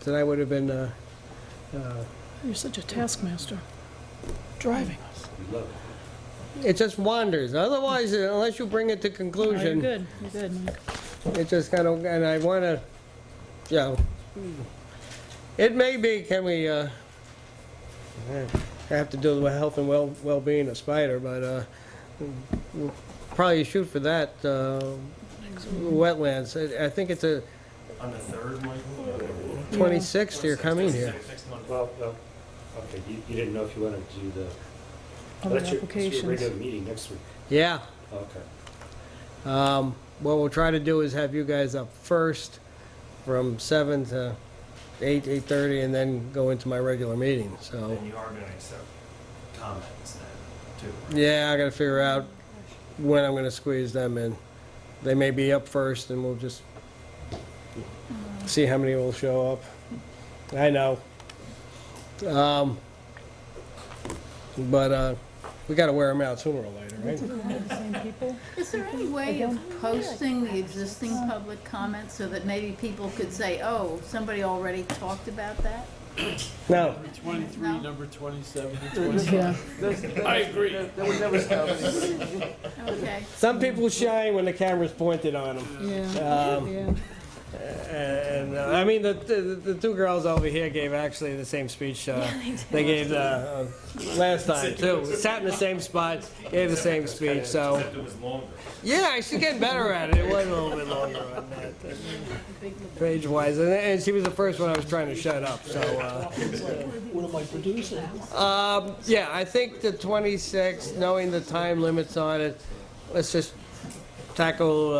tonight would have been, You're such a taskmaster, driving us. We love it. it just wanders. Otherwise, unless you bring it to Oh, you're conclusion, good, you're good, Mike. it just kind of, and I want to, you know, it may be, can we, have to do with health and well-being of Spider, but we'll probably shoot for that, wetlands. I think it's a On the 3rd, Michael? 26th you're coming here. Well, okay, you didn't know if you wanted to do the, Other that's your applications. regular meeting next week. Yeah. Okay. What we'll try to do is have you guys up first from 7 to 8:30, and then go into my regular meeting, so. And you are gonna accept comments then, too. Yeah, I gotta figure out when I'm gonna squeeze them in. They may be up first, and we'll just see how many will show up. I know. But we gotta wear them out sooner or later, right? The same people? Is there any way of posting the existing public comments so that maybe people could say, oh, somebody already talked about that? No. 23, No? number 27, Yeah. 27. I agree. That would never stop. Okay. Some people shine when the camera's pointed on them. Yeah, yeah. And I mean, the two girls over here gave actually the same speech they gave last time too. Sat in the same spot, gave the same speech. So Except it was longer. yeah, she's getting better at it. It was a little bit longer on that, page wise, and she was the first one I was trying to shut up. So What am I producing? yeah, I think the 26th, knowing the time limits on it, let's just tackle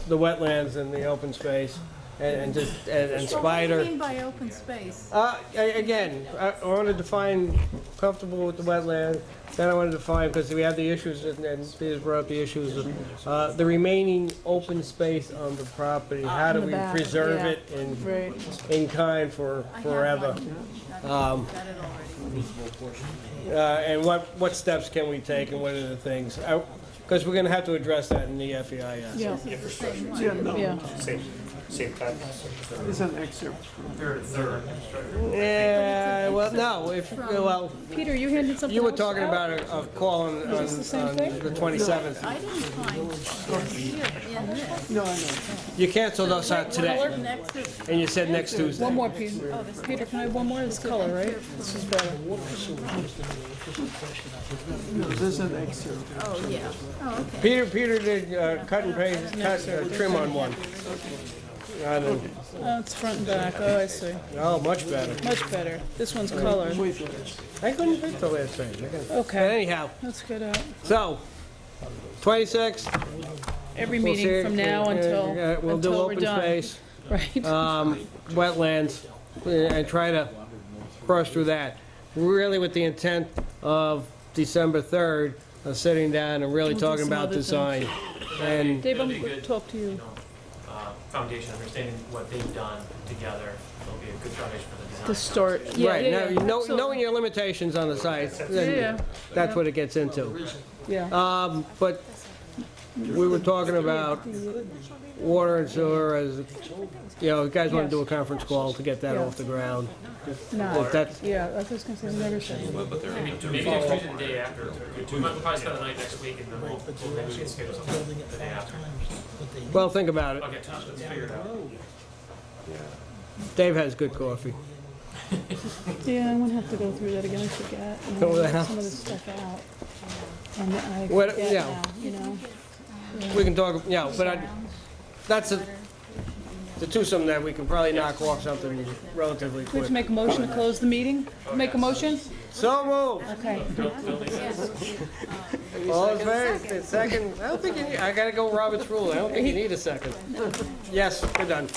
the wetlands and the open space, and just and So what do Spider. you mean by open space? Again, I wanted to find comfortable with the wetland. Then I wanted to find, because we have the issues, and Peter's brought up the issues of the remaining open space on the property. How do In the we back, preserve yeah. it Right. in kind for I have forever? one. Got it already. And what steps can we take, and what are the things? Because we're going to have to address that in the FEIS. Yeah. Infrastructure. Yeah, no. Yeah. Same time. It's an excerpt. Third. Yeah, well, no, well, Peter, you handed something you were else talking out? about a call on this the same thing? the 27th. I didn't find here in this. No, I know. You canceled us out today, Next to- and you said next Tuesday. One more, Peter. Peter, can I have one more? This color, right? This is better. No, this is an excerpt. Oh, yeah. Oh, okay. Peter did cut and paste, trim on one. I didn't- Oh, it's front and back. Oh, I see. Oh, much better. Much better. This one's color. I couldn't fit the last page. But Okay. anyhow, Let's get out. so, 26th. Every we'll meeting see- from now until we'll do we're open done. space, Right. wetlands, and try to brush through that. Really with the intent of December 3rd, of sitting down and really We'll do talking some about other design. And Dave, I'm That'd be going to good. talk to you. Foundation, understanding what they've done together, it'll be a good foundation for the design. To start. Yeah, right, yeah, now, yeah. Absolutely. knowing your limitations on the site, then Yeah. that's what it gets into. Yeah. But we were talking about water and sewer as, you know, you guys want to do a conference call to get that Yeah. off the ground. No, If that's, yeah, I was just gonna say, we never said. Maybe next week or the day after. We might probably spend the night next week and then maybe we can schedule something the day after. well, think about it. Okay, let's figure it out. Dave has good coffee. Yeah, I'm gonna have to go through that again, I forget. And Go I'll that get out. some of this stuff out. And I What- forget yeah. now, you know? We can talk, yeah, but that's the twosome that we can probably knock off something relatively We quick. have to make a motion to close the meeting? Make a motion? So moved. Okay. All in favor? Second, I don't think you need, I gotta go Robert's rule. I don't think you need a second. Yes, we're done.